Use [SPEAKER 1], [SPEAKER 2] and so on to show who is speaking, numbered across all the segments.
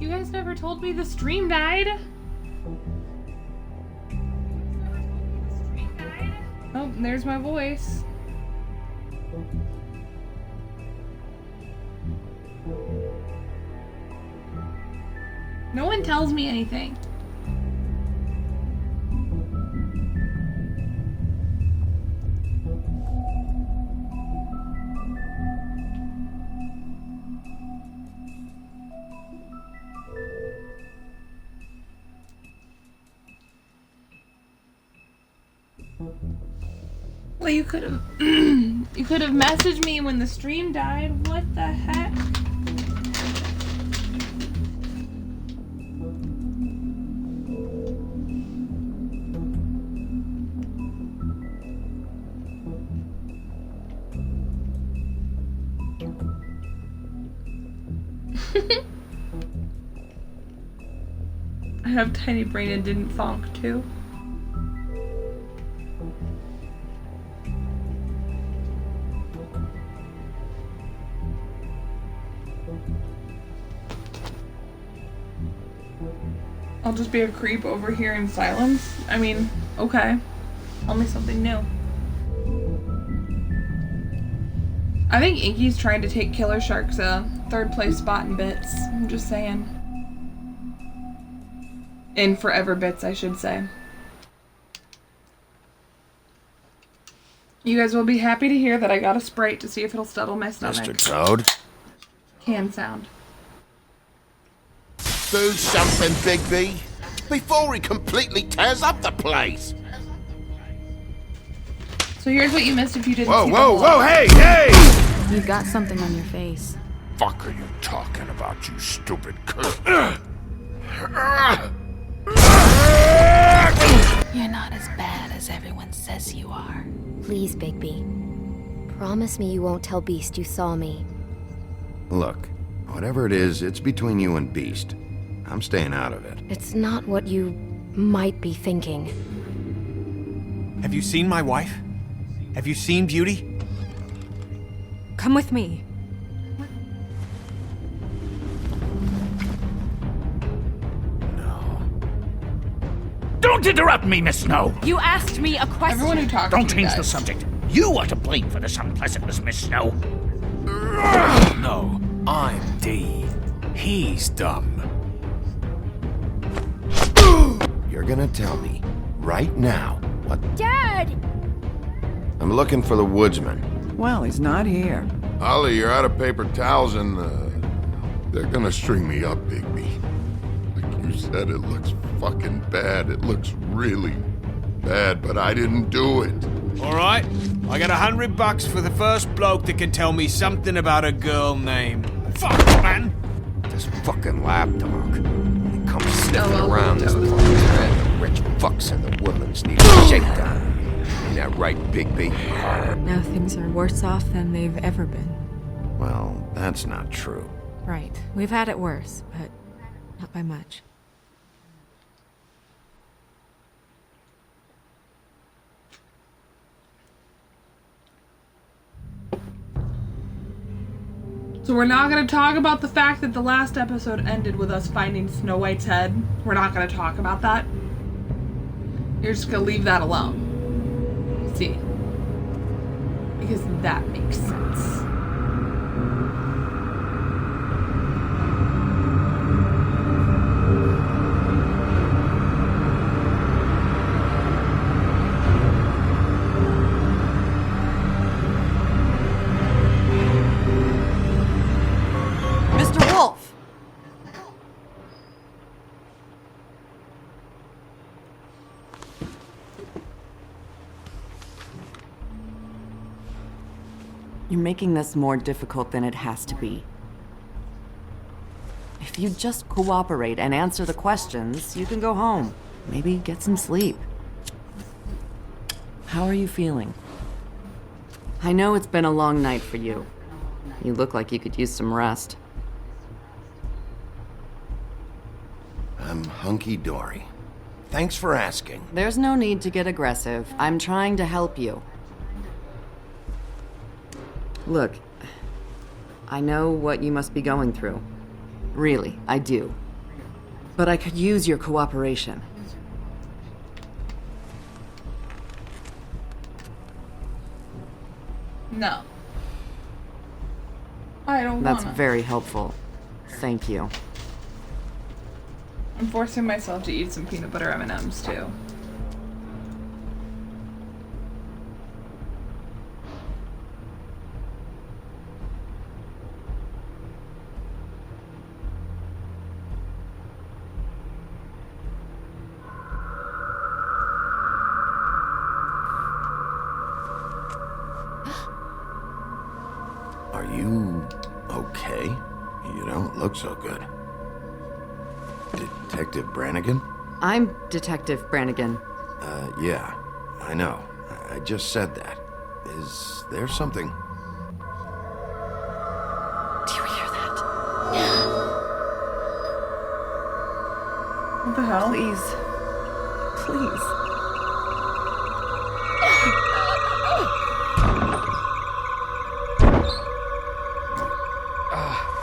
[SPEAKER 1] You guys never told me the stream died. Oh, there's my voice. No one tells me anything. Well, you could have you could have messaged me when the stream died. What the heck? I have tiny brain and didn't thonk too. I'll just be a creep over here in silence. I mean, okay. Tell me something new. I think Inky's trying to take Killer Shark's third place spot in bits. I'm just saying. In forever bits, I should say. You guys will be happy to hear that I got a Sprite to see if it'll settle my stomach.
[SPEAKER 2] Mr. Toad?
[SPEAKER 1] Can sound.
[SPEAKER 2] Do something, Bigby, before he completely tears up the place.
[SPEAKER 1] So here's what you missed if you didn't
[SPEAKER 2] Whoa,
[SPEAKER 1] see
[SPEAKER 2] whoa,
[SPEAKER 1] the
[SPEAKER 2] whoa, hey, hey!
[SPEAKER 3] You've got something on your face.
[SPEAKER 2] Fuck are you talking about, you stupid cunt?
[SPEAKER 3] You're not as bad as everyone says you are.
[SPEAKER 4] Please, Bigby. Promise me you won't tell Beast you saw me.
[SPEAKER 5] Look, whatever it is, it's between you and Beast. I'm staying out of it.
[SPEAKER 4] It's not what you might be thinking.
[SPEAKER 6] Have you seen my wife? Have you seen Beauty?
[SPEAKER 3] Come with me.
[SPEAKER 7] Don't interrupt me, Miss Snow!
[SPEAKER 3] You asked me a question.
[SPEAKER 1] Everyone who talks
[SPEAKER 7] Don't
[SPEAKER 1] to me
[SPEAKER 7] change the
[SPEAKER 1] does.
[SPEAKER 7] subject. You are to blame for this unpleasantness, Miss Snow.
[SPEAKER 6] No, I'm D. He's dumb.
[SPEAKER 5] You're gonna tell me, right now, what...
[SPEAKER 4] Dad!
[SPEAKER 5] I'm looking for the woodsman.
[SPEAKER 8] Well, he's not here.
[SPEAKER 2] Holly, you're out of paper towels and, they're gonna string me up, Bigby. Like you said, it looks fucking bad. It looks really bad, but I didn't do it.
[SPEAKER 6] All right, I got $100 for the first bloke that can tell me something about a girl named... Fuck, man!
[SPEAKER 5] This fucking lapdog. He comes sniffing
[SPEAKER 1] well,
[SPEAKER 5] around this
[SPEAKER 1] that was
[SPEAKER 5] place.
[SPEAKER 1] accurate.
[SPEAKER 5] The rich fucks and the woodlands need a shakedown. Ain't that right, Bigby?
[SPEAKER 3] Now things are worse off than they've ever been.
[SPEAKER 5] Well, that's not true.
[SPEAKER 3] Right. We've had it worse, but not by much.
[SPEAKER 1] So we're not going to talk about the fact that the last episode ended with us finding Snow White's head. We're not going to talk about that. You're just going to leave that alone. See? Because that makes sense.
[SPEAKER 8] Mr. Wolf! You're making this more difficult than it has to be. If you just cooperate and answer the questions, you can go home. Maybe get some sleep. How are you feeling? I know it's been a long night for you. You look like you could use some rest.
[SPEAKER 5] I'm hunky-dory. Thanks for asking.
[SPEAKER 8] There's no need to get aggressive. I'm trying to help you. Look, I know what you must be going through. Really, I do. but I could use your cooperation.
[SPEAKER 1] No. I don't
[SPEAKER 8] That's
[SPEAKER 1] wanna.
[SPEAKER 8] very helpful. Thank you.
[SPEAKER 1] I'm forcing myself to eat some peanut butter M&Ms too.
[SPEAKER 5] Are you okay? You don't look so good. Detective Brannigan?
[SPEAKER 8] I'm Detective Brannigan.
[SPEAKER 5] Yeah, I know. I just said that. Is there something?
[SPEAKER 8] Do you hear that?
[SPEAKER 1] What the hell?
[SPEAKER 8] Please. Please.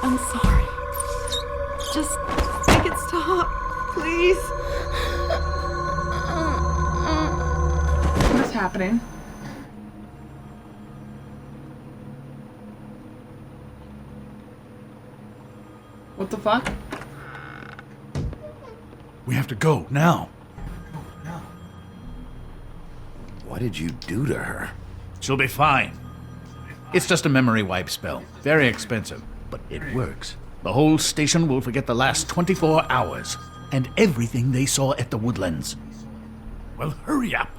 [SPEAKER 8] I'm sorry. Just make it stop, please.
[SPEAKER 1] What's happening? What the fuck?
[SPEAKER 7] We have to go now.
[SPEAKER 5] What did you do to her?
[SPEAKER 7] She'll be fine. It's just a memory wipe spell. Very expensive, but it works. The whole station will forget the last 24 hours and everything they saw at the Woodlands. Well, hurry up.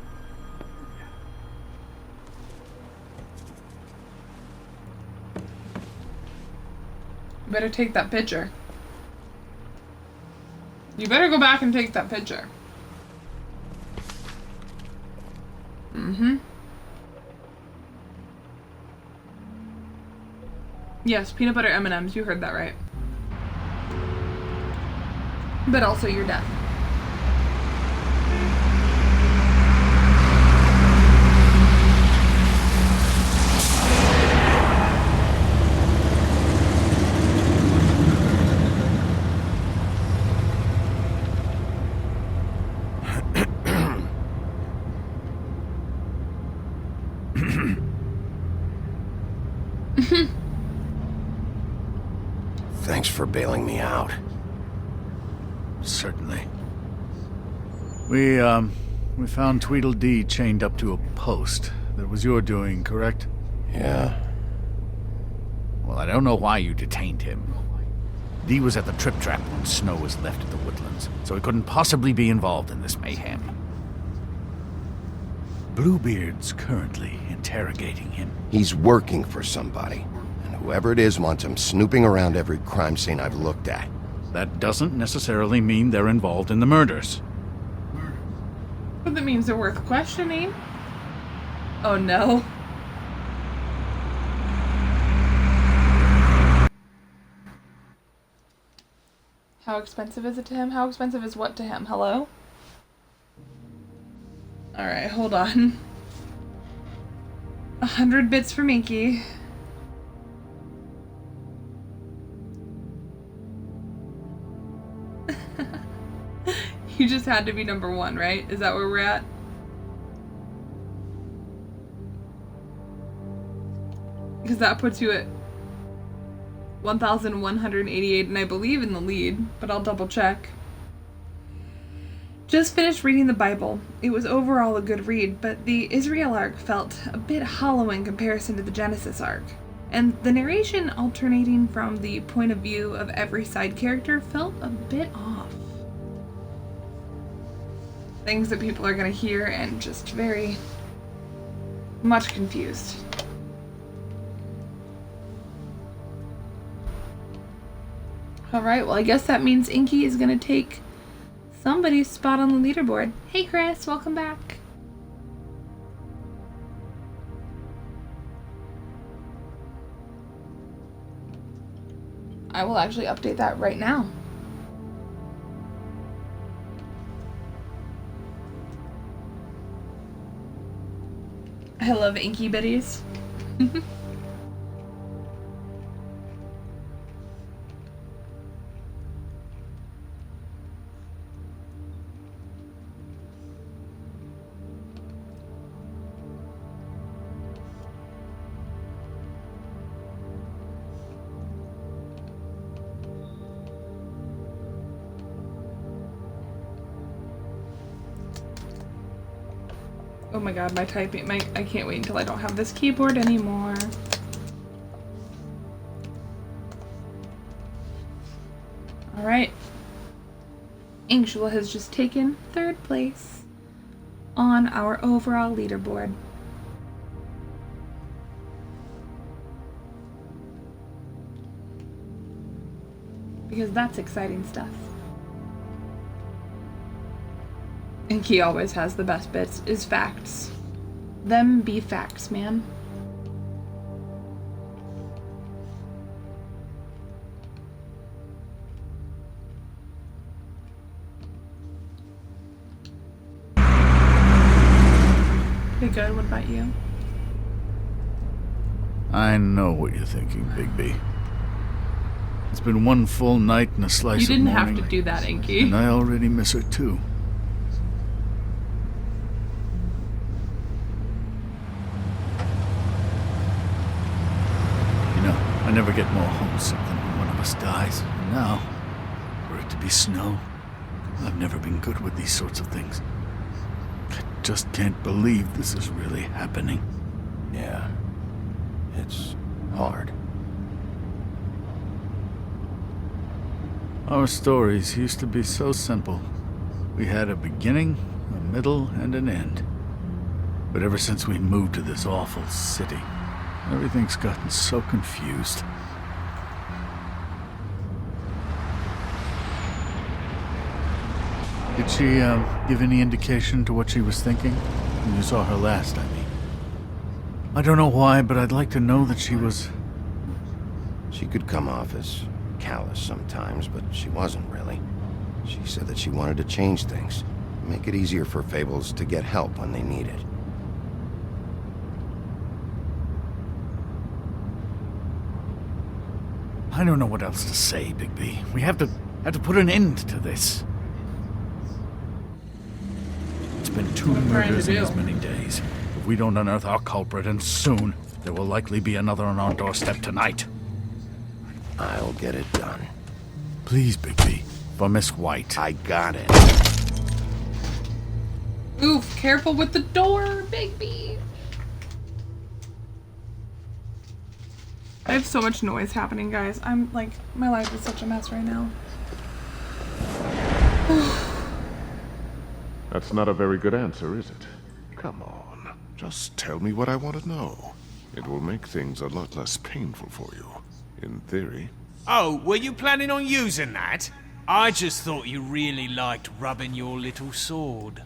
[SPEAKER 1] You better take that picture. You better go back and take that picture. Mm-hmm. Yes, peanut butter M&Ms. You heard that right. But also you're deaf.
[SPEAKER 5] Thanks for bailing me out.
[SPEAKER 7] Certainly. We found Tweedledee chained up to a post. That was your doing, correct?
[SPEAKER 5] Yeah.
[SPEAKER 7] Well, I don't know why you detained him. Dee was at the Trip Trap when Snow was left at the Woodlands, so he couldn't possibly be involved in this mayhem. Bluebeard's currently interrogating him.
[SPEAKER 5] He's working for somebody. And whoever it is wants him snooping around every crime scene I've looked at.
[SPEAKER 7] That doesn't necessarily mean they're involved in the murders.
[SPEAKER 1] But that means they're worth questioning. Oh no. How expensive is it to him? How expensive is what to him? Hello? Alright, hold on. 100 bits for Minky. You just had to be number one, right? Is that where we're at? Because that puts you at 1,188, and I believe in the lead, but I'll double check. Just finished reading the Bible. It was overall a good read, but the Israel arc felt a bit hollow in comparison to the Genesis arc. And the narration alternating from the point of view of every side character felt a bit off. Things that people are going to hear and just very much confused. Alright, well I guess that means Inky is going to take somebody's spot on the leaderboard. Hey Chris, welcome back. I will actually update that right now. I love Inky Biddies. Oh my god, my typing, I can't wait until I don't have this keyboard anymore. Alright. Angela has just taken 3rd place on our overall leaderboard. Because that's exciting stuff. And Key always has the best bits, is facts. Them be facts, man. Pretty good, what about you?
[SPEAKER 7] I know what you're thinking, Bigby. It's been one full night and a slice
[SPEAKER 1] You didn't
[SPEAKER 7] of morning,
[SPEAKER 1] have to do that, Inky.
[SPEAKER 7] and I already miss her too. You know, I never get more homesick than when one of us dies. And now, for it to be snow, I've never been good with these sorts of things. I just can't believe this is really happening.
[SPEAKER 5] Yeah. It's hard.
[SPEAKER 7] Our stories used to be so simple. We had a beginning, a middle, and an end. But ever since we moved to this awful city, everything's gotten so confused. Did she, give any indication to what she was thinking? When you saw her last, I mean. I don't know why, but I'd like to know that she was...
[SPEAKER 5] She could come off as callous sometimes, but she wasn't really. She said that she wanted to change things, make it easier for Fables to get help when they need it.
[SPEAKER 7] I don't know what else to say, Bigby. We have to put an end to this. It's been 2 murders in as many days. If we don't unearth our culprit, and soon, there will likely be another on our doorstep tonight.
[SPEAKER 5] I'll get it done.
[SPEAKER 7] Please, Bigby. For Miss White.
[SPEAKER 5] I got it.
[SPEAKER 1] Oof, careful with the door, Bigby. I have so much noise happening, guys. I'm like, my life is such a mess right now.
[SPEAKER 2] That's not a very good answer, is it? Come on. Just tell me what I want to know. It will make things a lot less painful for you. In theory.
[SPEAKER 6] Oh, were you planning on using that? I just thought you really liked rubbing your little sword.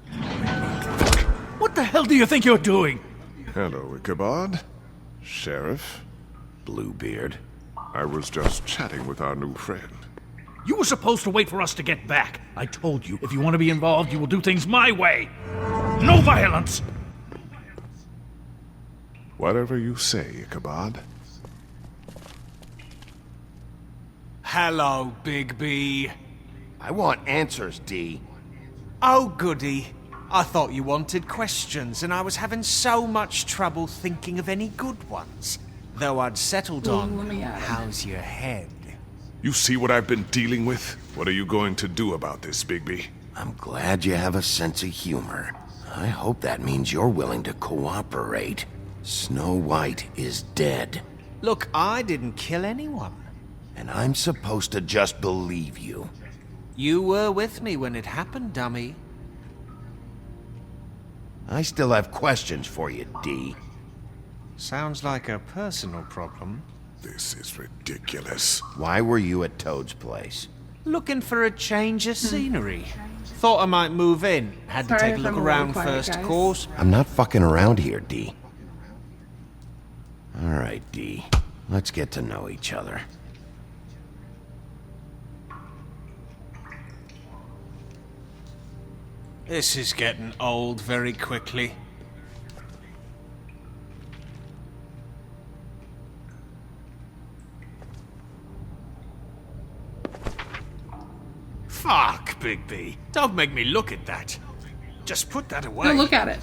[SPEAKER 7] What the hell do you think you're doing?
[SPEAKER 2] Hello, Ichabod. Sheriff.
[SPEAKER 5] Bluebeard.
[SPEAKER 2] I was just chatting with our new friend.
[SPEAKER 7] You were supposed to wait for us to get back. I told you, if you want to be involved, you will do things my way. No violence!
[SPEAKER 2] Whatever you say, Ichabod.
[SPEAKER 6] Hello, Bigby.
[SPEAKER 5] I want answers, D.
[SPEAKER 6] Oh, goody. I thought you wanted questions, and I was having so much trouble thinking of any good ones. Though I'd settled on,
[SPEAKER 1] let me add it.
[SPEAKER 6] how's your head?
[SPEAKER 2] You see what I've been dealing with? What are you going to do about this, Bigby?
[SPEAKER 5] I'm glad you have a sense of humor. I hope that means you're willing to cooperate. Snow White is dead.
[SPEAKER 6] Look, I didn't kill anyone.
[SPEAKER 5] And I'm supposed to just believe you.
[SPEAKER 6] You were with me when it happened, dummy.
[SPEAKER 5] I still have questions for you, D.
[SPEAKER 6] Sounds like a personal problem.
[SPEAKER 2] This is ridiculous.
[SPEAKER 5] Why were you at Toad's place?
[SPEAKER 6] Looking for a change of scenery. Thought I might move in. Had to
[SPEAKER 1] Sorry
[SPEAKER 6] take a
[SPEAKER 1] if
[SPEAKER 6] look
[SPEAKER 1] I'm a little
[SPEAKER 6] around
[SPEAKER 1] quiet,
[SPEAKER 6] first,
[SPEAKER 1] guys.
[SPEAKER 6] of course.
[SPEAKER 5] I'm not fucking around here, D. All right, D. Let's get to know each other.
[SPEAKER 6] This is getting old very quickly. Fuck, Bigby. Don't make me look at that. Just put that away.
[SPEAKER 1] No, look at it.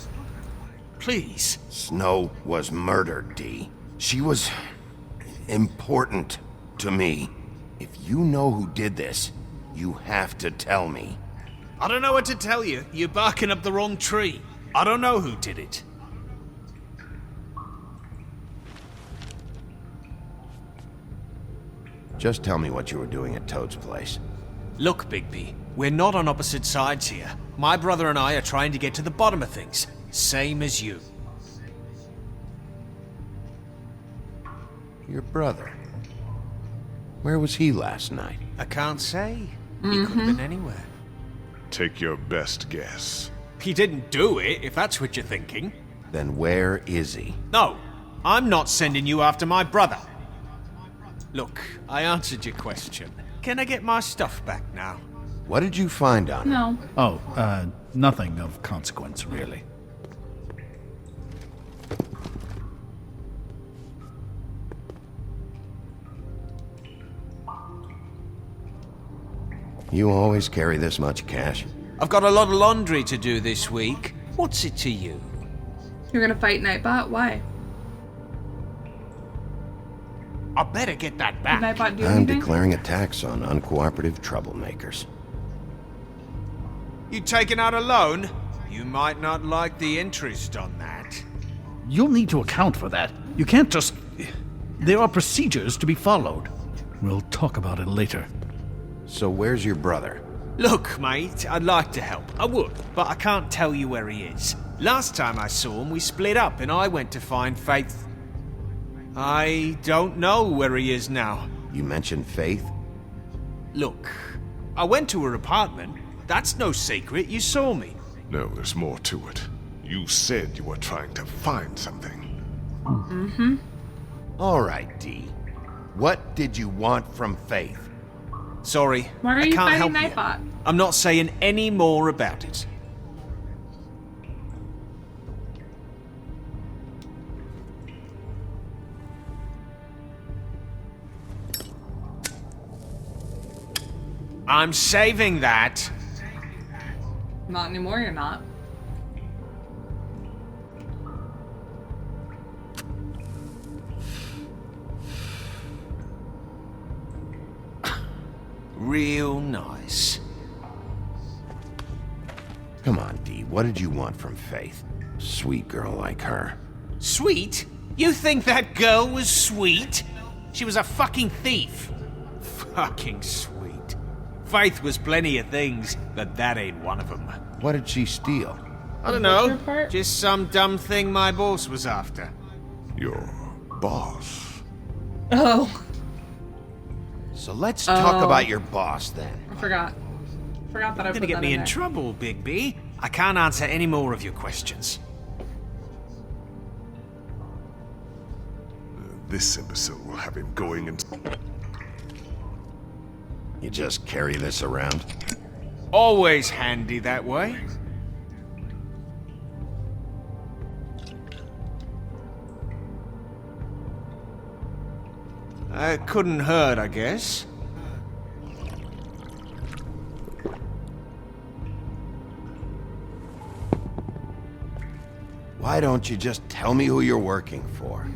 [SPEAKER 6] Please.
[SPEAKER 5] Snow was murdered, D. She was important to me. If you know who did this, you have to tell me.
[SPEAKER 6] I don't know what to tell you. You're barking up the wrong tree. I don't know who did it.
[SPEAKER 5] Just tell me what you were doing at Toad's place.
[SPEAKER 6] Look, Bigby, we're not on opposite sides here. My brother and I are trying to get to the bottom of things. Same as you.
[SPEAKER 5] Your brother. Where was he last night?
[SPEAKER 6] I can't say. He could have been anywhere.
[SPEAKER 2] Take your best guess.
[SPEAKER 6] He didn't do it, if that's what you're thinking.
[SPEAKER 5] Then where is he?
[SPEAKER 6] No, I'm not sending you after my brother. Look, I answered your question. Can I get my stuff back now?
[SPEAKER 5] What did you find on him?
[SPEAKER 1] No.
[SPEAKER 7] Oh, nothing of consequence, really.
[SPEAKER 5] You always carry this much cash?
[SPEAKER 6] I've got a lot of laundry to do this week. What's it to you?
[SPEAKER 1] You're gonna fight Nightbot? Why?
[SPEAKER 6] I better get that
[SPEAKER 1] Did
[SPEAKER 6] back.
[SPEAKER 1] Nightbot do
[SPEAKER 5] I'm
[SPEAKER 1] anything?
[SPEAKER 5] declaring a tax on uncooperative troublemakers.
[SPEAKER 6] You taking out a loan? You might not like the interest on that.
[SPEAKER 7] You'll need to account for that. You can't just... There are procedures to be followed. We'll talk about it later.
[SPEAKER 5] So where's your brother?
[SPEAKER 6] Look, mate, I'd like to help. I would, but I can't tell you where he is. Last time I saw him, we split up and I went to find Faith. I don't know where he is now.
[SPEAKER 5] You mentioned Faith?
[SPEAKER 6] Look, I went to her apartment. That's no secret. You saw me.
[SPEAKER 2] No, there's more to it. You said you were trying to find something.
[SPEAKER 5] All right, Dee. What did you want from Faith?
[SPEAKER 6] Sorry,
[SPEAKER 1] Why are
[SPEAKER 6] I
[SPEAKER 1] you
[SPEAKER 6] can't help
[SPEAKER 1] fighting
[SPEAKER 6] you.
[SPEAKER 1] Nightbot?
[SPEAKER 6] I'm not saying any more about it. I'm saving that.
[SPEAKER 1] Not anymore, you're not.
[SPEAKER 6] Real nice.
[SPEAKER 5] Come on, Dee. What did you want from Faith? Sweet girl like her.
[SPEAKER 6] Sweet? You think that girl was sweet? She was a fucking thief. Fucking sweet. Faith was plenty of things, but that ain't one of them.
[SPEAKER 5] What did she steal?
[SPEAKER 6] I don't
[SPEAKER 1] butcher
[SPEAKER 6] know.
[SPEAKER 1] part?
[SPEAKER 6] Just some dumb thing my boss was after.
[SPEAKER 2] Your boss.
[SPEAKER 1] Oh,
[SPEAKER 5] So let's talk about your boss then.
[SPEAKER 1] I forgot. Forgot that I
[SPEAKER 6] You're
[SPEAKER 1] put
[SPEAKER 6] gonna get
[SPEAKER 1] that
[SPEAKER 6] me in
[SPEAKER 1] there.
[SPEAKER 6] trouble, Bigby. I can't answer any more of your questions.
[SPEAKER 2] This imbecile will have him going and...
[SPEAKER 5] You just carry this around?
[SPEAKER 6] Always handy that way. Couldn't hurt, I guess.
[SPEAKER 5] Why don't you just tell me who you're working for?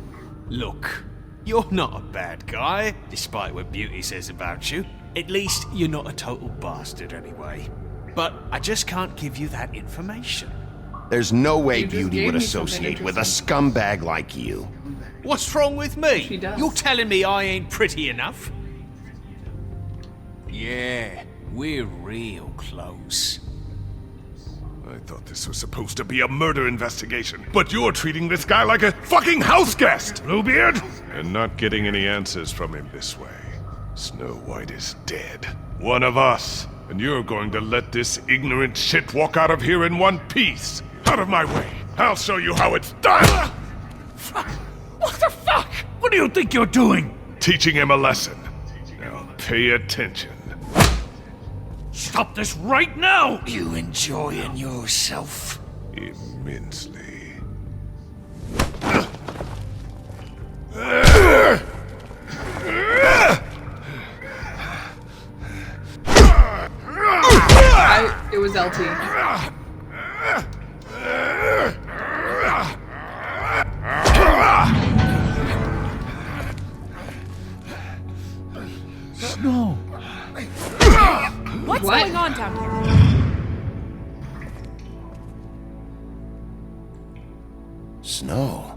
[SPEAKER 6] Look, you're not a bad guy, despite what Beauty says about you. At least, you're not a total bastard anyway. But I just can't give you that information.
[SPEAKER 5] There's no way
[SPEAKER 1] You just
[SPEAKER 5] Beauty
[SPEAKER 1] gave
[SPEAKER 5] would
[SPEAKER 1] me something
[SPEAKER 5] associate with a
[SPEAKER 1] interesting.
[SPEAKER 5] scumbag like you.
[SPEAKER 6] What's wrong with me?
[SPEAKER 1] She does.
[SPEAKER 6] You're telling me I ain't pretty enough? Yeah, we're real close.
[SPEAKER 2] I thought this was supposed to be a murder investigation, but you're treating this guy like a fucking house guest, Bluebeard! And not getting any answers from him this way. Snow White is dead. One of us. And you're going to let this ignorant shit walk out of here in one piece. Out of my way. I'll show you how it's done!
[SPEAKER 7] What the fuck? What do you think you're doing?
[SPEAKER 2] Teaching him a lesson. Now pay attention.
[SPEAKER 7] Stop this right now!
[SPEAKER 6] You enjoying yourself?
[SPEAKER 2] Immensely.
[SPEAKER 1] It was LT.
[SPEAKER 7] No.
[SPEAKER 3] What's
[SPEAKER 1] What?
[SPEAKER 3] going on down here?
[SPEAKER 5] Snow.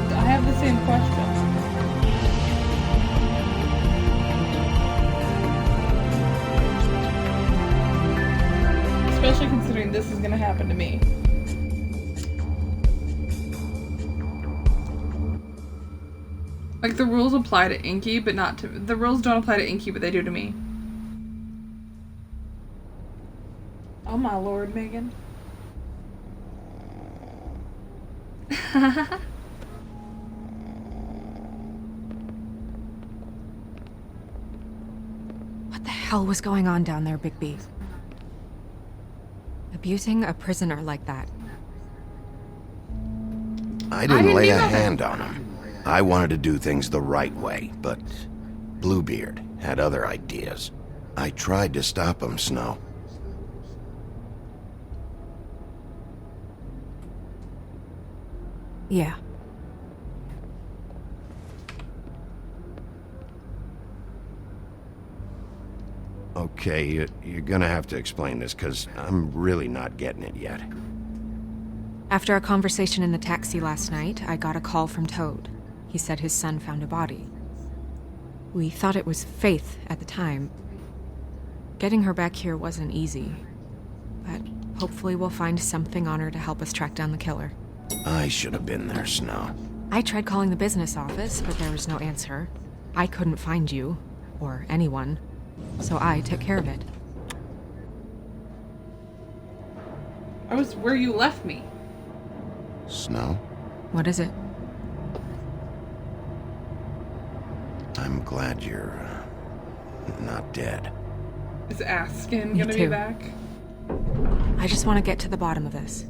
[SPEAKER 1] I have the same question. Especially considering this is gonna happen to me. Like, the rules apply to Inky, but not to... The rules don't apply to Inky, but they do to me. Oh my lord, Megan.
[SPEAKER 3] What the hell was going on down there, Bigby? Abusing a prisoner like that.
[SPEAKER 5] I didn't lay a
[SPEAKER 1] even-
[SPEAKER 5] hand on him. I wanted to do things the right way, but Bluebeard had other ideas. I tried to stop him, Snow.
[SPEAKER 3] Yeah.
[SPEAKER 5] Okay, you're gonna have to explain this, because I'm really not getting it yet.
[SPEAKER 3] After a conversation in the taxi last night, I got a call from Toad. He said his son found a body. We thought it was Faith at the time. Getting her back here wasn't easy, but hopefully we'll find something on her to help us track down the killer.
[SPEAKER 5] I should have been there, Snow.
[SPEAKER 3] I tried calling the business office, but there was no answer. I couldn't find you, or anyone, so I took care of it.
[SPEAKER 1] I was where you left me.
[SPEAKER 5] Snow,
[SPEAKER 3] What is it?
[SPEAKER 5] I'm glad you're not dead.
[SPEAKER 1] Is Askin
[SPEAKER 3] Me
[SPEAKER 1] gonna be
[SPEAKER 3] too.
[SPEAKER 1] back?
[SPEAKER 3] I just want to get to the bottom of this.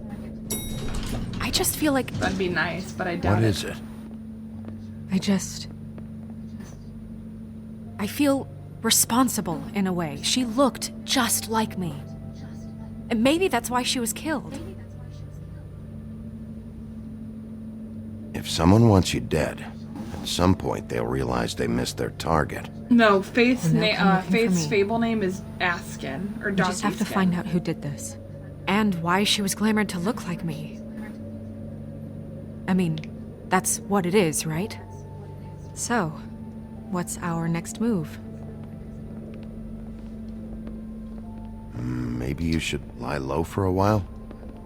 [SPEAKER 3] I just feel like
[SPEAKER 1] That'd be nice, but I doubt
[SPEAKER 5] What
[SPEAKER 1] it.
[SPEAKER 5] is it?
[SPEAKER 3] I feel responsible in a way. She looked just like me. And maybe that's why she was killed.
[SPEAKER 5] If someone wants you dead, at some point they'll realize they missed their target.
[SPEAKER 1] No, Faith's
[SPEAKER 3] And they'll come looking for
[SPEAKER 1] Faith's
[SPEAKER 3] me.
[SPEAKER 1] fable name is Askin, or
[SPEAKER 3] We
[SPEAKER 1] Donkey
[SPEAKER 3] just have to
[SPEAKER 1] Skin.
[SPEAKER 3] find out who did this. And why she was glamored to look like me. I mean, that's what it is, right? So, what's our next move?
[SPEAKER 5] Maybe you should lie low for a while?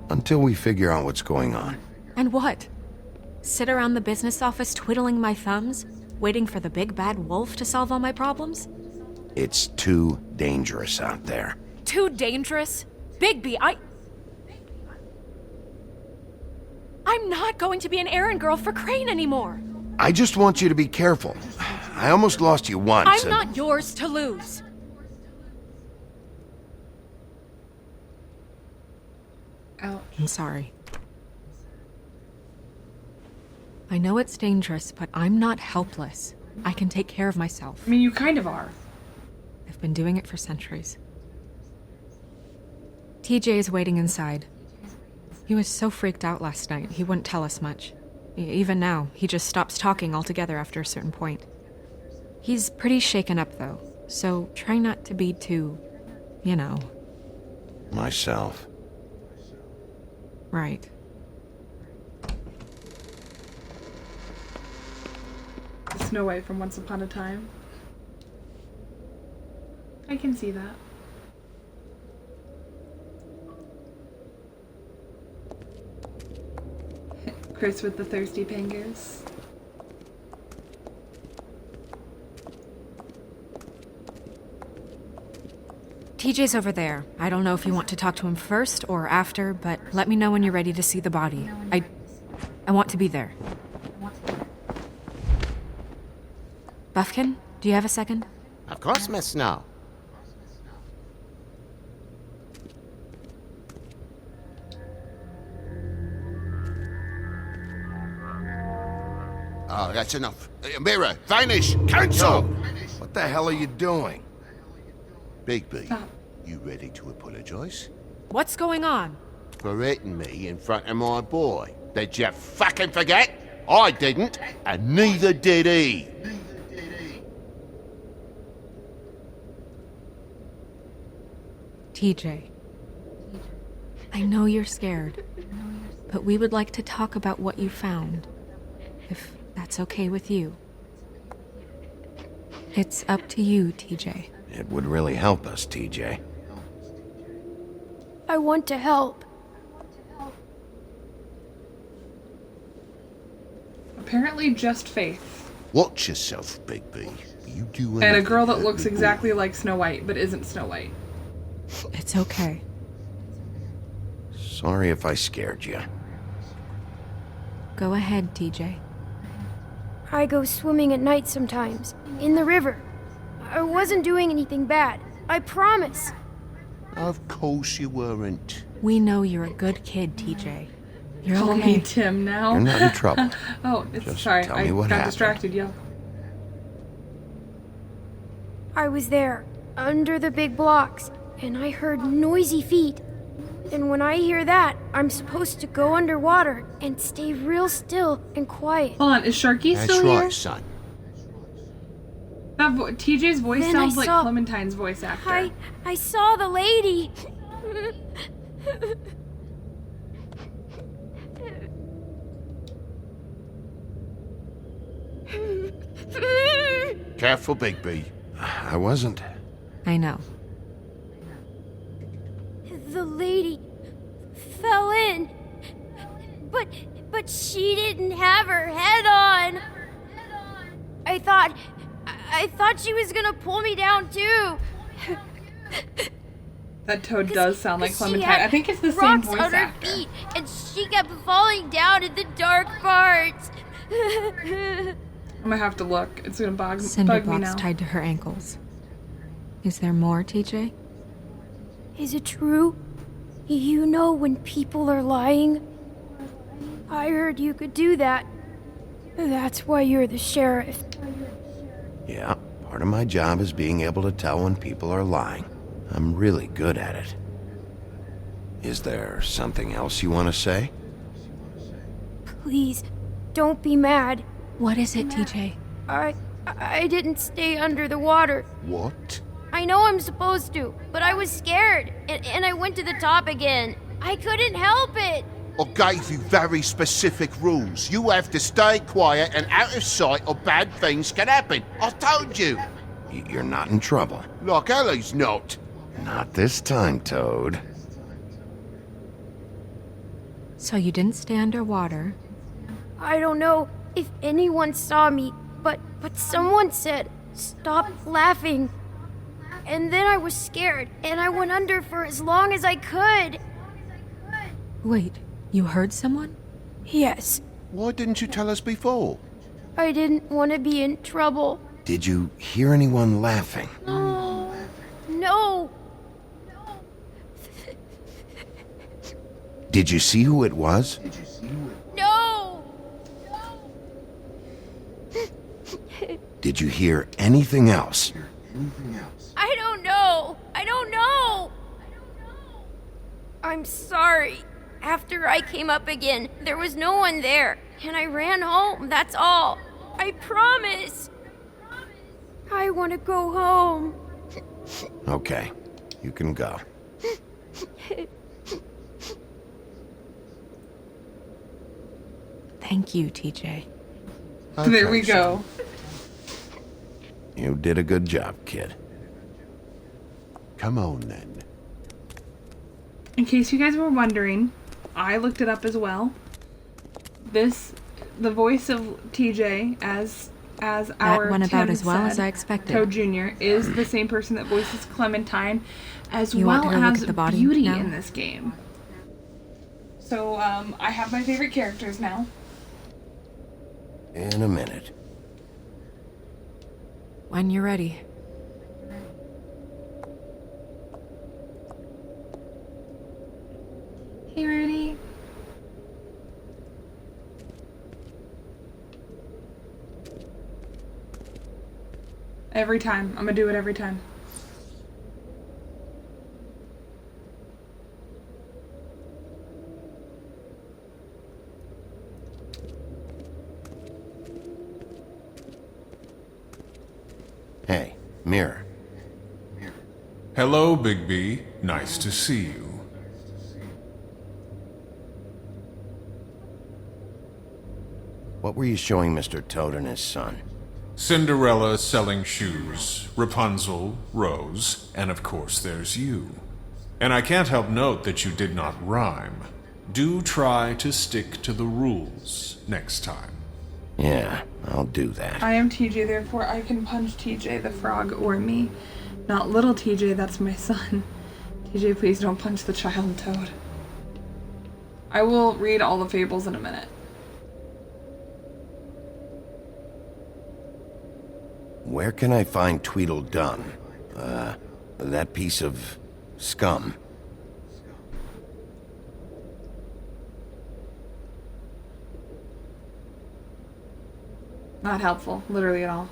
[SPEAKER 5] Until we figure out what's going on.
[SPEAKER 3] And what? Sit around the business office twiddling my thumbs, waiting for the big bad wolf to solve all my problems?
[SPEAKER 5] It's too dangerous out there.
[SPEAKER 3] Too dangerous? Bigby, I'm not going to be an errand girl for Crane anymore.
[SPEAKER 5] I just want you to be careful. I almost lost you once.
[SPEAKER 3] I'm
[SPEAKER 5] and-
[SPEAKER 3] not yours to lose.
[SPEAKER 1] Ouch.
[SPEAKER 3] I'm sorry. I know it's dangerous, but I'm not helpless. I can take care of myself.
[SPEAKER 1] I mean, you kind of are.
[SPEAKER 3] I've been doing it for centuries. TJ is waiting inside. He was so freaked out last night, he wouldn't tell us much. Even now, he just stops talking altogether after a certain point. He's pretty shaken up, though, so try not to be too, you know,
[SPEAKER 5] Myself.
[SPEAKER 3] right.
[SPEAKER 1] Snow White from Once Upon a Time. I can see that. Chris with the thirsty fingers.
[SPEAKER 3] TJ's over there. I don't know if you want to talk to him first or after, but let me know when you're ready to see the body. I want to be there. Buffkin, do you have a second?
[SPEAKER 9] Of course, Miss Snow.
[SPEAKER 2] Oh, that's enough. Mirror, vanish, cancel!
[SPEAKER 5] What the hell are you doing?
[SPEAKER 2] Bigby,
[SPEAKER 1] Stop.
[SPEAKER 2] you ready to apologize?
[SPEAKER 3] What's going on?
[SPEAKER 2] For hitting me in front of my boy. Did you fucking forget? I didn't, and neither did he.
[SPEAKER 3] TJ. I know you're scared, but we would like to talk about what you found, if that's okay with you. It's up to you, TJ.
[SPEAKER 5] It would really help us, TJ.
[SPEAKER 4] I want to help.
[SPEAKER 1] Apparently just Faith.
[SPEAKER 2] Watch yourself, Bigby. You do
[SPEAKER 1] And a girl that
[SPEAKER 2] anything
[SPEAKER 1] looks
[SPEAKER 2] to hurt me,
[SPEAKER 1] exactly
[SPEAKER 2] boy.
[SPEAKER 1] like Snow White, but isn't Snow White.
[SPEAKER 3] It's okay.
[SPEAKER 5] Sorry if I scared you.
[SPEAKER 3] Go ahead, TJ.
[SPEAKER 4] I go swimming at night sometimes, in the river. I wasn't doing anything bad. I promise.
[SPEAKER 2] Of course you weren't.
[SPEAKER 3] We know you're a good kid, TJ. You're
[SPEAKER 1] Call
[SPEAKER 3] okay.
[SPEAKER 1] me Tim now.
[SPEAKER 5] You're not in trouble.
[SPEAKER 1] Oh, it's
[SPEAKER 5] Just
[SPEAKER 1] sorry.
[SPEAKER 5] tell
[SPEAKER 1] I
[SPEAKER 5] me what
[SPEAKER 1] got
[SPEAKER 5] happened.
[SPEAKER 1] distracted, yo.
[SPEAKER 4] I was there, under the big blocks, and I heard noisy feet. And when I hear that, I'm supposed to go underwater and stay real still and quiet.
[SPEAKER 1] Hold on, is Sharky
[SPEAKER 2] That's
[SPEAKER 1] still
[SPEAKER 2] right,
[SPEAKER 1] here?
[SPEAKER 2] son.
[SPEAKER 1] That TJ's voice
[SPEAKER 4] Then I
[SPEAKER 1] sounds like
[SPEAKER 4] saw-
[SPEAKER 1] Clementine's voice actor.
[SPEAKER 4] I saw the lady.
[SPEAKER 2] Careful, Bigby.
[SPEAKER 5] I wasn't.
[SPEAKER 3] I know.
[SPEAKER 4] The lady fell in. But she didn't have her head on. I thought she was gonna pull me down too.
[SPEAKER 1] That toad does sound like
[SPEAKER 4] 'Cause she
[SPEAKER 1] Clementine.
[SPEAKER 4] had
[SPEAKER 1] I think it's the same
[SPEAKER 4] rocks
[SPEAKER 1] voice
[SPEAKER 4] on her
[SPEAKER 1] actor.
[SPEAKER 4] feet, and she kept falling down in the dark parts.
[SPEAKER 1] I'm gonna have to look. It's gonna bug
[SPEAKER 3] Cinder
[SPEAKER 1] me
[SPEAKER 3] blocks
[SPEAKER 1] now.
[SPEAKER 3] tied to her ankles. Is there more, TJ?
[SPEAKER 4] Is it true? You know when people are lying? I heard you could do that. That's why you're the sheriff.
[SPEAKER 5] Yeah, part of my job is being able to tell when people are lying. I'm really good at it. Is there something else you want to say?
[SPEAKER 4] Please, don't be mad.
[SPEAKER 3] What is it, TJ?
[SPEAKER 4] I didn't stay under the water.
[SPEAKER 2] What?
[SPEAKER 4] I know I'm supposed to, but I was scared, and I went to the top again. I couldn't help it.
[SPEAKER 2] I gave you very specific rules. You have to stay quiet and out of sight or bad things can happen. I told you.
[SPEAKER 5] You're not in trouble.
[SPEAKER 2] Like Ellie's not.
[SPEAKER 5] Not this time, Toad.
[SPEAKER 3] So you didn't stay underwater.
[SPEAKER 4] I don't know if anyone saw me, but someone said, "Stop laughing." And then I was scared, and I went under for as long as I could.
[SPEAKER 3] Wait, you heard someone?
[SPEAKER 4] Yes,
[SPEAKER 2] Why didn't you tell us before?
[SPEAKER 4] I didn't want to be in trouble.
[SPEAKER 5] Did you hear anyone laughing?
[SPEAKER 4] No,
[SPEAKER 5] Did you see who it was?
[SPEAKER 4] no.
[SPEAKER 5] Did you hear anything else?
[SPEAKER 4] I don't know. I don't know. I'm sorry. After I came up again, there was no one there, and I ran home, that's all. I promise. I want to go home.
[SPEAKER 5] Okay, you can go.
[SPEAKER 3] Thank you, TJ.
[SPEAKER 1] There we
[SPEAKER 2] Okay,
[SPEAKER 1] go.
[SPEAKER 5] You did a good job, kid.
[SPEAKER 2] Come on then.
[SPEAKER 1] In case you guys were wondering, I looked it up as well. The voice of TJ as our
[SPEAKER 3] That went about
[SPEAKER 1] Tim
[SPEAKER 3] as well as
[SPEAKER 1] said,
[SPEAKER 3] I expected.
[SPEAKER 1] Toad Jr. is the same person that voices Clementine, as
[SPEAKER 3] You
[SPEAKER 1] well
[SPEAKER 3] want to go look
[SPEAKER 1] as
[SPEAKER 3] at the body
[SPEAKER 1] Beauty
[SPEAKER 3] now?
[SPEAKER 1] in this game. So I have my favorite characters now.
[SPEAKER 5] In a minute.
[SPEAKER 3] When you're ready.
[SPEAKER 1] Hey, Rudy. Every time. I'm gonna do it every time.
[SPEAKER 5] Hey, mirror.
[SPEAKER 9] Hello, Bigby. Nice to see you.
[SPEAKER 5] What were you showing Mr. Toad and his son?
[SPEAKER 9] Cinderella selling shoes, Rapunzel, Rose, and of course there's you. And I can't help note that you did not rhyme. Do try to stick to the rules next time.
[SPEAKER 5] Yeah, I'll do that.
[SPEAKER 1] I am TJ, therefore I can punch TJ the frog or me. Not little TJ, that's my son. TJ, please don't punch the child Toad. I will read all the fables in a minute.
[SPEAKER 5] Where can I find Tweedledum? That piece of scum.
[SPEAKER 1] Not helpful, literally at all.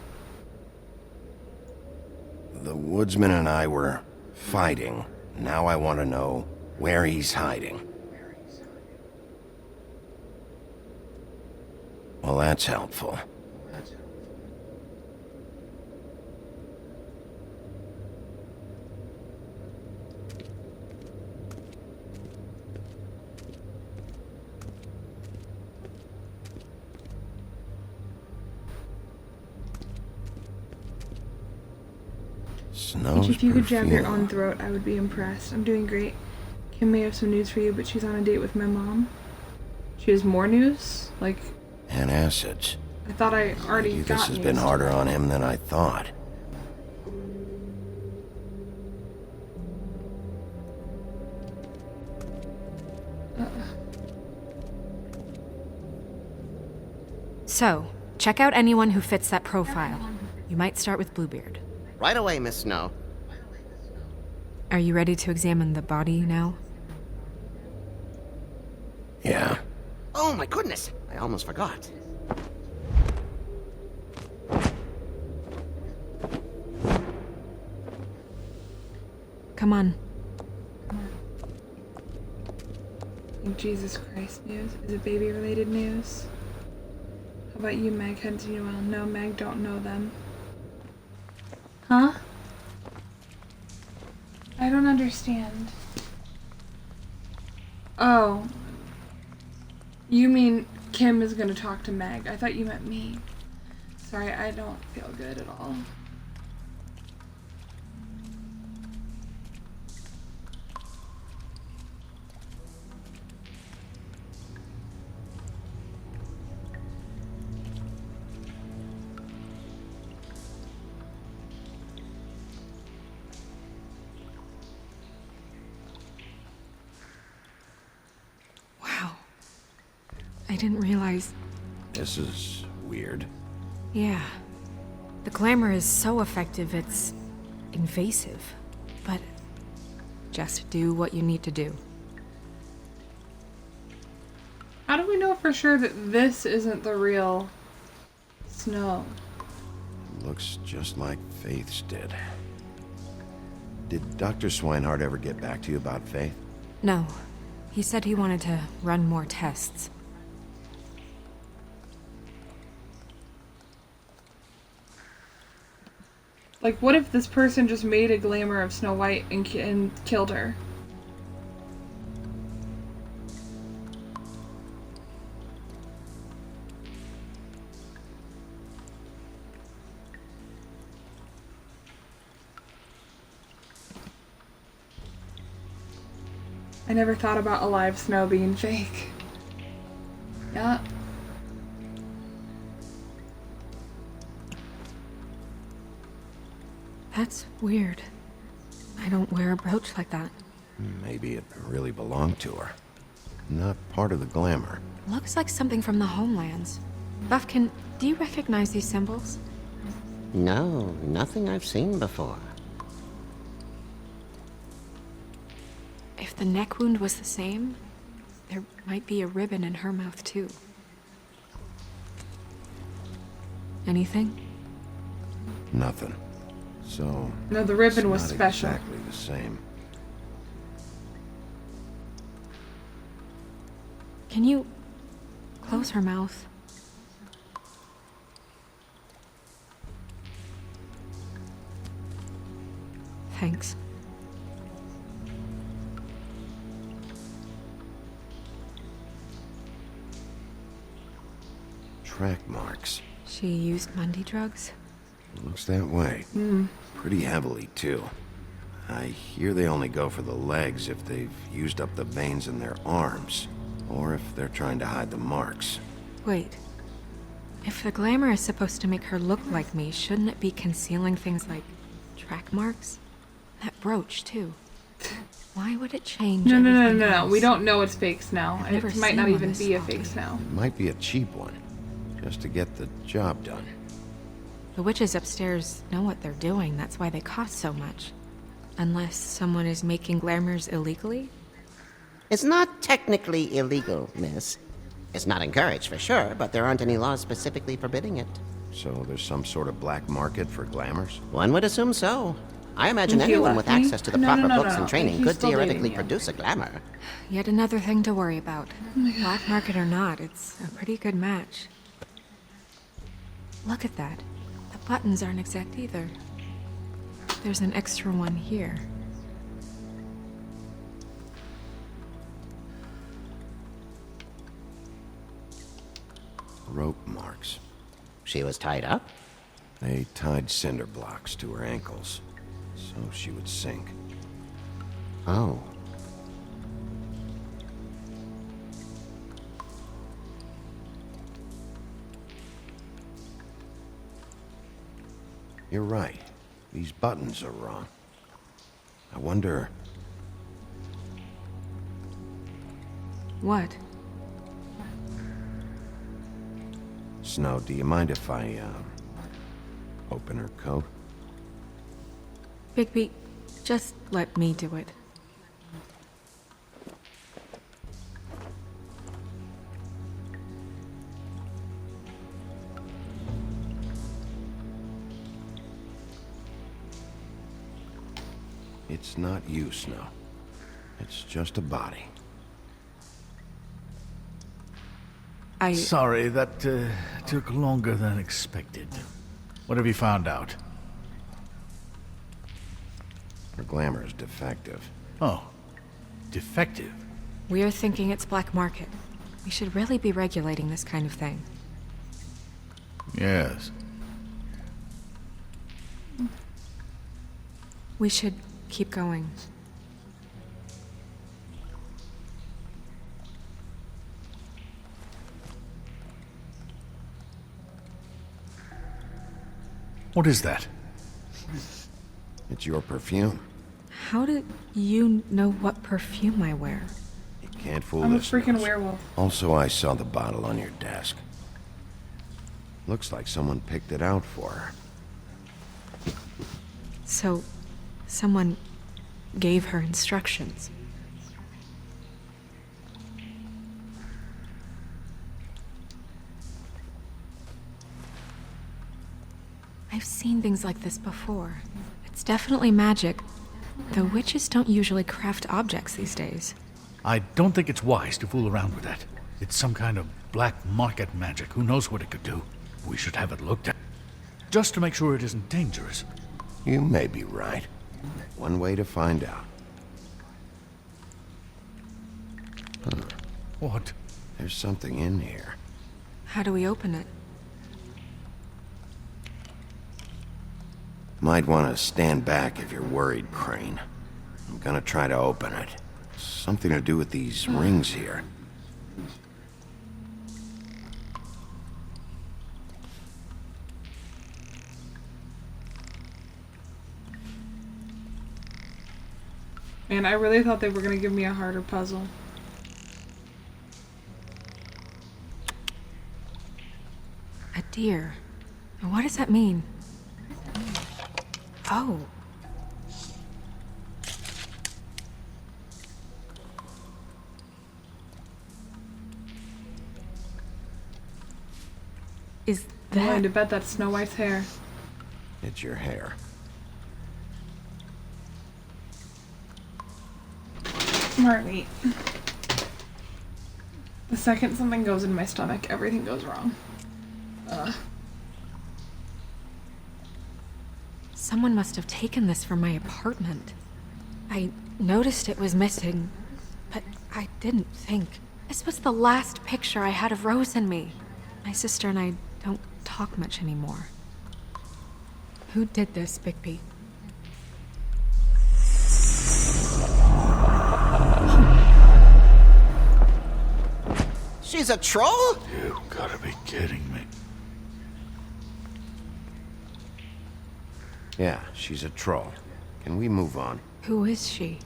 [SPEAKER 5] The woodsman and I were fighting. Now I want to know where he's hiding. Well, that's helpful. Snow's
[SPEAKER 1] If you could jab your
[SPEAKER 5] perfume.
[SPEAKER 1] own throat, I would be impressed. I'm doing great. Kim may have some news for you, but she's on a date with my mom. She has more news? Like,
[SPEAKER 5] Antacids.
[SPEAKER 1] I thought I already
[SPEAKER 5] Maybe
[SPEAKER 1] got
[SPEAKER 5] this has
[SPEAKER 1] news.
[SPEAKER 5] been harder on him than I thought.
[SPEAKER 3] So, check out anyone who fits that profile. You might start with Bluebeard.
[SPEAKER 10] Right away, Miss Snow.
[SPEAKER 3] Are you ready to examine the body now?
[SPEAKER 5] Yeah.
[SPEAKER 10] Oh my goodness! I almost forgot.
[SPEAKER 3] Come on.
[SPEAKER 1] Jesus Christ news. Is it baby-related news? How about you, Meg? Continue on. No, Meg, don't know them. Huh? I don't understand. Oh. You mean Kim is gonna talk to Meg. I thought you meant me. Sorry, I don't feel good at all.
[SPEAKER 3] Wow. I didn't realize.
[SPEAKER 5] This is weird.
[SPEAKER 3] Yeah. The glamour is so effective, it's invasive. But just do what you need to do.
[SPEAKER 1] How do we know for sure that this isn't the real Snow?
[SPEAKER 5] Looks just like Faith's did. Did Dr. Swinehart ever get back to you about Faith?
[SPEAKER 3] No. He said he wanted to run more tests.
[SPEAKER 1] Like, what if this person just made a glamour of Snow White and killed her? I never thought about alive Snow being fake. Yeah.
[SPEAKER 3] That's weird. I don't wear a brooch like that.
[SPEAKER 5] Maybe it really belonged to her. Not part of the glamour.
[SPEAKER 3] Looks like something from the homelands. Buffkin, do you recognize these symbols?
[SPEAKER 10] No, nothing I've seen before.
[SPEAKER 3] If the neck wound was the same, there might be a ribbon in her mouth too. Anything?
[SPEAKER 5] Nothing. So...
[SPEAKER 1] No, the ribbon
[SPEAKER 5] it's
[SPEAKER 1] was
[SPEAKER 5] not
[SPEAKER 1] special.
[SPEAKER 5] exactly the same.
[SPEAKER 3] Can you close her mouth? Thanks.
[SPEAKER 5] Track marks.
[SPEAKER 3] She used Mundy drugs?
[SPEAKER 5] Looks that way. Pretty heavily, too. I hear they only go for the legs if they've used up the veins in their arms, or if they're trying to hide the marks.
[SPEAKER 3] Wait. If the glamour is supposed to make her look like me, shouldn't it be concealing things like track marks? That brooch, too. Why would it change
[SPEAKER 1] No.
[SPEAKER 3] everything else?
[SPEAKER 1] We don't know it's fakes now. And
[SPEAKER 3] never
[SPEAKER 1] it might
[SPEAKER 3] seen
[SPEAKER 1] not
[SPEAKER 3] one
[SPEAKER 1] even
[SPEAKER 3] this
[SPEAKER 1] be a
[SPEAKER 3] faulty.
[SPEAKER 1] fakes now.
[SPEAKER 5] It might be a cheap one, just to get the job done.
[SPEAKER 3] The witches upstairs know what they're doing. That's why they cost so much. Unless someone is making glamours illegally?
[SPEAKER 10] It's not technically illegal, miss. It's not encouraged for sure, but there aren't any laws specifically forbidding it.
[SPEAKER 5] So there's some sort of black market for glamours?
[SPEAKER 10] One would assume so. I imagine
[SPEAKER 1] Think he
[SPEAKER 10] anyone
[SPEAKER 1] left
[SPEAKER 10] with
[SPEAKER 1] me?
[SPEAKER 10] access to the
[SPEAKER 1] No,
[SPEAKER 10] proper
[SPEAKER 1] no,
[SPEAKER 10] books
[SPEAKER 1] no.
[SPEAKER 10] and training
[SPEAKER 1] He's
[SPEAKER 10] could
[SPEAKER 1] still dating
[SPEAKER 10] theoretically
[SPEAKER 1] you.
[SPEAKER 10] produce a glamour.
[SPEAKER 3] Yet another thing to worry about. Black market or not, it's a pretty good match. Look at that. The buttons aren't exact either. There's an extra one here.
[SPEAKER 5] Rope marks.
[SPEAKER 10] She was tied up?
[SPEAKER 5] They tied cinder blocks to her ankles, so she would sink.
[SPEAKER 10] Oh.
[SPEAKER 5] You're right. These buttons are wrong. I wonder...
[SPEAKER 3] What?
[SPEAKER 5] Snow, do you mind if I, open her coat?
[SPEAKER 3] Bigby, just let me do it.
[SPEAKER 5] It's not you, Snow. It's just a body.
[SPEAKER 7] Sorry, that took longer than expected. What have you found out?
[SPEAKER 5] Her glamour's defective.
[SPEAKER 7] Oh, defective.
[SPEAKER 3] We're thinking it's black market. We should really be regulating this kind of thing.
[SPEAKER 7] Yes.
[SPEAKER 3] We should keep going.
[SPEAKER 7] What is that?
[SPEAKER 5] It's your perfume.
[SPEAKER 3] How did you know what perfume I wear?
[SPEAKER 5] You can't fool
[SPEAKER 1] I'm a
[SPEAKER 5] this
[SPEAKER 1] freaking
[SPEAKER 5] nose.
[SPEAKER 1] werewolf.
[SPEAKER 5] Also, I saw the bottle on your desk. Looks like someone picked it out for her.
[SPEAKER 3] So, someone gave her instructions. I've seen things like this before. It's definitely magic. The witches don't usually craft objects these days.
[SPEAKER 7] I don't think it's wise to fool around with that. It's some kind of black market magic. Who knows what it could do? We should have it looked at. Just to make sure it isn't dangerous.
[SPEAKER 5] You may be right. One way to find out.
[SPEAKER 7] What?
[SPEAKER 5] There's something in here.
[SPEAKER 3] How do we open it?
[SPEAKER 5] Might want to stand back if you're worried, Crane. I'm gonna try to open it. Something to do with these rings here.
[SPEAKER 1] Man, I really thought they were gonna give me a harder puzzle.
[SPEAKER 3] A deer. What does that mean? Oh. Is
[SPEAKER 1] I'm willing
[SPEAKER 3] that...
[SPEAKER 1] to bet that's Snow White's hair.
[SPEAKER 5] It's your hair.
[SPEAKER 1] Marley. The second something goes in my stomach, everything goes wrong.
[SPEAKER 3] Someone must have taken this from my apartment. I noticed it was missing, but I didn't think. This was the last picture I had of Rose and me. My sister and I don't talk much anymore. Who did this, Bigby?
[SPEAKER 10] She's a troll?
[SPEAKER 7] You gotta be kidding me.
[SPEAKER 5] Yeah, she's a troll. Can we move on?
[SPEAKER 3] Who is she?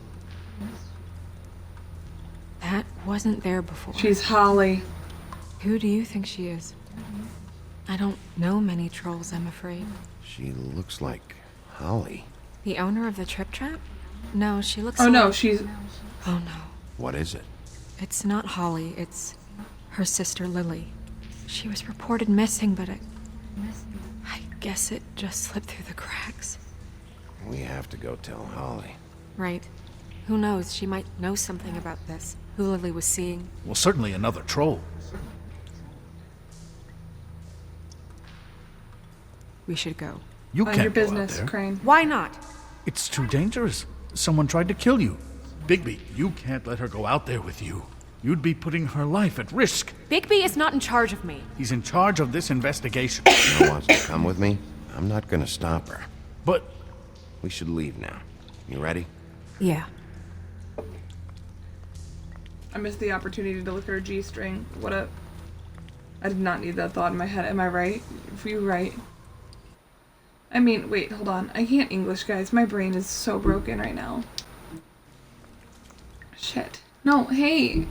[SPEAKER 3] That wasn't there before.
[SPEAKER 1] She's Holly.
[SPEAKER 3] Who do you think she is? I don't know many trolls, I'm afraid.
[SPEAKER 5] She looks like Holly.
[SPEAKER 3] The owner of the Trip Trap? No, she looks
[SPEAKER 1] Oh no,
[SPEAKER 3] like...
[SPEAKER 1] she's...
[SPEAKER 3] Oh no.
[SPEAKER 5] What is it?
[SPEAKER 3] It's not Holly, it's her sister Lily. She was reported missing, but I guess it just slipped through the cracks.
[SPEAKER 5] We have to go tell Holly.
[SPEAKER 3] Right. Who knows, she might know something about this. Who Lily was seeing.
[SPEAKER 7] Well, certainly another troll.
[SPEAKER 3] We should go.
[SPEAKER 7] You
[SPEAKER 1] Mind
[SPEAKER 7] can't
[SPEAKER 1] your
[SPEAKER 7] go out
[SPEAKER 1] business,
[SPEAKER 7] there.
[SPEAKER 1] Crane.
[SPEAKER 3] Why not?
[SPEAKER 7] It's too dangerous. Someone tried to kill you. Bigby, you can't let her go out there with you. You'd be putting her life at risk.
[SPEAKER 3] Bigby is not in charge of me.
[SPEAKER 7] He's in charge of this investigation.
[SPEAKER 5] She wants to come with me? I'm not gonna stop her.
[SPEAKER 7] But
[SPEAKER 5] We should leave now. You ready?
[SPEAKER 3] Yeah.
[SPEAKER 1] I missed the opportunity to look at her G-string. What a... I did not need that thought in my head. Am I right? If you right. I mean, wait, hold on. I can't English, guys. My brain is so broken right now. Shit. No, hey.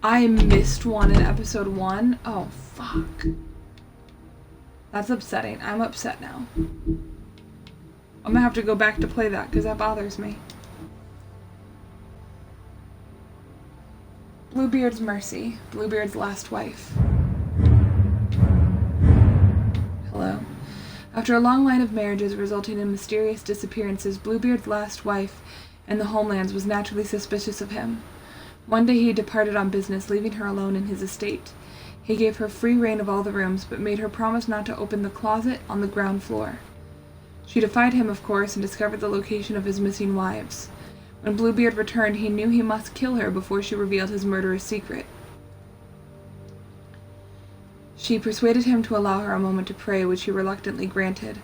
[SPEAKER 1] I missed one in episode 1. Oh, fuck. That's upsetting. I'm upset now. I'm gonna have to go back to play that because that bothers me. Bluebeard's Mercy. Bluebeard's last wife. Hello. After a long line of marriages resulting in mysterious disappearances, Bluebeard's last wife in the homelands was naturally suspicious of him. One day he departed on business, leaving her alone in his estate. He gave her free rein of all the rooms, but made her promise not to open the closet on the ground floor. She defied him, of course, and discovered the location of his missing wives. When Bluebeard returned, he knew he must kill her before she revealed his murderous secret. She persuaded him to allow her a moment to pray, which he reluctantly granted.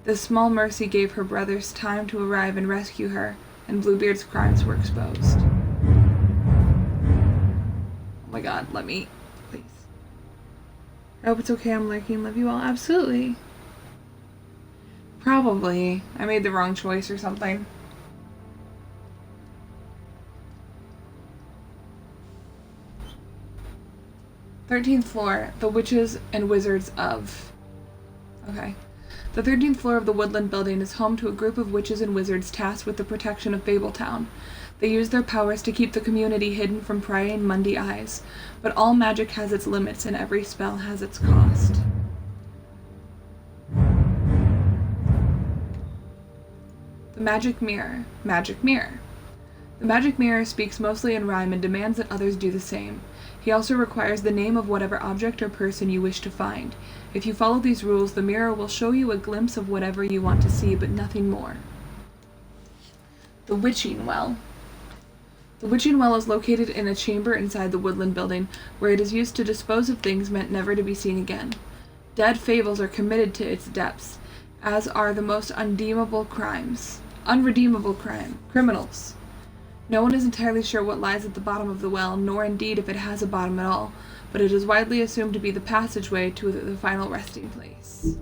[SPEAKER 1] This small mercy gave her brothers time to arrive and rescue her, and Bluebeard's crimes were exposed. Oh my god, let me... please. I hope it's okay, I'm liking Love You All. Absolutely. Probably. I made the wrong choice or something. "13th floor, the witches and wizards of..." Okay. The 13th floor of the Woodland Building is home to a group of witches and wizards tasked with the protection of Fabletown. They use their powers to keep the community hidden from prying Mundy eyes, but all magic has its limits and every spell has its cost. The Magic Mirror. Magic Mirror. The Magic Mirror speaks mostly in rhyme and demands that others do the same. He also requires the name of whatever object or person you wish to find. If you follow these rules, the mirror will show you a glimpse of whatever you want to see, but nothing more. The Witching Well. The Witching Well is located in a chamber inside the Woodland Building, where it is used to dispose of things meant never to be seen again. Dead fables are committed to its depths, as are the most unredeemable criminals. No one is entirely sure what lies at the bottom of the well, nor indeed if it has a bottom at all, but it is widely assumed to be the passageway to the final resting place.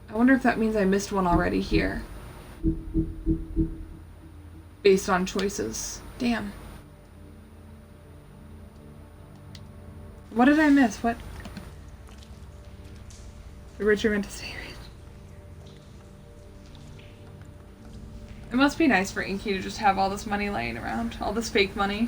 [SPEAKER 1] I wonder if that means I missed one already here. Based on choices. Damn. What did I miss? What? The rich are meant to stay rich. It must be nice for Inky to just have all this money laying around. All this fake money.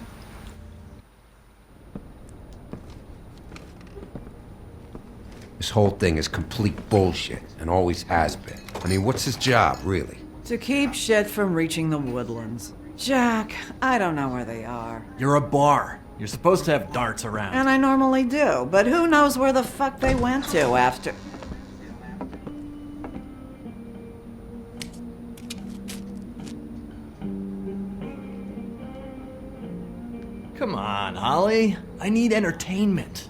[SPEAKER 11] This whole thing is complete bullshit, and always has been.
[SPEAKER 5] I mean, what's his job, really?
[SPEAKER 11] To keep shit from reaching the woodlands. Jack, I don't know where they are.
[SPEAKER 12] You're a bar. You're supposed to have darts around.
[SPEAKER 11] And I normally do, but who knows where the fuck they went to after...
[SPEAKER 12] Come on, Holly. I need entertainment.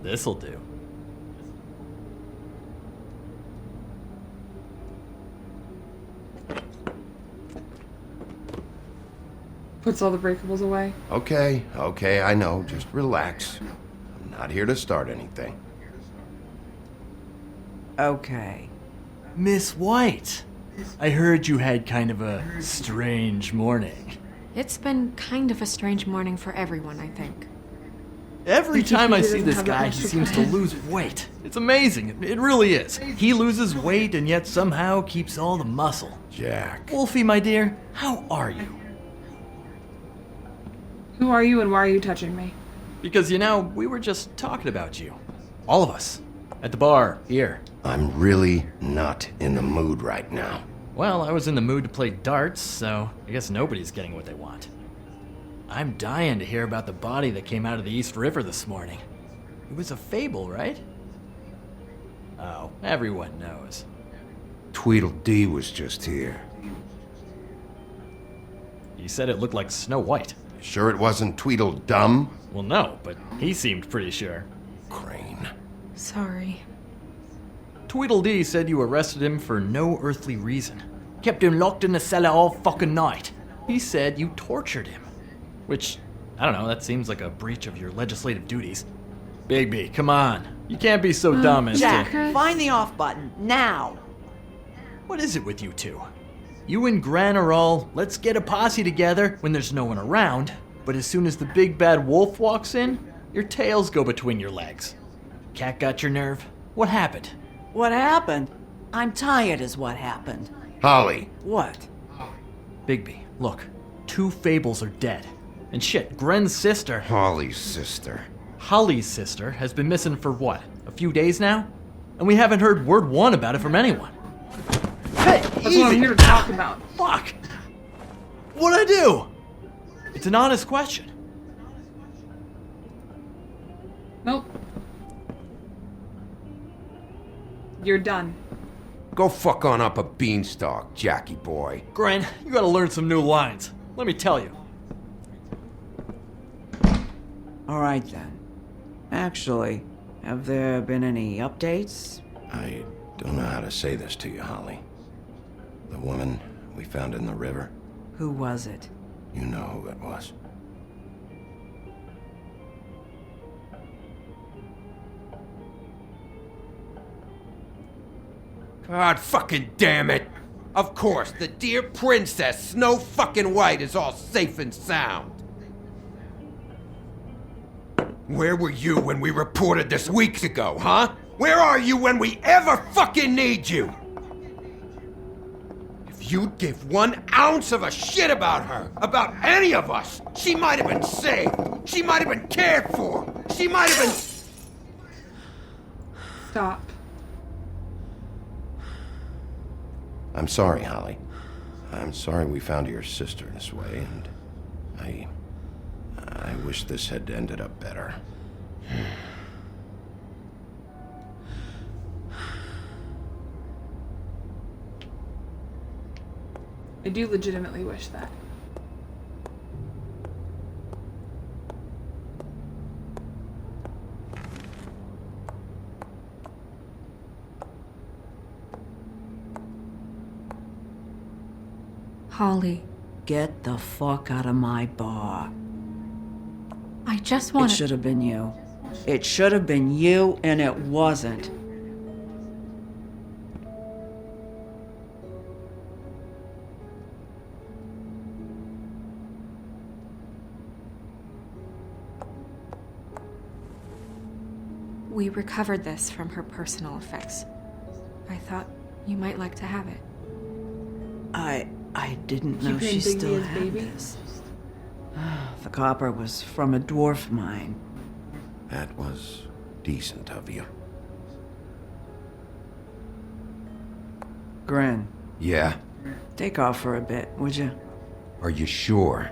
[SPEAKER 12] This'll do.
[SPEAKER 1] Puts all the breakables away.
[SPEAKER 5] Okay, I know. Just relax. I'm not here to start anything.
[SPEAKER 11] Okay.
[SPEAKER 12] Miss White, I heard you had kind of a strange morning.
[SPEAKER 3] It's been kind of a strange morning for everyone, I think.
[SPEAKER 12] Every time I see
[SPEAKER 1] doesn't
[SPEAKER 12] this
[SPEAKER 1] have that
[SPEAKER 12] guy,
[SPEAKER 1] much
[SPEAKER 12] he
[SPEAKER 1] to
[SPEAKER 12] seems to
[SPEAKER 1] play.
[SPEAKER 12] lose weight. It's amazing. It really is. He loses weight and yet somehow keeps all the muscle.
[SPEAKER 5] Jack.
[SPEAKER 12] Wolfie, my dear, how are you?
[SPEAKER 1] Who are you and why are you touching me?
[SPEAKER 12] Because, we were just talking about you. All of us. At the bar, here.
[SPEAKER 5] I'm really not in the mood right now.
[SPEAKER 12] Well, I was in the mood to play darts, so I guess nobody's getting what they want. I'm dying to hear about the body that came out of the East River this morning. It was a fable, right? Oh, everyone knows.
[SPEAKER 5] Tweedledee was just here.
[SPEAKER 12] He said it looked like Snow White.
[SPEAKER 5] Sure it wasn't Tweedledum?
[SPEAKER 12] Well, no, but he seemed pretty sure.
[SPEAKER 5] Crane.
[SPEAKER 3] Sorry.
[SPEAKER 12] Tweedledee said you arrested him for no earthly reason. Kept him locked in the cellar all fucking night. He said you tortured him. Which, I don't know, that seems like a breach of your legislative duties. Bigby, come on. You can't be so dumb as
[SPEAKER 11] Jack,
[SPEAKER 12] to...
[SPEAKER 11] find the off button, now!
[SPEAKER 12] What is it with you two? You and Gran are all, let's get a posse together when there's no one around, but as soon as the big bad wolf walks in, your tails go between your legs. Cat got your nerve? What happened?
[SPEAKER 11] What happened? I'm tired is what happened.
[SPEAKER 5] Holly.
[SPEAKER 11] What?
[SPEAKER 12] Bigby, look. 2 fables are dead. And shit, Gren's sister...
[SPEAKER 5] Holly's sister.
[SPEAKER 12] Holly's sister has been missing for what? A few days now? And we haven't heard word one about it from anyone. Hey,
[SPEAKER 1] That's
[SPEAKER 12] easy.
[SPEAKER 1] what I'm here to talk about.
[SPEAKER 12] Fuck! What'd I do? It's an honest question.
[SPEAKER 1] Nope. You're done.
[SPEAKER 5] Go fuck on up a beanstalk, Jackie boy.
[SPEAKER 12] Gren, you gotta learn some new lines. Let me tell you.
[SPEAKER 11] All right then. Actually, have there been any updates?
[SPEAKER 5] I don't know how to say this to you, Holly. The woman we found in the river,
[SPEAKER 11] Who was it?
[SPEAKER 5] you know who it was.
[SPEAKER 13] God fucking damn it! Of course, the dear princess Snow fucking White is all safe and sound. Where were you when we reported this weeks ago, huh? Where are you when we ever fucking need you? If you'd give 1 ounce of a shit about her, about any of us, she might have been saved. She might have been cared for. She might have been...
[SPEAKER 1] Stop.
[SPEAKER 5] I'm sorry, Holly. I'm sorry we found your sister this way, and I wish this had ended up better.
[SPEAKER 1] I do legitimately wish that.
[SPEAKER 3] Holly,
[SPEAKER 11] Get the fuck out of my bar.
[SPEAKER 3] I just
[SPEAKER 11] It
[SPEAKER 3] want
[SPEAKER 11] should have been you. It should have been you, and it wasn't.
[SPEAKER 3] We recovered this from her personal effects. I thought you might like to have it.
[SPEAKER 11] I didn't know
[SPEAKER 1] Keeping
[SPEAKER 11] she
[SPEAKER 1] Bigby
[SPEAKER 11] still
[SPEAKER 1] as
[SPEAKER 11] had
[SPEAKER 1] baby?
[SPEAKER 11] this. The copper was from a dwarf mine.
[SPEAKER 5] That was decent of you.
[SPEAKER 11] Gren,
[SPEAKER 5] Yeah?
[SPEAKER 11] take off for a bit, would you?
[SPEAKER 5] Are you sure?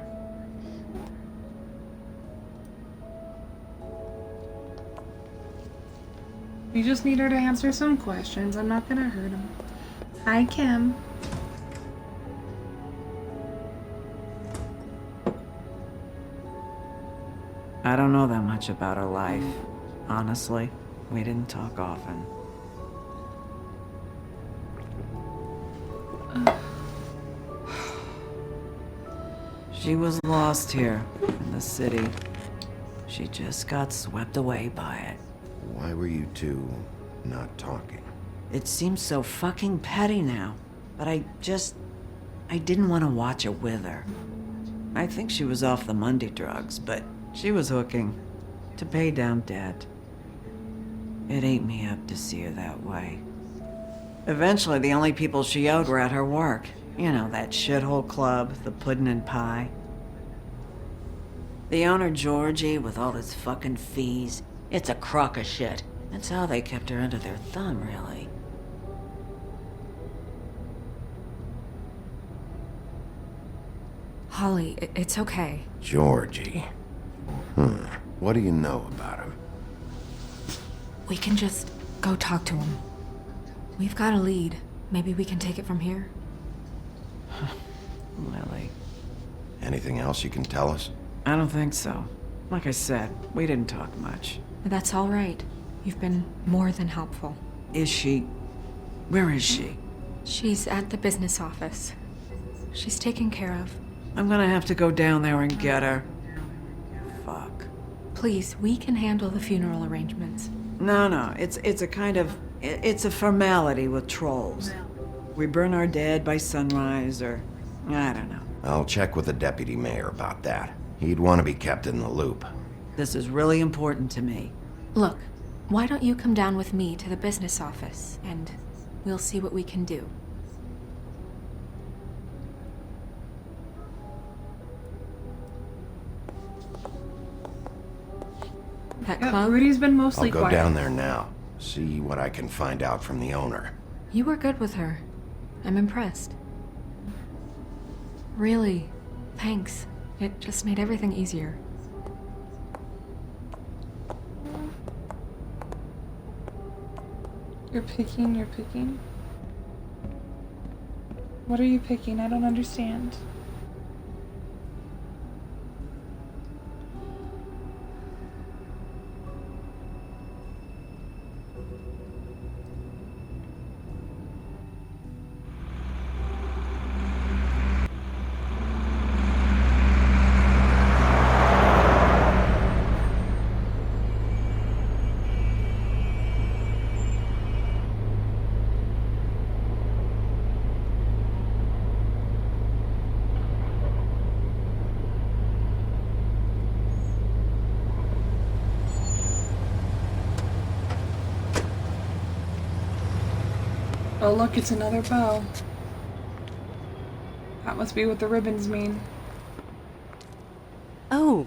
[SPEAKER 1] We just need her to answer some questions. I'm not gonna hurt him. Hi, Kim.
[SPEAKER 11] I don't know that much about her life. Honestly, we didn't talk often. She was lost here in the city. She just got swept away by it.
[SPEAKER 5] Why were you two not talking?
[SPEAKER 11] It seems so fucking petty now, but I didn't want to watch it with her. I think she was off the Monday drugs, but she was hooking to pay down debt. It ate me up to see her that way. Eventually, the only people she owed were at her work. You know, that shithole club, the Puddin' and Pie. The owner, Georgie, with all his fucking fees, it's a crock of shit. That's how they kept her under their thumb, really.
[SPEAKER 3] Holly, it's okay.
[SPEAKER 5] Georgie. What do you know about him?
[SPEAKER 3] We can just go talk to him. We've got a lead. Maybe we can take it from here.
[SPEAKER 11] Lily.
[SPEAKER 5] Anything else you can tell us?
[SPEAKER 11] I don't think so. Like I said, we didn't talk much.
[SPEAKER 3] That's all right. You've been more than helpful.
[SPEAKER 11] Is she... Where is she?
[SPEAKER 3] She's at the business office. She's taken care of.
[SPEAKER 11] I'm gonna have to go down there and get her. Fuck.
[SPEAKER 3] Please, we can handle the funeral arrangements.
[SPEAKER 11] No, it's a kind of... It's a formality with trolls. We burn our dead by sunrise, or... I don't know.
[SPEAKER 5] I'll check with the deputy mayor about that. He'd want to be kept in the loop.
[SPEAKER 11] This is really important to me.
[SPEAKER 3] Look, why don't you come down with me to the business office, and we'll see what we can do. That club?
[SPEAKER 1] Rudy's been mostly
[SPEAKER 5] I'll go
[SPEAKER 1] quiet.
[SPEAKER 5] down there now. See what I can find out from the owner.
[SPEAKER 3] You were good with her. I'm impressed. Really, thanks. It just made everything easier.
[SPEAKER 1] You're picking? What are you picking? I don't understand. Oh look, it's another bow. That must be what the ribbons mean.
[SPEAKER 14] Oh,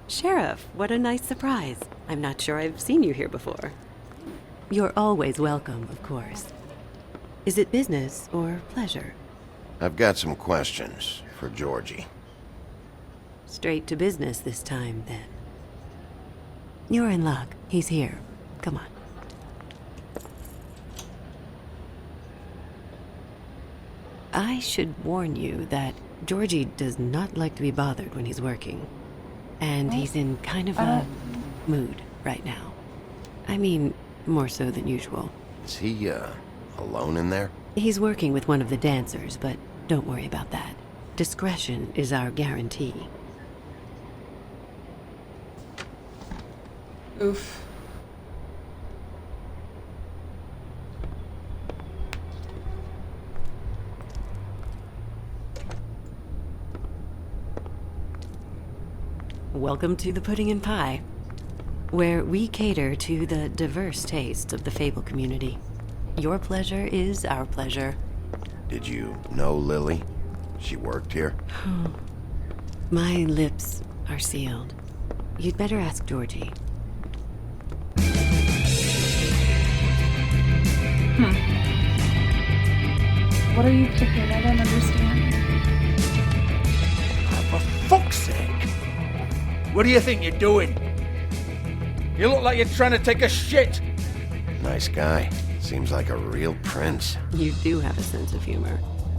[SPEAKER 14] Sheriff, what a nice surprise. I'm not sure I've seen you here before. You're always welcome, of course. Is it business or pleasure?
[SPEAKER 5] I've got some questions for Georgie.
[SPEAKER 14] Straight to business this time, then. You're in luck. He's here. Come on. I should warn you that Georgie does not like to be bothered when he's working. And he's in kind of a mood right now. I mean, more so than usual.
[SPEAKER 5] Is he, alone in there?
[SPEAKER 14] He's working with one of the dancers, but don't worry about that. Discretion is our guarantee.
[SPEAKER 1] Oof.
[SPEAKER 14] Welcome to the Pudding and Pie, where we cater to the diverse tastes of the Fable community. Your pleasure is our pleasure.
[SPEAKER 5] Did you know Lily? She worked here?
[SPEAKER 14] My lips are sealed. You'd better ask Georgie.
[SPEAKER 1] What are you picking? I don't understand.
[SPEAKER 13] For fuck's sake! What do you think you're doing? You look like you're trying to take a shit.
[SPEAKER 5] Nice guy. Seems like a real prince.
[SPEAKER 14] You do have a sense of humor.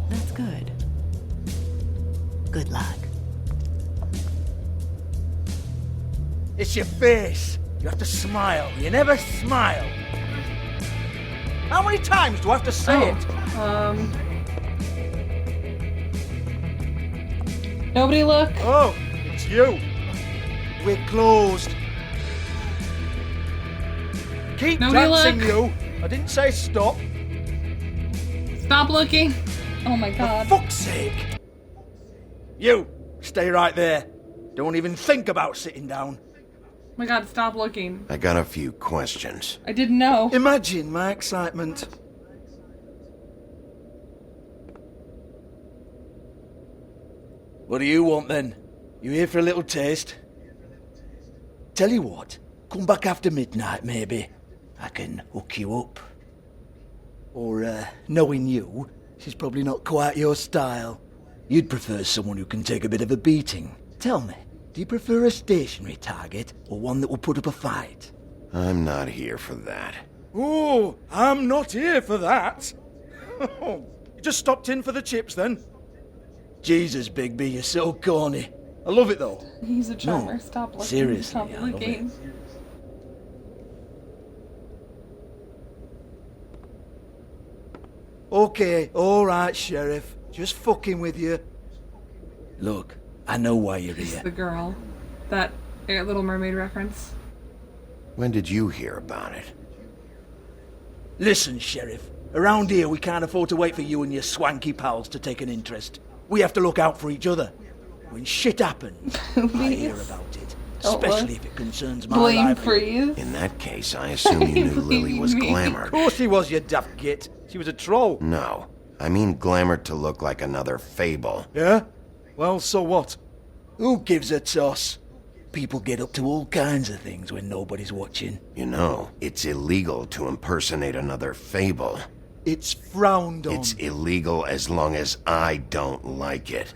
[SPEAKER 14] That's good. Good luck.
[SPEAKER 13] It's your face. You have to smile. You never smile. How many times do I have to say it?
[SPEAKER 1] Nobody look.
[SPEAKER 13] Oh, it's you. We're closed. Keep
[SPEAKER 1] Nobody
[SPEAKER 13] dancing,
[SPEAKER 1] look.
[SPEAKER 13] you. I didn't say stop.
[SPEAKER 1] Stop looking. Oh my god.
[SPEAKER 13] For fuck's sake. You, stay right there. Don't even think about sitting down.
[SPEAKER 1] Oh my god, stop looking.
[SPEAKER 5] I got a few questions.
[SPEAKER 1] I didn't know.
[SPEAKER 13] Imagine my excitement. What do you want then? You here for a little taste? Tell you what, come back after midnight maybe. I can hook you up. Or, knowing you, she's probably not quite your style. You'd prefer someone who can take a bit of a beating. Tell me, do you prefer a stationary target or one that will put up a fight?
[SPEAKER 5] I'm not here for that.
[SPEAKER 13] Oh, I'm not here for that. You just stopped in for the chips then? Jesus, Bigby, you're so corny. I love it though.
[SPEAKER 1] He's a charmer.
[SPEAKER 13] No,
[SPEAKER 1] Stop looking.
[SPEAKER 13] seriously,
[SPEAKER 1] Stop
[SPEAKER 13] I love
[SPEAKER 1] looking.
[SPEAKER 13] Okay, alright, Sheriff. Just fucking with you. Look, I know why you're
[SPEAKER 1] It's
[SPEAKER 13] here.
[SPEAKER 1] the girl. That Little Mermaid reference.
[SPEAKER 5] When did you hear about it?
[SPEAKER 13] Listen, Sheriff. Around here, we can't afford to wait for you and your swanky pals to take an interest. We have to look out for each other. When shit happens, I hear about it. Especially if it concerns my
[SPEAKER 1] Blame
[SPEAKER 13] livelihood.
[SPEAKER 1] freeze.
[SPEAKER 5] In that case, I assume you knew Lily was glamored.
[SPEAKER 13] Of course she was, you daft git. She was a troll.
[SPEAKER 5] No, I mean glamored to look like another fable.
[SPEAKER 13] Yeah? Well, so what? Who gives a toss? People get up to all kinds of things when nobody's watching.
[SPEAKER 5] You know, it's illegal to impersonate another fable.
[SPEAKER 13] It's frowned on.
[SPEAKER 5] It's illegal as long as I don't like it.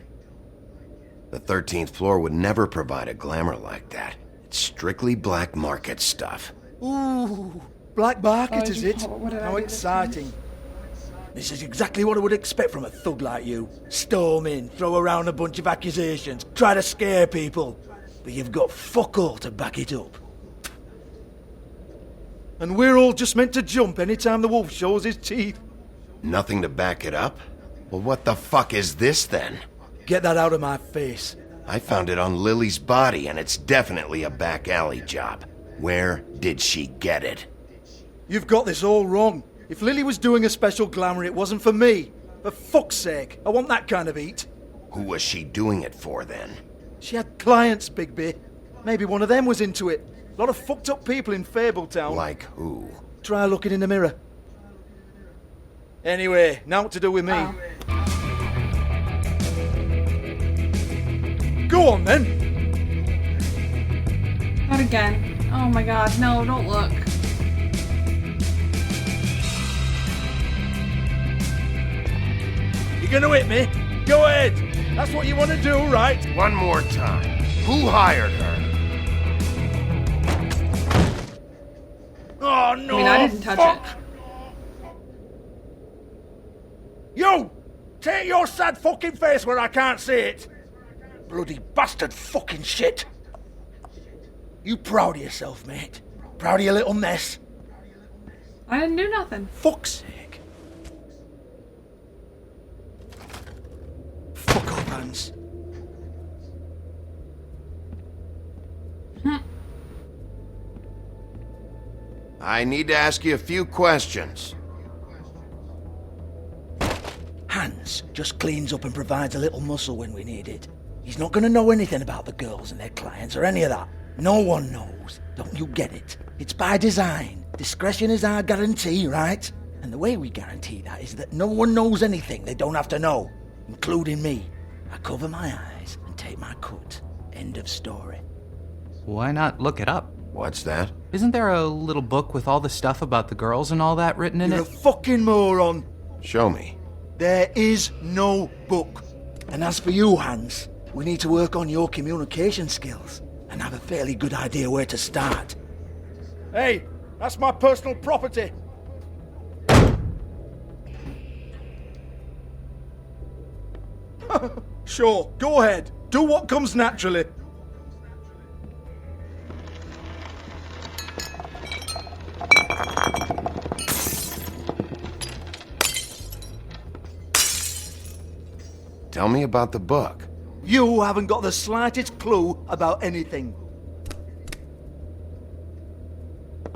[SPEAKER 5] The 13th floor would never provide a glamour like that. It's strictly black market stuff.
[SPEAKER 13] Ooh, black market
[SPEAKER 1] Oh,
[SPEAKER 13] is
[SPEAKER 1] you-
[SPEAKER 13] it?
[SPEAKER 1] what did I
[SPEAKER 13] How
[SPEAKER 1] do this time?
[SPEAKER 13] exciting. This is exactly what I would expect from a thug like you. Storm in, throw around a bunch of accusations, try to scare people. But you've got fuck all to back it up. And we're all just meant to jump anytime the wolf shows his teeth.
[SPEAKER 5] Nothing to back it up? Well, what the fuck is this then?
[SPEAKER 13] Get that out of my face.
[SPEAKER 5] I found it on Lily's body, and it's definitely a back alley job. Where did she get it?
[SPEAKER 13] You've got this all wrong. If Lily was doing a special glamour, it wasn't for me. For fuck's sake, I want that kind of eat.
[SPEAKER 5] Who was she doing it for then?
[SPEAKER 13] She had clients, Bigby. Maybe one of them was into it. A lot of fucked up people in Fabletown.
[SPEAKER 5] Like who?
[SPEAKER 13] Try looking in the mirror. Anyway, now what to do with me. Go on then.
[SPEAKER 1] Not again. Oh my god, no, don't look.
[SPEAKER 13] You gonna hit me? Go ahead. That's what you want to do, right?
[SPEAKER 5] One more time. Who hired her?
[SPEAKER 13] Oh no!
[SPEAKER 1] I mean, I didn't touch
[SPEAKER 13] fuck.
[SPEAKER 1] it.
[SPEAKER 13] You! Take your sad fucking face where I can't see it! Bloody bastard fucking shit! You proud of yourself, mate? Proud of your little mess?
[SPEAKER 1] I didn't do nothing.
[SPEAKER 13] Fuck's sake. Fuck off, Hans.
[SPEAKER 5] I need to ask you a few questions.
[SPEAKER 13] Hans just cleans up and provides a little muscle when we need it. He's not gonna know anything about the girls and their clients or any of that. No one knows. Don't you get it? It's by design. Discretion is our guarantee, right? And the way we guarantee that is that no one knows anything they don't have to know, including me. I cover my eyes and take my cut. End of story.
[SPEAKER 15] Why not look it up?
[SPEAKER 5] What's that?
[SPEAKER 15] Isn't there a little book with all the stuff about the girls and all that written in
[SPEAKER 13] You're
[SPEAKER 15] it?
[SPEAKER 13] a fucking moron.
[SPEAKER 5] Show me.
[SPEAKER 13] There is no book. And as for you, Hans, we need to work on your communication skills and have a fairly good idea where to start. Hey, that's my personal property. Sure, go ahead. Do what comes naturally.
[SPEAKER 5] Tell me about the book.
[SPEAKER 13] You haven't got the slightest clue about anything.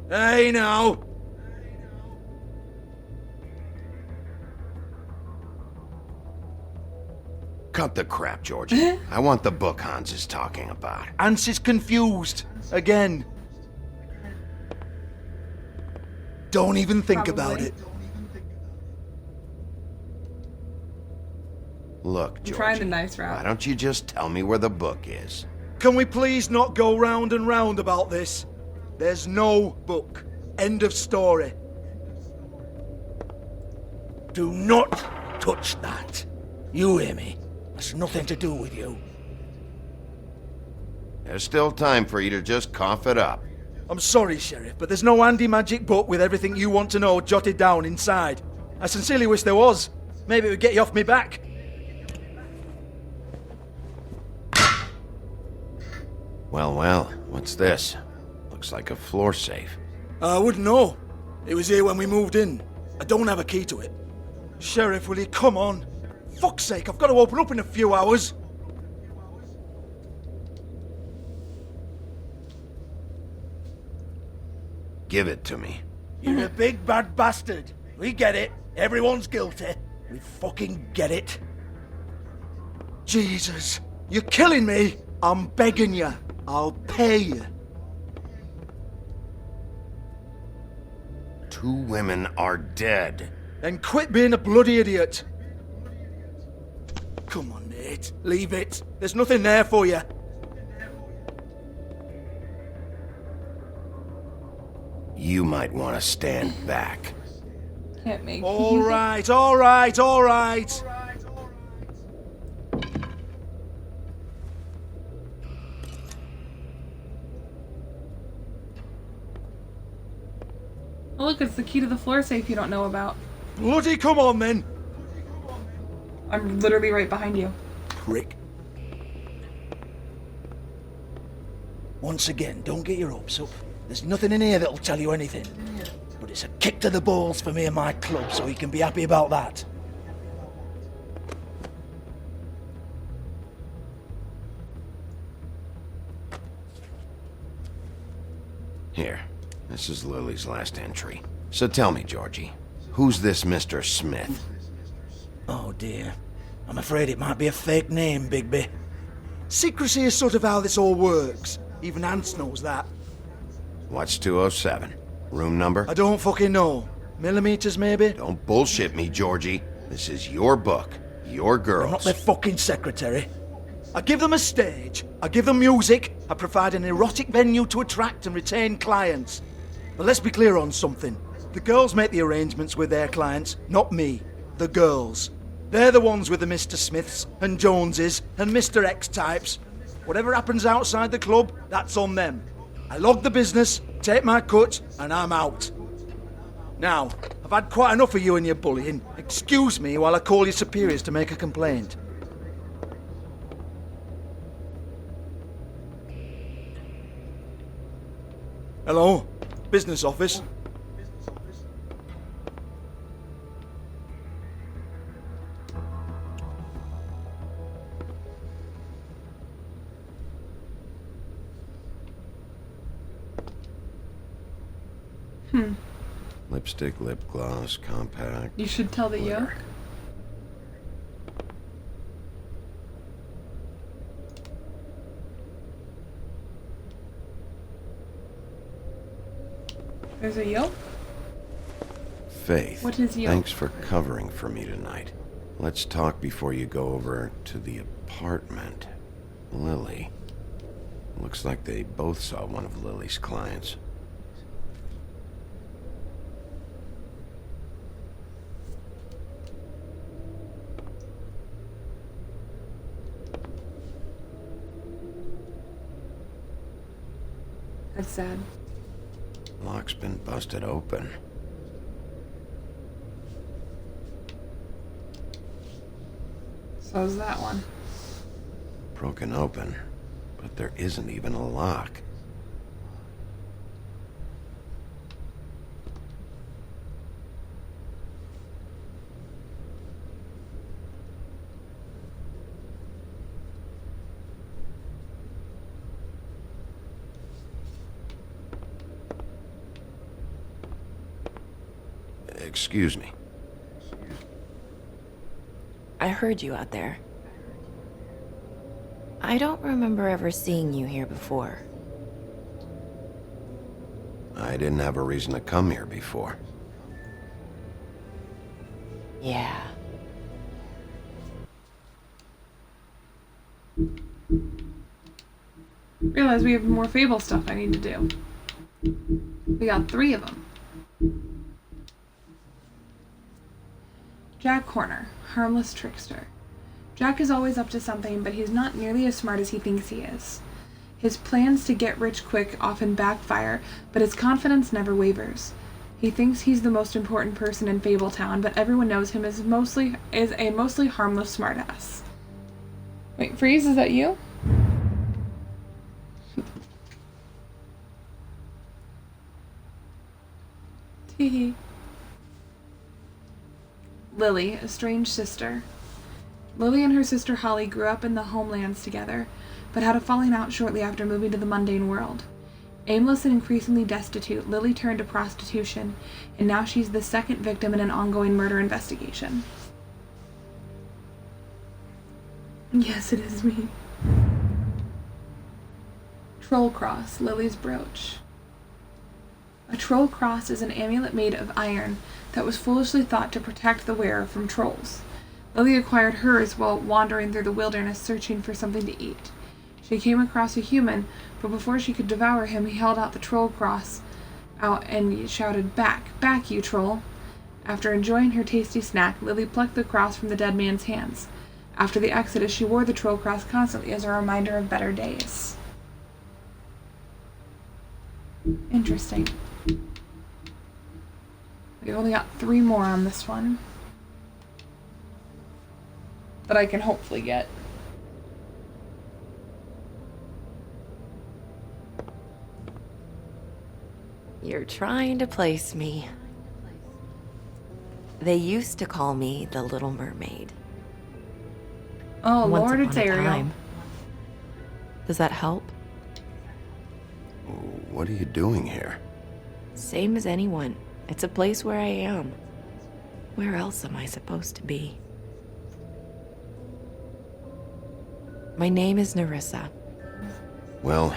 [SPEAKER 13] Hey, now.
[SPEAKER 5] Cut the crap, Georgie. I want the book Hans is talking about.
[SPEAKER 13] Hans is confused. Again. Don't even think about it.
[SPEAKER 5] Look,
[SPEAKER 1] I'm
[SPEAKER 5] Georgie,
[SPEAKER 1] trying the nice route.
[SPEAKER 5] why don't you just tell me where the book is?
[SPEAKER 13] Can we please not go round and round about this? There's no book. End of story. Do not touch that. You hear me? That's nothing to do with you.
[SPEAKER 5] There's still time for you to just cough it up.
[SPEAKER 13] I'm sorry, Sheriff, but there's no handy magic book with everything you want to know jotted down inside. I sincerely wish there was. Maybe it would get you off me back.
[SPEAKER 5] Well, what's this? Looks like a floor safe.
[SPEAKER 13] I wouldn't know. It was here when we moved in. I don't have a key to it. Sheriff, will you come on? Fuck's sake, I've got to open up in a few hours.
[SPEAKER 5] Give it to me.
[SPEAKER 13] You're a big bad bastard. We get it. Everyone's guilty. We fucking get it. Jesus, you're killing me. I'm begging you. I'll pay you.
[SPEAKER 5] 2 women are dead.
[SPEAKER 13] Then quit being a bloody idiot. Come on, Nate. Leave it. There's nothing there for you.
[SPEAKER 5] You might want to stand back.
[SPEAKER 1] Can't make
[SPEAKER 13] All right, all right, all right.
[SPEAKER 1] Oh, look, it's the key to the floor safe you don't know about.
[SPEAKER 13] Bloody come on, then.
[SPEAKER 1] I'm literally right behind you.
[SPEAKER 13] Prick. Once again, don't get your hopes up. There's nothing in here that'll tell you anything. But it's a kick to the balls for me and my club, so you can be happy about that.
[SPEAKER 5] Here, this is Lily's last entry. So tell me, Georgie, who's this Mr. Smith?
[SPEAKER 13] Oh dear. I'm afraid it might be a fake name, Bigby. Secrecy is sort of how this all works. Even Hans knows that.
[SPEAKER 5] What's 207? Room number?
[SPEAKER 13] I don't fucking know. Millimeters, maybe?
[SPEAKER 5] Don't bullshit me, Georgie. This is your book. Your girls.
[SPEAKER 13] I'm not their fucking secretary. I give them a stage. I give them music. I provide an erotic venue to attract and retain clients. But let's be clear on something. The girls make the arrangements with their clients, not me. The girls. They're the ones with the Mr. Smiths and Joneses and Mr. X types. Whatever happens outside the club, that's on them. I log the business, take my cut, and I'm out. Now, I've had quite enough of you and your bullying. Excuse me while I call your superiors to make a complaint. Hello? Business office?
[SPEAKER 5] Lipstick, lip gloss, compact.
[SPEAKER 1] You should tell the
[SPEAKER 5] glitter.
[SPEAKER 1] yoke. There's a yoke?
[SPEAKER 5] Faith,
[SPEAKER 1] What is yoke?
[SPEAKER 5] thanks for covering for me tonight. Let's talk before you go over to the apartment. Lily. Looks like they both saw one of Lily's clients.
[SPEAKER 1] That's sad.
[SPEAKER 5] Lock's been busted open.
[SPEAKER 1] So's that one.
[SPEAKER 5] Broken open, but there isn't even a lock. Excuse me.
[SPEAKER 16] I heard you out there. I don't remember ever seeing you here before.
[SPEAKER 5] I didn't have a reason to come here before.
[SPEAKER 16] Yeah.
[SPEAKER 1] Realize we have more Fable stuff I need to do. We got 3 of them. Jack Horner, harmless trickster. Jack is always up to something, but he's not nearly as smart as he thinks he is. His plans to get rich quick often backfire, but his confidence never wavers. He thinks he's the most important person in Fabletown, but everyone knows him as a mostly harmless smartass. Wait, Freeze, is that you? Teehee. Lily, a strange sister. Lily and her sister Holly grew up in the homelands together, but had a falling out shortly after moving to the mundane world. Aimless and increasingly destitute, Lily turned to prostitution, and now she's the second victim in an ongoing murder investigation. Yes, it is me. Troll Cross, Lily's brooch. A troll cross is an amulet made of iron that was foolishly thought to protect the wearer from trolls. Lily acquired hers while wandering through the wilderness searching for something to eat. She came across a human, but before she could devour him, he held out the troll cross out and shouted, "Back, back, you troll!" After enjoying her tasty snack, Lily plucked the cross from the dead man's hands. After the exodus, she wore the troll cross constantly as a reminder of better days. Interesting. We've only got 3 more on this one that I can hopefully get.
[SPEAKER 16] You're trying to place me. They used to call me the Little Mermaid.
[SPEAKER 1] Oh,
[SPEAKER 16] Once
[SPEAKER 1] Lord,
[SPEAKER 16] upon
[SPEAKER 1] it's
[SPEAKER 16] a
[SPEAKER 1] Ariel.
[SPEAKER 16] time. Does that help?
[SPEAKER 5] What are you doing here?
[SPEAKER 16] Same as anyone. It's a place where I am. Where else am I supposed to be? My name is Nerissa.
[SPEAKER 5] Well,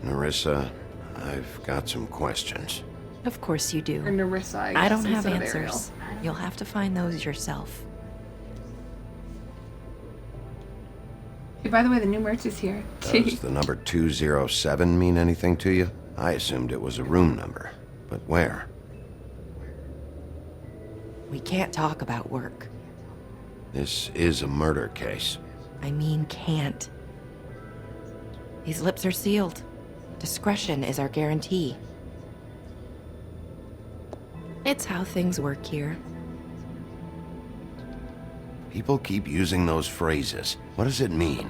[SPEAKER 5] Nerissa, I've got some questions.
[SPEAKER 16] Of course you do.
[SPEAKER 1] Or Nerissa, I
[SPEAKER 16] I
[SPEAKER 1] guess,
[SPEAKER 16] don't have
[SPEAKER 1] instead of
[SPEAKER 16] answers. You'll have to find those yourself.
[SPEAKER 1] Hey, by the way, the new merch is here.
[SPEAKER 5] Does the number 207 mean anything to you? I assumed it was a room number, but where?
[SPEAKER 16] We can't talk about work.
[SPEAKER 5] This is a murder case.
[SPEAKER 16] I mean can't. These lips are sealed. Discretion is our guarantee. It's how things work here.
[SPEAKER 5] People keep using those phrases. What does it mean?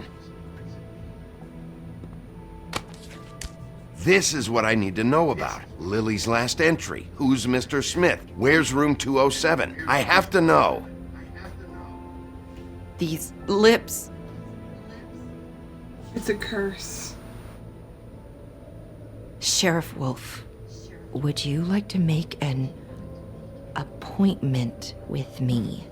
[SPEAKER 5] This is what I need to know about. Lily's last entry. Who's Mr. Smith? Where's room 207? I have to know.
[SPEAKER 16] These lips.
[SPEAKER 1] It's a curse.
[SPEAKER 16] Sheriff Wolf, would you like to make an appointment with me?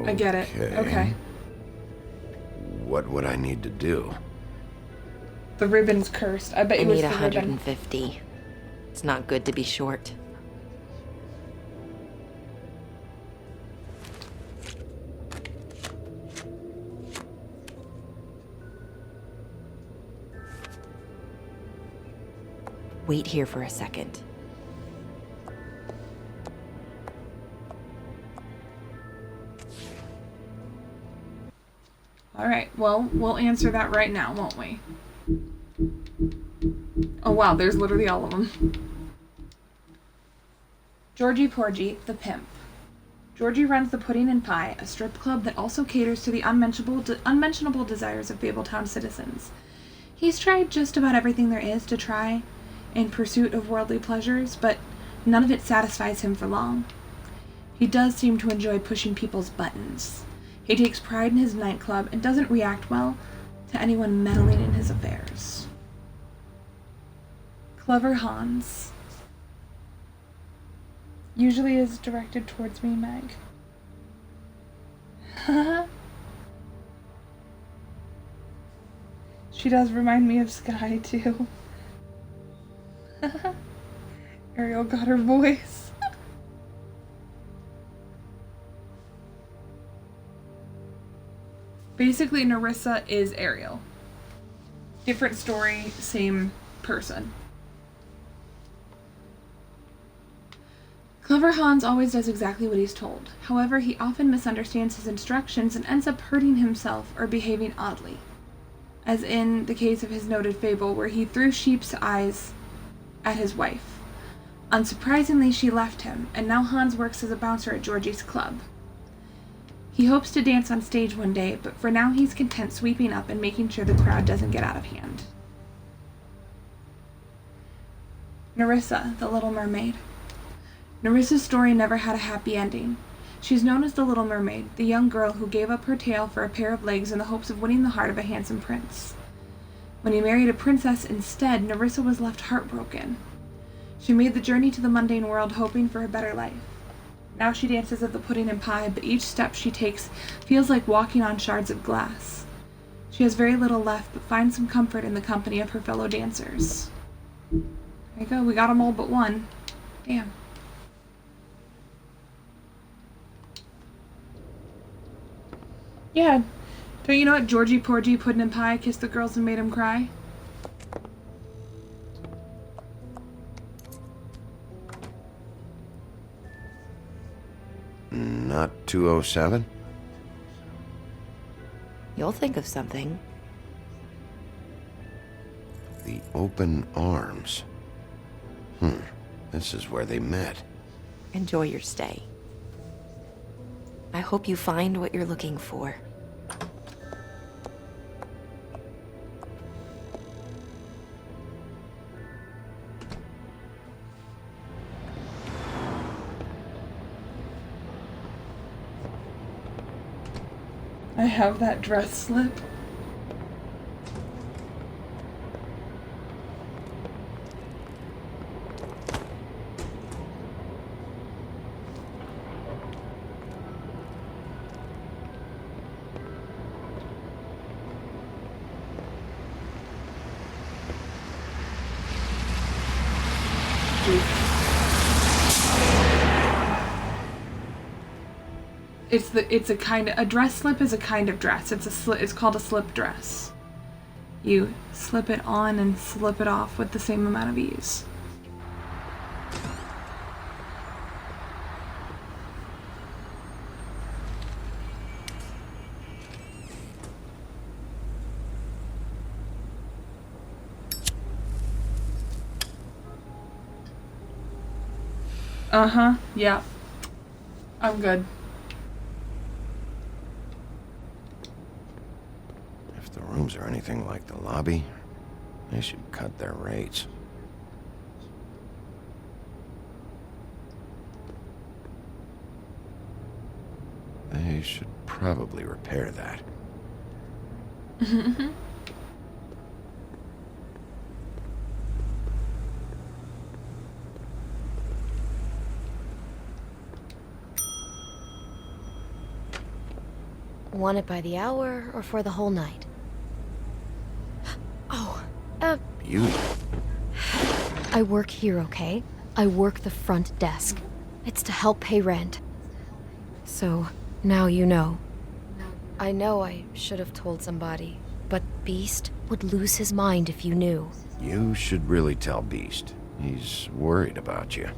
[SPEAKER 1] I get it. Okay.
[SPEAKER 5] What would I need to do?
[SPEAKER 1] The ribbon's cursed. I bet
[SPEAKER 16] I
[SPEAKER 1] you it's
[SPEAKER 16] need
[SPEAKER 1] the ribbon.
[SPEAKER 16] 150. It's not good to be short. Wait here for a second.
[SPEAKER 1] Alright, well, we'll answer that right now, won't we? Oh wow, there's literally all of them. Georgie Porgy, the pimp. Georgie runs the Pudding and Pie, a strip club that also caters to the unmentionable desires of Fabletown citizens. He's tried just about everything there is to try in pursuit of worldly pleasures, but none of it satisfies him for long. He does seem to enjoy pushing people's buttons. He takes pride in his nightclub and doesn't react well to anyone meddling in his affairs. Clever Hans. Usually is directed towards me, Meg. She does remind me of Sky, too. Ariel got her voice. Basically, Nerissa is Ariel. Different story, same person. Clever Hans always does exactly what he's told. However, he often misunderstands his instructions and ends up hurting himself or behaving oddly. As in the case of his noted fable where he threw sheep's eyes at his wife. Unsurprisingly, she left him, and now Hans works as a bouncer at Georgie's club. He hopes to dance on stage one day, but for now he's content sweeping up and making sure the crowd doesn't get out of hand. Nerissa, the Little Mermaid. Nerissa's story never had a happy ending. She's known as the Little Mermaid, the young girl who gave up her tail for a pair of legs in the hopes of winning the heart of a handsome prince. When he married a princess instead, Nerissa was left heartbroken. She made the journey to the mundane world hoping for a better life. Now she dances at the Pudding and Pie, but each step she takes feels like walking on shards of glass. She has very little left, but finds some comfort in the company of her fellow dancers. There you go, we got them all but one. Damn. Yeah, don't you know what? Georgie Porgy, Puddin' and Pie kissed the girls and made them cry.
[SPEAKER 5] Not 207?
[SPEAKER 16] You'll think of something.
[SPEAKER 5] The open arms. This is where they met.
[SPEAKER 16] Enjoy your stay. I hope you find what you're looking for.
[SPEAKER 1] I have that dress slip. A dress slip is a kind of dress. It's called a slip dress. You slip it on and slip it off with the same amount of ease. Uh-huh, yeah. I'm good.
[SPEAKER 5] If the rooms are anything like the lobby, they should cut their rates. They should probably repair that.
[SPEAKER 4] Want it by the hour or for the whole night? Oh,
[SPEAKER 5] Beauty.
[SPEAKER 4] I work here, okay? I work the front desk. It's to help pay rent. So, now you know. I know I should have told somebody, but Beast would lose his mind if you knew.
[SPEAKER 5] You should really tell Beast. He's worried about you.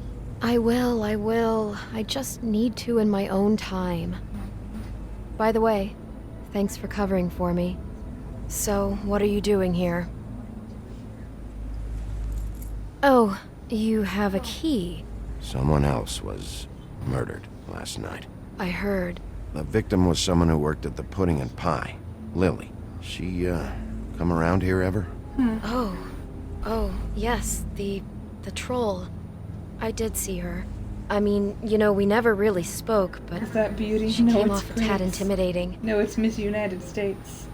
[SPEAKER 4] I will. I just need to in my own time. By the way, Thanks for covering for me. So, what are you doing here? Oh, you have a key.
[SPEAKER 5] Someone else was murdered last night.
[SPEAKER 4] I heard.
[SPEAKER 5] The victim was someone who worked at the Pudding and Pie, Lily. She, come around here ever?
[SPEAKER 4] Oh, yes, the troll. I did see her. I mean, you know, we never really spoke, but
[SPEAKER 1] Is that beauty?
[SPEAKER 4] she
[SPEAKER 1] No,
[SPEAKER 4] came
[SPEAKER 1] it's
[SPEAKER 4] off a tad
[SPEAKER 1] Grace.
[SPEAKER 4] intimidating.
[SPEAKER 1] No, it's Miss United States.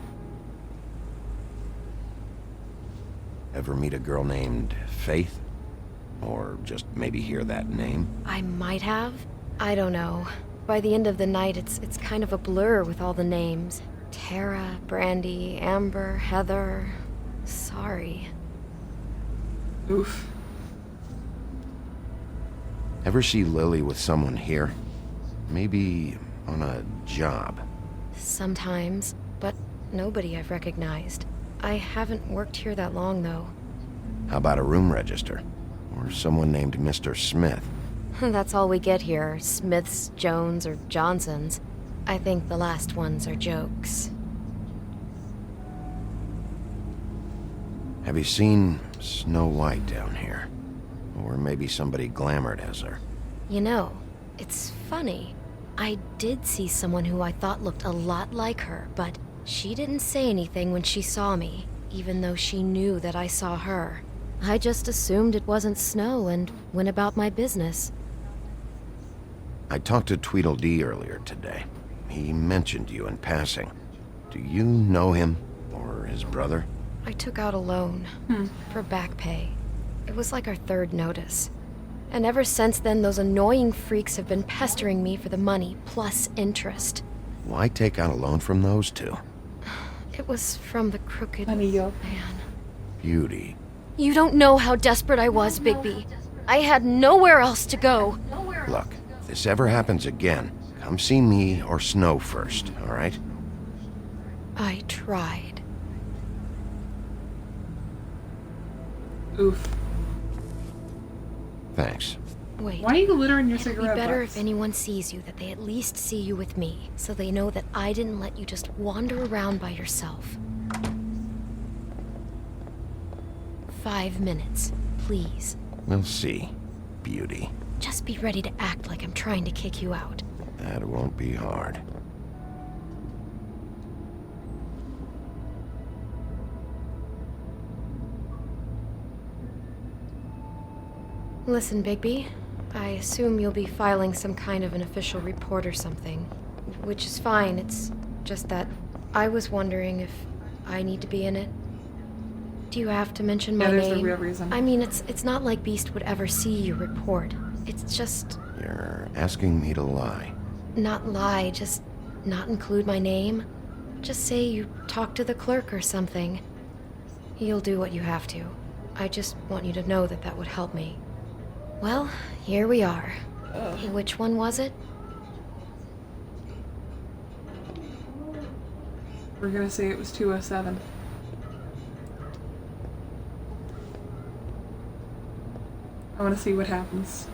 [SPEAKER 5] Ever meet a girl named Faith? Or just maybe hear that name?
[SPEAKER 4] I might have. I don't know. By the end of the night, it's kind of a blur with all the names. Tara, Brandy, Amber, Heather. Sorry.
[SPEAKER 1] Oof.
[SPEAKER 5] Ever see Lily with someone here? Maybe on a job.
[SPEAKER 4] Sometimes, but nobody I've recognized. I haven't worked here that long, though.
[SPEAKER 5] How about a room register? Or someone named Mr. Smith?
[SPEAKER 4] That's all we get here, Smiths, Jones, or Johnsons. I think the last ones are jokes.
[SPEAKER 5] Have you seen Snow White down here? Or maybe somebody glamored as her?
[SPEAKER 4] You know, it's funny. I did see someone who I thought looked a lot like her, but she didn't say anything when she saw me, even though she knew that I saw her. I just assumed it wasn't Snow and went about my business.
[SPEAKER 5] I talked to Tweedledee earlier today. He mentioned you in passing. Do you know him? Or his brother?
[SPEAKER 4] I took out a loan for back pay. It was like our third notice. And ever since then, those annoying freaks have been pestering me for the money, plus interest.
[SPEAKER 5] Why take out a loan from those two?
[SPEAKER 4] It was from the crooked
[SPEAKER 1] Anillo.
[SPEAKER 4] man.
[SPEAKER 5] Beauty.
[SPEAKER 4] You don't know how desperate I was, Bigby. I had nowhere else to go.
[SPEAKER 5] Look, if this ever happens again, come see me or Snow first, all right?
[SPEAKER 4] I tried.
[SPEAKER 1] Oof.
[SPEAKER 5] Thanks.
[SPEAKER 4] Wait.
[SPEAKER 1] Why are you littering your
[SPEAKER 4] It'd be
[SPEAKER 1] cigarette
[SPEAKER 4] better
[SPEAKER 1] butts?
[SPEAKER 4] if anyone sees you that they at least see you with me, so they know that I didn't let you just wander around by yourself. 5 minutes, please.
[SPEAKER 5] We'll see, Beauty.
[SPEAKER 4] Just be ready to act like I'm trying to kick you out.
[SPEAKER 5] That won't be hard.
[SPEAKER 4] Listen, Bigby, I assume you'll be filing some kind of an official report or something. Which is fine, it's just that I was wondering if I need to be in it. Do you have to mention my
[SPEAKER 1] there's
[SPEAKER 4] name?
[SPEAKER 1] a real reason.
[SPEAKER 4] I mean, it's not like Beast would ever see your report. It's just
[SPEAKER 5] You're asking me to lie.
[SPEAKER 4] not lie, just not include my name. Just say you talked to the clerk or something. You'll do what you have to. I just want you to know that that would help me. Well, here we are. Which one was it?
[SPEAKER 1] We're gonna say it was 207. I wanna see what happens.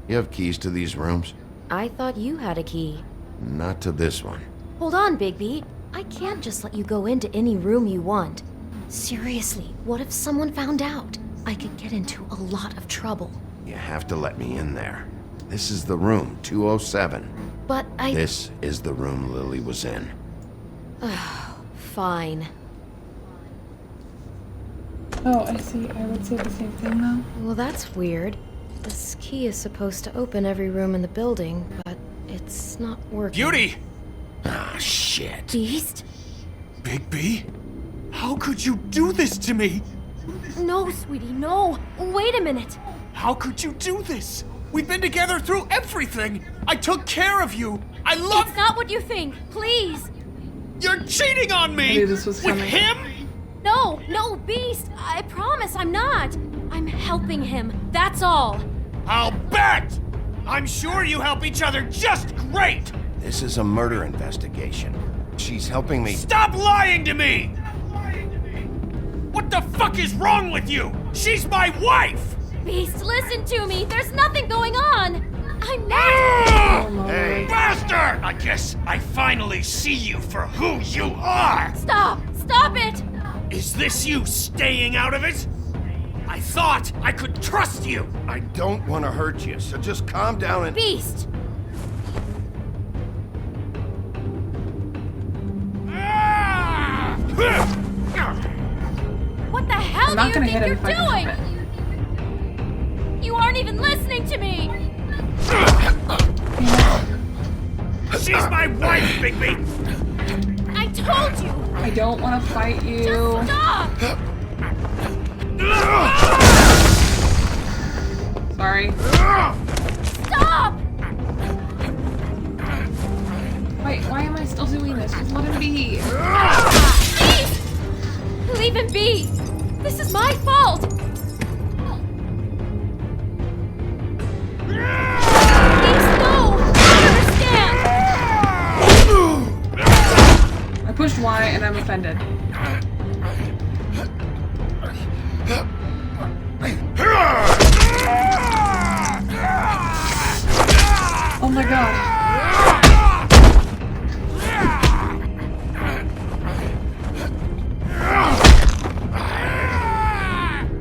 [SPEAKER 5] You have keys to these rooms?
[SPEAKER 4] I thought you had a key.
[SPEAKER 5] Not to this one.
[SPEAKER 4] Hold on, Bigby. I can't just let you go into any room you want. Seriously, what if someone found out? I could get into a lot of trouble.
[SPEAKER 5] You have to let me in there. This is the room, 207.
[SPEAKER 4] But I...
[SPEAKER 5] This is the room Lily was in.
[SPEAKER 4] Fine.
[SPEAKER 1] Oh, I see. I would say the same thing though.
[SPEAKER 4] Well, that's weird. This key is supposed to open every room in the building, but it's not working.
[SPEAKER 6] Beauty!
[SPEAKER 5] Ah, shit.
[SPEAKER 4] Beast?
[SPEAKER 6] Bigby? How could you do this to me?
[SPEAKER 4] No, sweetie, no. Wait a minute.
[SPEAKER 6] How could you do this? We've been together through everything. I took care of you. I love...
[SPEAKER 4] It's not what you think. Please.
[SPEAKER 6] You're cheating on me!
[SPEAKER 1] I knew this was
[SPEAKER 6] With
[SPEAKER 1] coming.
[SPEAKER 6] him?
[SPEAKER 4] No, Beast. I promise I'm not. I'm helping him. That's all.
[SPEAKER 6] I'll bet! I'm sure you help each other just great!
[SPEAKER 5] This is a murder investigation. She's helping me.
[SPEAKER 6] Stop lying to me! What the fuck is wrong with you? She's my wife!
[SPEAKER 4] Beast, listen to me. There's nothing going on. I'm not.
[SPEAKER 6] Hey, bastard! I guess I finally see you for who you are!
[SPEAKER 4] Stop! Stop it!
[SPEAKER 6] Is this you staying out of it? I thought I could trust you!
[SPEAKER 5] I don't want to hurt you, so just calm down and...
[SPEAKER 4] Beast! What the hell
[SPEAKER 1] I'm not
[SPEAKER 4] do you
[SPEAKER 1] gonna hit
[SPEAKER 4] think
[SPEAKER 1] him
[SPEAKER 4] you're
[SPEAKER 1] if I can
[SPEAKER 4] doing?
[SPEAKER 1] help it.
[SPEAKER 4] You aren't even listening to me!
[SPEAKER 6] She's my wife, Bigby!
[SPEAKER 4] I told you!
[SPEAKER 1] I don't want to fight you.
[SPEAKER 4] Just stop!
[SPEAKER 1] Sorry.
[SPEAKER 4] Stop!
[SPEAKER 1] Wait, why am I still doing this? Just let him be.
[SPEAKER 4] Beast! Leave him be! This is my fault! Beast, no! I understand!
[SPEAKER 1] I pushed Y and I'm offended. Oh my god.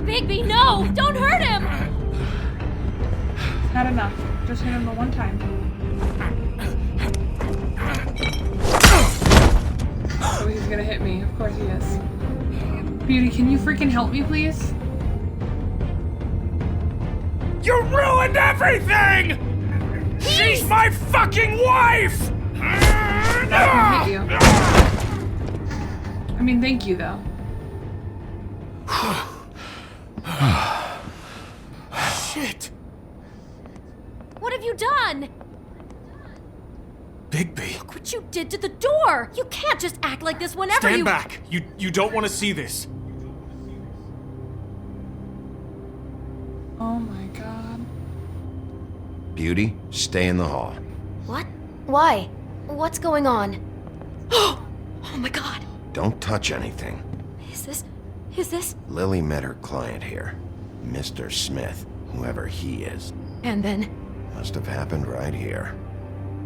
[SPEAKER 4] Bigby, no! Don't hurt him!
[SPEAKER 1] Not enough. Just hit him the one time. Oh, he's gonna hit me. Of course he is. Beauty, can you freaking help me, please?
[SPEAKER 6] You ruined everything! She's my fucking wife!
[SPEAKER 1] I can hit you. I mean, thank you, though.
[SPEAKER 6] Shit!
[SPEAKER 4] What have you done?
[SPEAKER 6] Bigby.
[SPEAKER 4] Look what you did to the door! You can't just act like this whenever
[SPEAKER 6] Stand
[SPEAKER 4] you-
[SPEAKER 6] back! You don't want to see this.
[SPEAKER 1] Oh my god.
[SPEAKER 5] Beauty, stay in the hall.
[SPEAKER 4] What? Why? What's going on? Oh my god!
[SPEAKER 5] Don't touch anything.
[SPEAKER 4] Is this?
[SPEAKER 5] Lily met her client here, Mr. Smith, whoever he is.
[SPEAKER 4] And then?
[SPEAKER 5] Must have happened right here.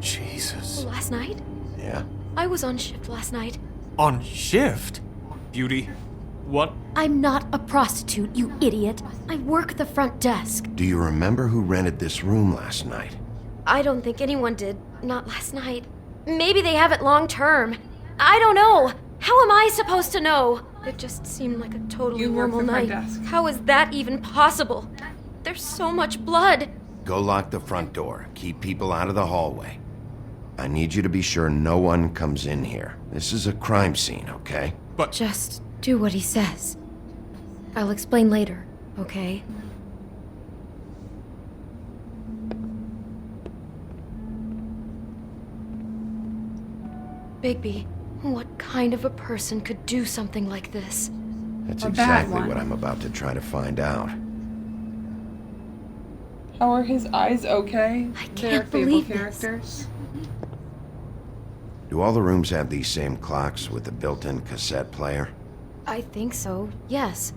[SPEAKER 6] Jesus.
[SPEAKER 4] Last night?
[SPEAKER 5] Yeah?
[SPEAKER 4] I was on shift last night.
[SPEAKER 6] On shift? Beauty, what?
[SPEAKER 4] I'm not a prostitute, you idiot. I work the front desk.
[SPEAKER 5] Do you remember who rented this room last night?
[SPEAKER 4] I don't think anyone did. Not last night. Maybe they have it long term. I don't know. How am I supposed to know? It just seemed like a totally
[SPEAKER 1] You work
[SPEAKER 4] normal
[SPEAKER 1] the front
[SPEAKER 4] night.
[SPEAKER 1] desk.
[SPEAKER 4] How is that even possible? There's so much blood.
[SPEAKER 5] Go lock the front door. Keep people out of the hallway. I need you to be sure no one comes in here. This is a crime scene, okay?
[SPEAKER 6] But
[SPEAKER 4] just do what he says. I'll explain later, okay? Bigby, what kind of a person could do something like this?
[SPEAKER 5] That's
[SPEAKER 1] A bad
[SPEAKER 5] exactly
[SPEAKER 1] one.
[SPEAKER 5] what I'm about to try to find out.
[SPEAKER 1] How are his eyes okay?
[SPEAKER 4] I
[SPEAKER 1] They're
[SPEAKER 4] can't
[SPEAKER 1] Fable
[SPEAKER 4] believe this.
[SPEAKER 1] characters.
[SPEAKER 5] Do all the rooms have these same clocks with the built-in cassette player?
[SPEAKER 4] I think so, yes.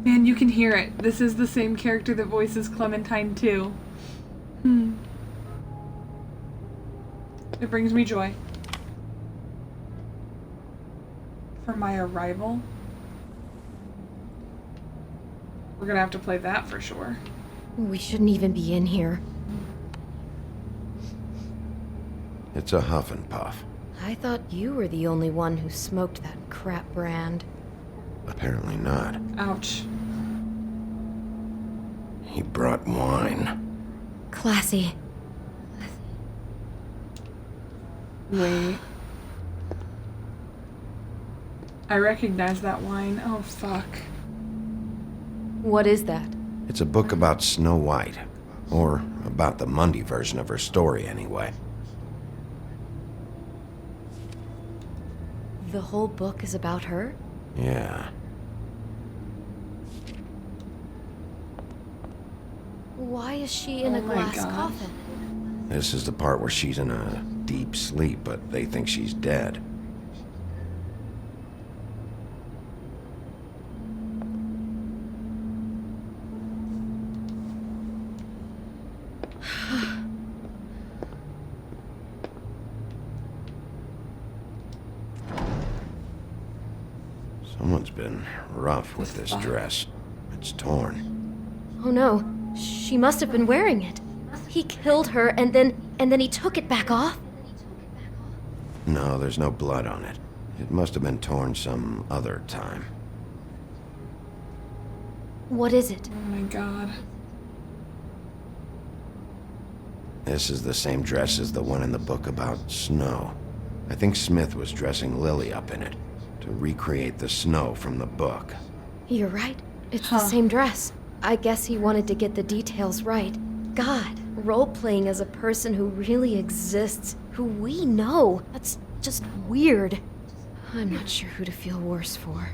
[SPEAKER 1] Man, you can hear it. This is the same character that voices Clementine too. It brings me joy. For my arrival. We're gonna have to play that for sure.
[SPEAKER 4] We shouldn't even be in here.
[SPEAKER 5] It's a huff and puff.
[SPEAKER 4] I thought you were the only one who smoked that crap brand.
[SPEAKER 5] Apparently not.
[SPEAKER 1] Ouch.
[SPEAKER 5] He brought wine.
[SPEAKER 4] Classy.
[SPEAKER 1] Wait. I recognize that wine. Oh, fuck.
[SPEAKER 4] What is that?
[SPEAKER 5] It's a book about Snow White. Or about the Mundy version of her story, anyway.
[SPEAKER 4] The whole book is about her?
[SPEAKER 5] Yeah.
[SPEAKER 4] Why is she in a
[SPEAKER 1] Oh my
[SPEAKER 4] glass
[SPEAKER 1] God.
[SPEAKER 4] coffin?
[SPEAKER 5] This is the part where she's in a deep sleep, but they think she's dead. Someone's been rough with this dress. It's torn.
[SPEAKER 4] Oh no, she must have been wearing it. He killed her and then he took it back off?
[SPEAKER 5] No, there's no blood on it. It must have been torn some other time.
[SPEAKER 4] What is it?
[SPEAKER 1] Oh my god.
[SPEAKER 5] This is the same dress as the one in the book about snow. I think Smith was dressing Lily up in it to recreate the snow from the book.
[SPEAKER 4] You're right. It's the same dress. I guess he wanted to get the details right. God, role-playing as a person who really exists, who we know. That's just weird. I'm not sure who to feel worse for.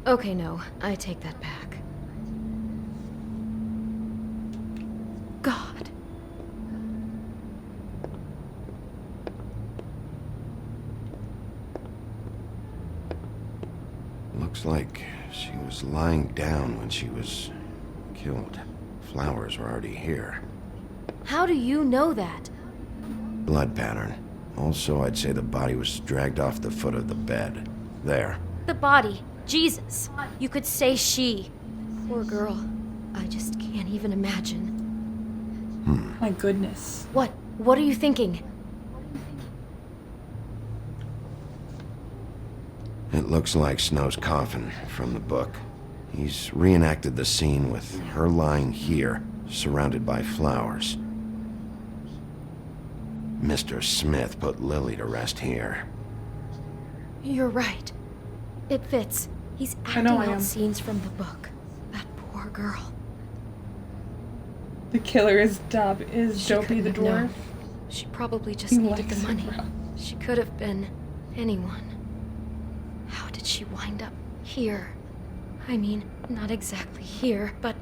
[SPEAKER 4] Okay, no, I take that back. God.
[SPEAKER 5] Looks like she was lying down when she was killed. Flowers were already here.
[SPEAKER 4] How do you know that?
[SPEAKER 5] Blood pattern. Also, I'd say the body was dragged off the foot of the bed. There.
[SPEAKER 4] The body. Jesus. You could say she. Poor girl. I just can't even imagine.
[SPEAKER 1] My goodness.
[SPEAKER 4] What? What are you thinking?
[SPEAKER 5] It looks like Snow's coffin from the book. He's reenacted the scene with her lying here, surrounded by flowers. Mr. Smith put Lily to rest here.
[SPEAKER 4] You're right. It fits. He's acting out scenes from the book. That poor girl.
[SPEAKER 1] The killer is Dopey the dwarf.
[SPEAKER 4] known. She probably just
[SPEAKER 1] He
[SPEAKER 4] needed
[SPEAKER 1] likes
[SPEAKER 4] the
[SPEAKER 1] it
[SPEAKER 4] money.
[SPEAKER 1] rough.
[SPEAKER 4] She could have been anyone. How did she wind up here? I mean, not exactly here, but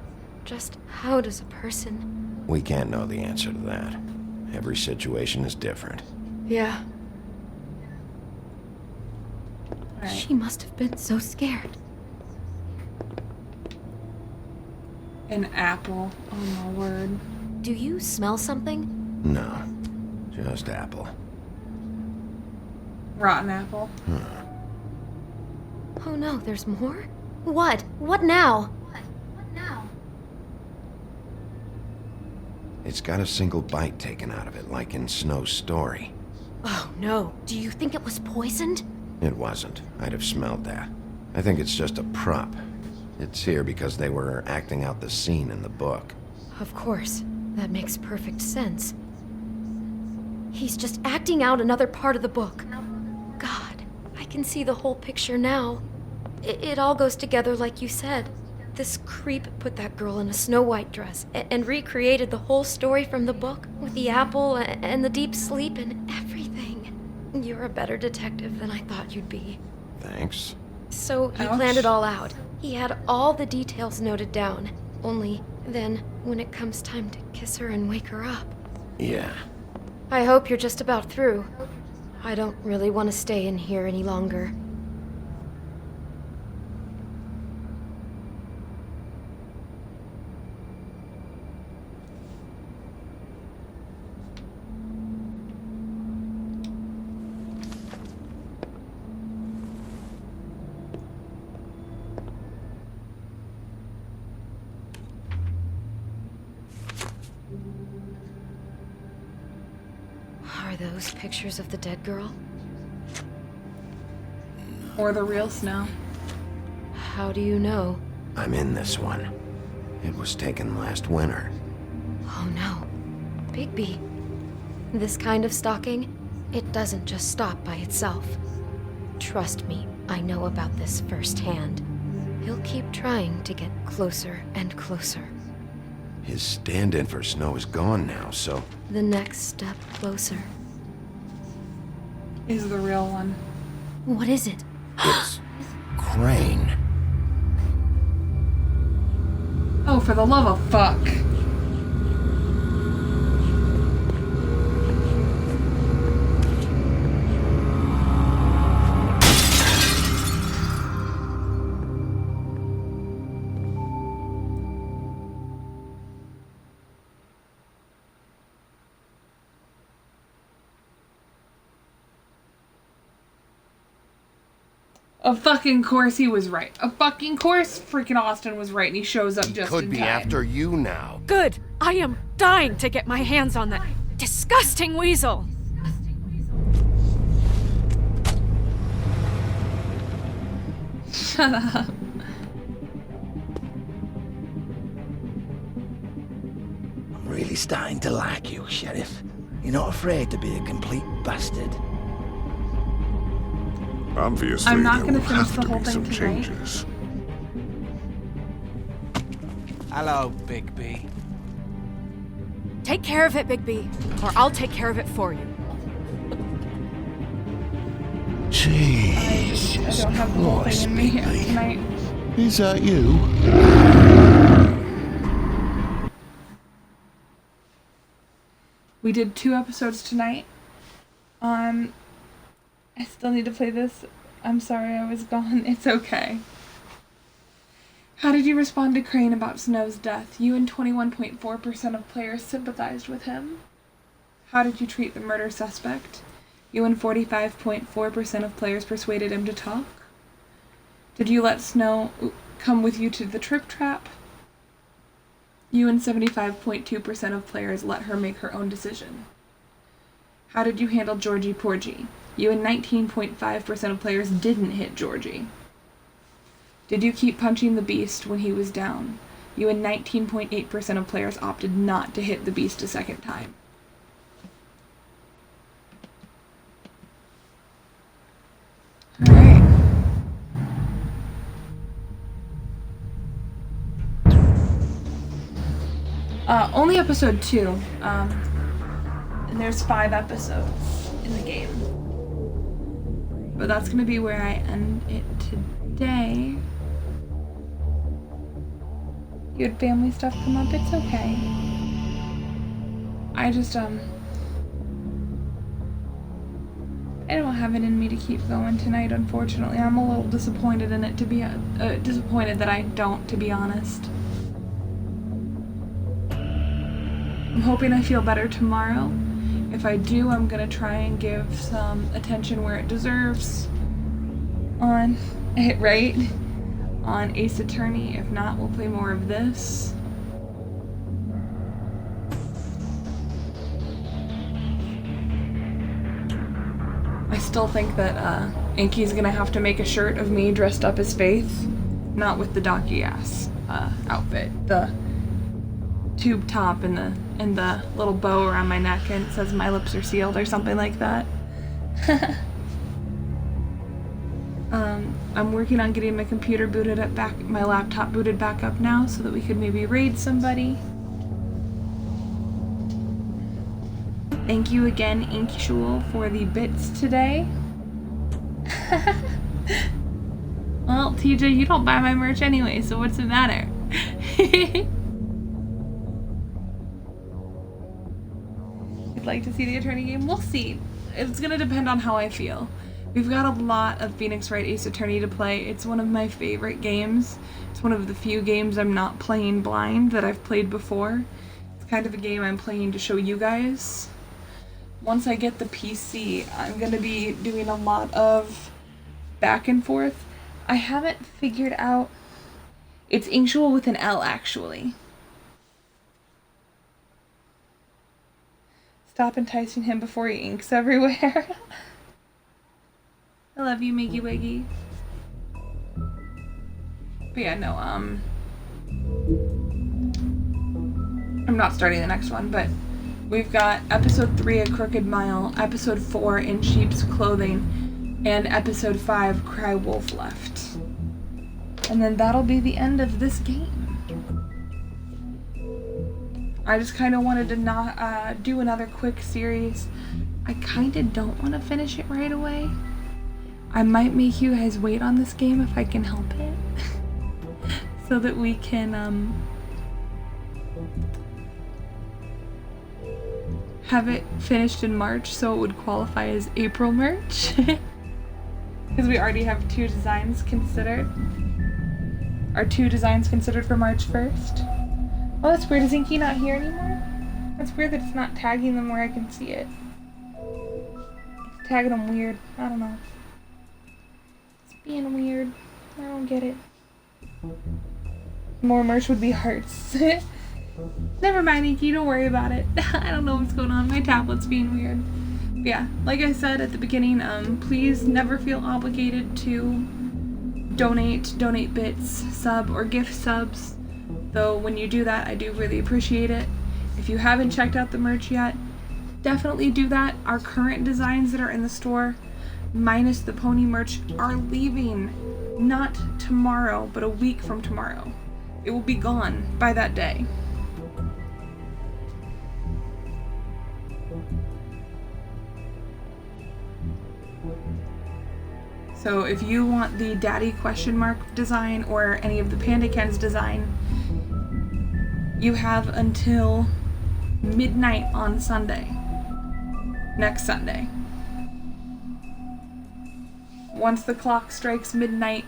[SPEAKER 4] just how does a person...
[SPEAKER 5] We can't know the answer to that. Every situation is different.
[SPEAKER 4] Yeah. She must have been so scared.
[SPEAKER 1] An apple. Oh my word.
[SPEAKER 4] Do you smell something?
[SPEAKER 5] No, just apple.
[SPEAKER 1] Rotten apple.
[SPEAKER 4] Oh no, there's more? What? What now?
[SPEAKER 5] It's got a single bite taken out of it, like in Snow's story.
[SPEAKER 4] Oh no. Do you think it was poisoned?
[SPEAKER 5] It wasn't. I'd have smelled that. I think it's just a prop. It's here because they were acting out the scene in the book.
[SPEAKER 4] Of course. That makes perfect sense. He's just acting out another part of the book. God, I can see the whole picture now. It all goes together like you said. This creep put that girl in a Snow White dress and recreated the whole story from the book with the apple and the deep sleep and everything. You're a better detective than I thought you'd be.
[SPEAKER 5] Thanks.
[SPEAKER 4] So he planned it all out. He had all the details noted down. Only then, when it comes time to kiss her and wake her up.
[SPEAKER 5] Yeah.
[SPEAKER 4] I hope you're just about through. I don't really want to stay in here any longer. Are those pictures of the dead girl?
[SPEAKER 1] Or the real Snow.
[SPEAKER 4] How do you know?
[SPEAKER 5] I'm in this one. It was taken last winter.
[SPEAKER 4] Oh no. Bigby. This kind of stalking, it doesn't just stop by itself. Trust me, I know about this firsthand. He'll keep trying to get closer and closer.
[SPEAKER 5] His stand-in for Snow is gone now, so...
[SPEAKER 4] The next step closer.
[SPEAKER 1] Is the real one.
[SPEAKER 4] What is it?
[SPEAKER 5] It's... Crane.
[SPEAKER 1] Oh, for the love of fuck. Of fucking course he was right. Of fucking course freaking Austin was right and he shows up just
[SPEAKER 5] Could
[SPEAKER 1] in
[SPEAKER 5] be
[SPEAKER 1] time.
[SPEAKER 5] after you now.
[SPEAKER 3] Good. I am dying to get my hands on that disgusting weasel.
[SPEAKER 1] Shut up.
[SPEAKER 13] I'm really starting to like you, Sheriff. You're not afraid to be a complete bastard.
[SPEAKER 2] Obviously,
[SPEAKER 1] I'm not
[SPEAKER 2] there
[SPEAKER 1] gonna
[SPEAKER 2] will
[SPEAKER 1] finish
[SPEAKER 2] have
[SPEAKER 1] the
[SPEAKER 2] to
[SPEAKER 1] whole
[SPEAKER 2] be
[SPEAKER 1] thing
[SPEAKER 2] some
[SPEAKER 1] tonight.
[SPEAKER 2] changes.
[SPEAKER 6] Hello, Big B.
[SPEAKER 3] Take care of it, Big B, or I'll take care of it for you.
[SPEAKER 2] Jesus
[SPEAKER 1] I don't have the whole thing in me tonight.
[SPEAKER 2] Is that you?
[SPEAKER 1] We did 2 episodes tonight. I still need to play this. I'm sorry I was gone. It's okay. How did you respond to Crane about Snow's death? You and 21.4% of players sympathized with him. How did you treat the murder suspect? You and 45.4% of players persuaded him to talk. Did you let Snow come with you to the trip trap? You and 75.2% of players let her make her own decision. How did you handle Georgie Porgy? You and 19.5% of players didn't hit Georgie. Did you keep punching the beast when he was down? You and 19.8% of players opted not to hit the beast a second time. Alright. Only episode 2. And there's 5 episodes in the game. But that's gonna be where I end it today. You had family stuff come up, it's okay. I just, I don't have it in me to keep going tonight, unfortunately. I'm a little disappointed in it, to be, disappointed that I don't, to be honest. I'm hoping I feel better tomorrow. If I do, I'm gonna try and give some attention where it deserves on it, right? On Ace Attorney. If not, we'll play more of this. I still think that Inky's gonna have to make a shirt of me dressed up as Faith, not with the donkey ass outfit. The tube top and the little bow around my neck and it says my lips are sealed or something like that. I'm working on getting my computer booted up back, my laptop booted back up now so that we could maybe raid somebody. Thank you again, Inkshul, for the bits today. Well, TJ, you don't buy my merch anyway, so what's the matter? I'd like to see the Attorney game. We'll see. It's gonna depend on how I feel. We've got a lot of Phoenix Wright Ace Attorney to play. It's one of my favorite games. It's one of the few games I'm not playing blind that I've played before. It's kind of a game I'm playing to show you guys. Once I get the PC, I'm gonna be doing a lot of back and forth. I haven't figured out... It's Inkshul with an L, actually. Stop enticing him before he inks everywhere. I love you, Miggy Wiggy. But yeah, no, I'm not starting the next one, but we've got episode 3, A Crooked Mile, episode 4, In Sheep's Clothing, and episode 5, Cry Wolf left. And then that'll be the end of this game. I just kind of wanted to not do another quick series. I kind of don't want to finish it right away. I might make you guys wait on this game if I can help it. So that we can have it finished in March so it would qualify as April merch. Because we already have 2 designs considered. Our 2 designs considered for March 1st. Oh, that's weird. Is Inky not here anymore? That's weird that it's not tagging them where I can see it. It's tagging them weird. I don't know. It's Being weird. I don't get it. More merch would be hearts. Never mind, Iki, don't worry about it. I don't know what's going on. My tablet's being weird. But yeah, like I said at the beginning, please never feel obligated to donate bits, sub, or gift subs. Though when you do that, I do really appreciate it. If you haven't checked out the merch yet, definitely do that. Our current designs that are in the store, minus the pony merch, are leaving not tomorrow, but a week from tomorrow. It will be gone by that day. So if you want the daddy question mark design or any of the Panda Ken's design, you have until midnight on Sunday. Next Sunday. Once the clock strikes midnight,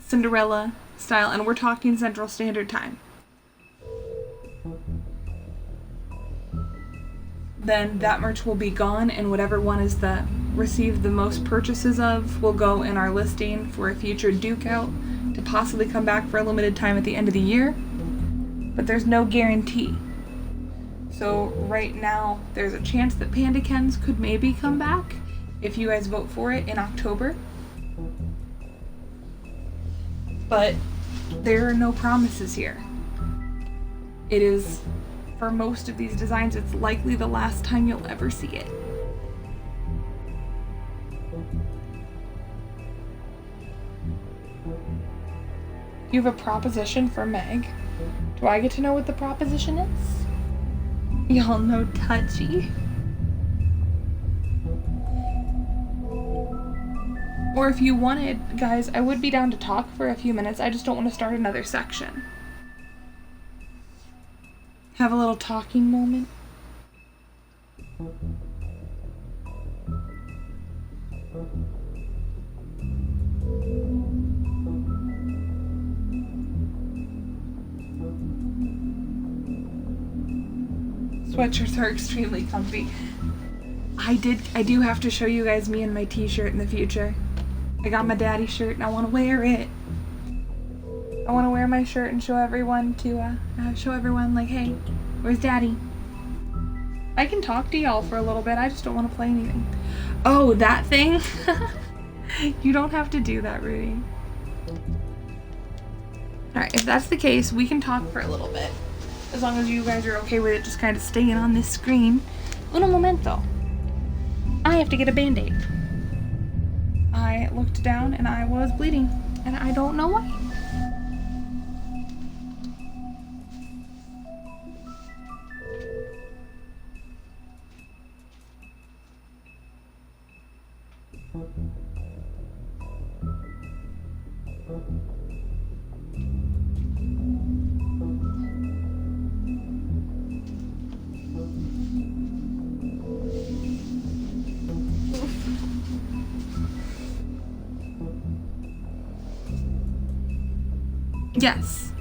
[SPEAKER 1] Cinderella style, and we're talking Central Standard Time, then that merch will be gone, and whatever one is the received the most purchases of will go in our listing for a future Duke out to possibly come back for a limited time at the end of the year. But there's no guarantee. So right now, there's a chance that Panda Ken's could maybe come back if you guys vote for it in October. But there are no promises here. It is, for most of these designs, it's likely the last time you'll ever see it. You have a proposition for Meg. Do I get to know what the proposition is? Y'all know touchy. Or if you wanted, guys, I would be down to talk for a few minutes. I just don't want to start another section. Have a little talking moment. Sweatshirts are extremely comfy. I do have to show you guys me and my t-shirt in the future. I got my daddy shirt and I want to wear it. I want to wear my shirt and show everyone like, hey, where's daddy? I can talk to y'all for a little bit. I just don't want to play anything. Oh, that thing? You don't have to do that, Rudy. Alright, if that's the case, we can talk for a little bit. As long as you guys are okay with it just kind of staying on this screen. Uno momento. I have to get a band-aid. I looked down and I was bleeding. And I don't know why. Yes.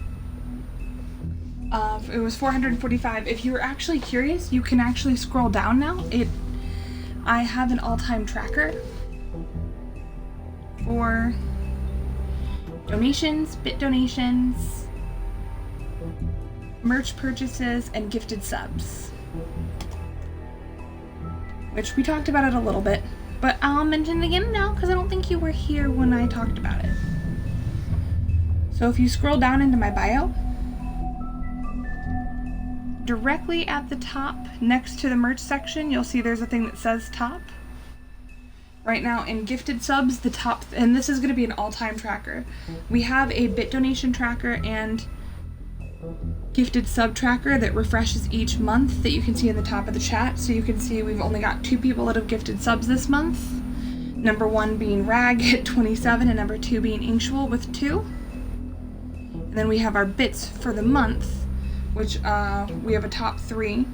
[SPEAKER 1] It was 445. If you were actually curious, you can actually scroll down now. I have an all-time tracker for donations, bit donations, merch purchases, and gifted subs. Which we talked about it a little bit, but I'll mention it again now because I don't think you were here when I talked about it. So if you scroll down into my bio, directly at the top next to the merch section, you'll see there's a thing that says top. Right now in gifted subs, the top, and this is going to be an all-time tracker. We have a bit donation tracker and gifted sub tracker that refreshes each month that you can see in the top of the chat. So you can see we've only got 2 people that have gifted subs this month. Number 1 being Rag at 27 and number 2 being Inkshul with 2. And then we have our bits for the month, which we have a top 3.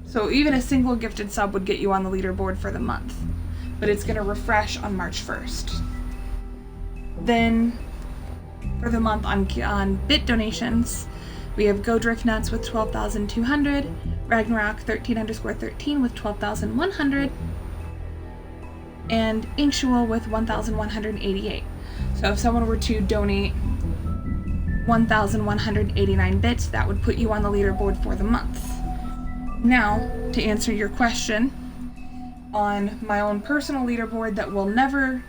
[SPEAKER 1] So even a single gifted sub would get you on the leaderboard for the month, but it's going to refresh on March 1st. Then for the month on bit donations, we have Go Drift Nuts with 12,200, Ragnarok 13_13 with 12,100, and Inkshul with 1,188. So if someone were to donate 1,189 bits, that would put you on the leaderboard for the month. Now, to answer your question, on my own personal leaderboard that will never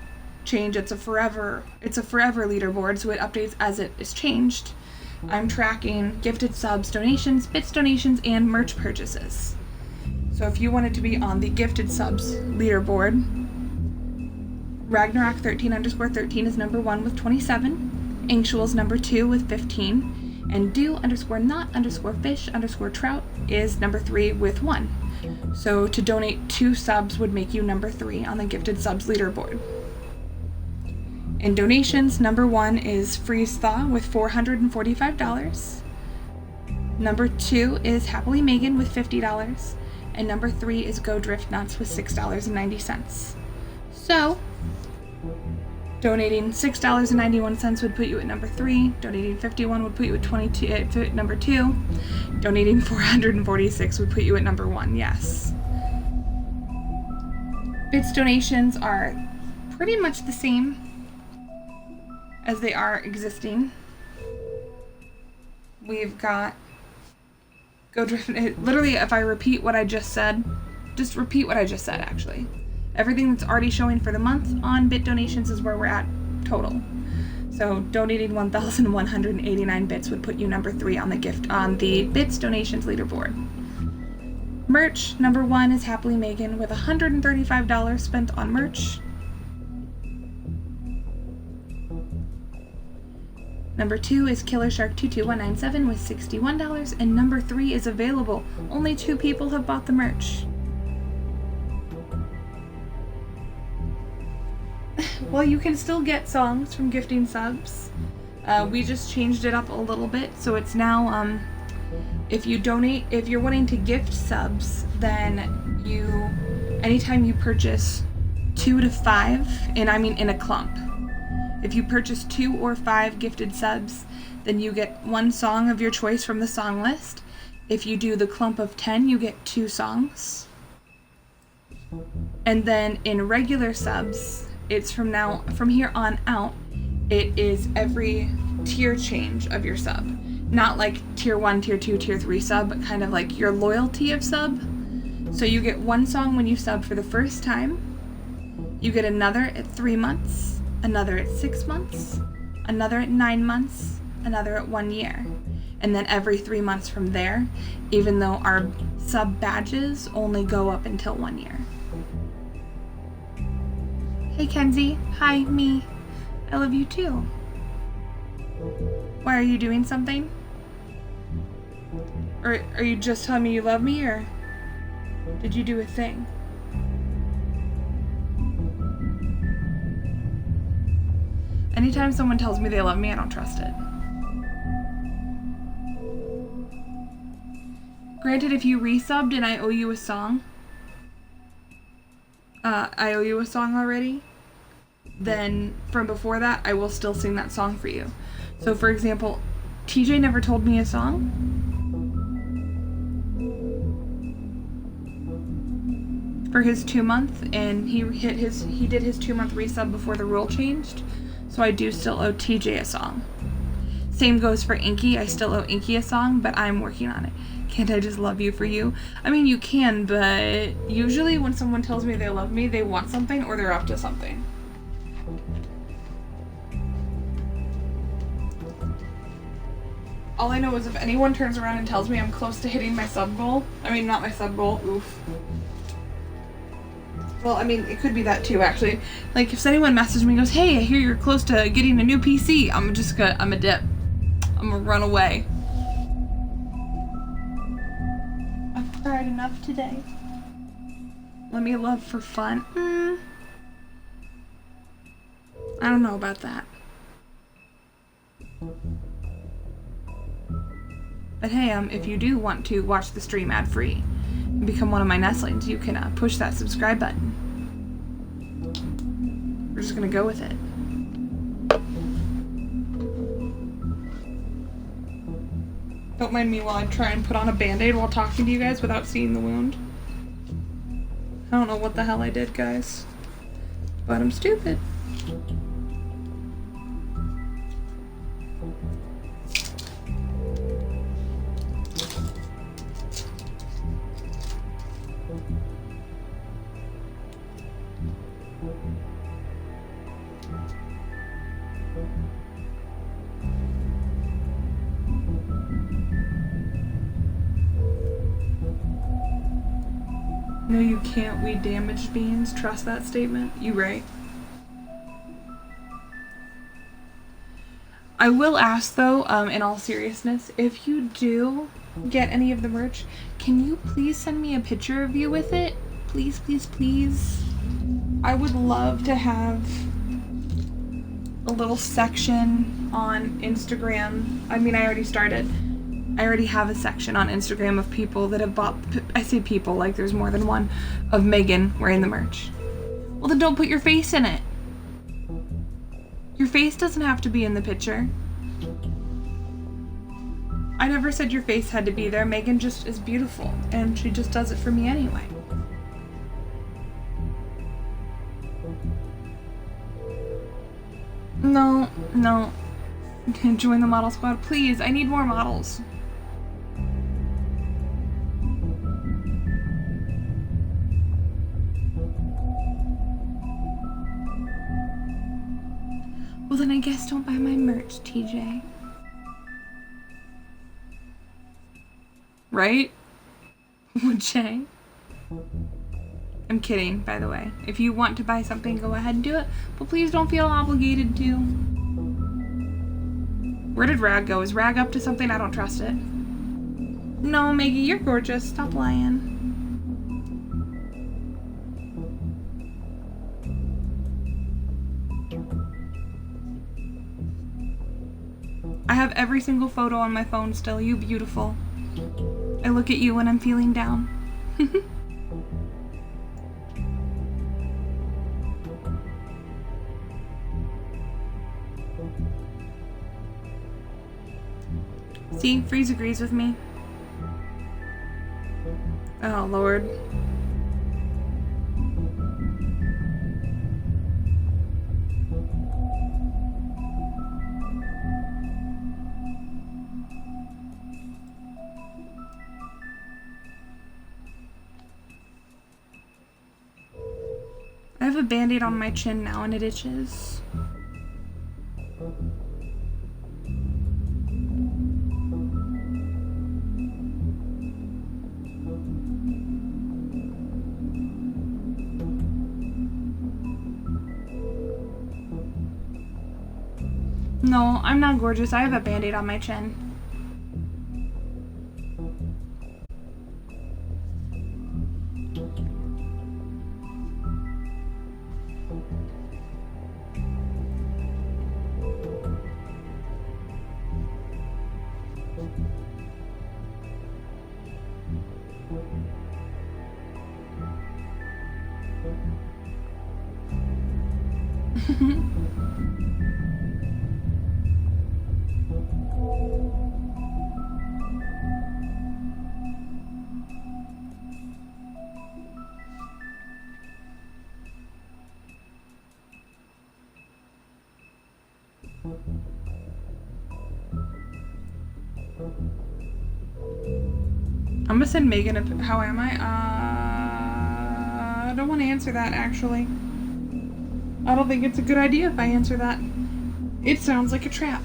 [SPEAKER 1] change, it's a forever leaderboard, so it updates as it is changed. I'm tracking gifted subs, donations, bits donations, and merch purchases. So if you wanted to be on the gifted subs leaderboard, Ragnarok 13_13 is number 1 with 27, Inkshul is number 2 with 15, and do_not_fish_trout is number 3 with 1. So to donate 2 subs would make you number 3 on the gifted subs leaderboard. In donations, number 1 is Freeze Thaw with $445. Number 2 is Happily Megan with $50. And number 3 is Go Drift Nuts with $6.90. So, donating $6.91 would put you at number 3. Donating 51 would put you at number 2. Donating 446 would put you at number 1. Yes. Bits donations are pretty much the same as they are existing. We've got Go Drift. Literally, if I repeat what I just said, just repeat what I just said, actually. Everything that's already showing for the month on bit donations is where we're at total. So donating 1,189 bits would put you number 3 on the bits donations leaderboard. Merch, number 1 is Happily Megan with $135 spent on merch. Number 2 is Killer Shark 22197 with $61, and number 3 is available. Only 2 people have bought the merch. Well, you can still get songs from gifting subs. We just changed it up a little bit, so it's now, if you're wanting to gift subs, then anytime you purchase 2 to 5, and I mean in a clump. If you purchase 2 or 5 gifted subs, then you get 1 song of your choice from the song list. If you do the clump of 10, you get 2 songs. And then in regular subs, it's from here on out, it is every tier change of your sub. Not like tier 1, tier 2, tier 3 sub, but kind of like your loyalty of sub. So you get 1 song when you sub for the first time. You get another at 3 months. Another at 6 months, another at 9 months, another at 1 year. And then every 3 months from there, even though our sub badges only go up until 1 year. Hey Kenzie, hi, me. I love you too. Why, are you doing something? Or are you just telling me you love me, or did you do a thing? Anytime someone tells me they love me, I don't trust it. Granted, if you resubbed and I owe you a song, already, then from before that, I will still sing that song for you. So for example, TJ never told me a song. For his 2-month, and he did his 2-month resub before the rule changed. So I do still owe TJ a song. Same goes for Inky. I still owe Inky a song, but I'm working on it. Can't I just love you for you? I mean, you can, but usually when someone tells me they love me, they want something or they're up to something. All I know is if anyone turns around and tells me I'm close to hitting my sub goal, not my sub goal, oof. Well, it could be that too, actually. Like, if anyone messages me and goes, hey, I hear you're close to getting a new PC, I'm a dip. I'm gonna run away. I've cried enough today. Let me love for fun. I don't know about that. But hey, if you do want to watch the stream ad-free, become one of my nestlings, you can push that subscribe button. We're just gonna go with it. Don't mind me while I try and put on a band-aid while talking to you guys without seeing the wound. I don't know what the hell I did, guys. But I'm stupid. No, you can't weed damaged beans. Trust that statement. You right. I will ask though, in all seriousness, if you do get any of the merch, can you please send me a picture of you with it? Please, please, please. I would love to have a little section on Instagram. I mean, I already started. I already have a section on Instagram of people that have bought, I say people, like there's more than one, of Megan wearing the merch. Well, then don't put your face in it. Your face doesn't have to be in the picture. I never said your face had to be there. Megan just is beautiful, and she just does it for me anyway. No. Join the model squad, please. I need more models. Well, then I guess don't buy my merch, TJ. Right? Would you? I'm kidding, by the way. If you want to buy something, go ahead and do it. But please don't feel obligated to. Where did Rag go? Is Rag up to something? I don't trust it. No, Maggie, you're gorgeous. Stop lying. I have every single photo on my phone still. You beautiful. I look at you when I'm feeling down. See, Freeze agrees with me. Oh, Lord. I have a band-aid on my chin now and it itches. No, I'm not gorgeous. I have a band-aid on my chin. I'm gonna send Megan a... How am I? I don't want to answer that, actually. I don't think it's a good idea if I answer that. It sounds like a trap.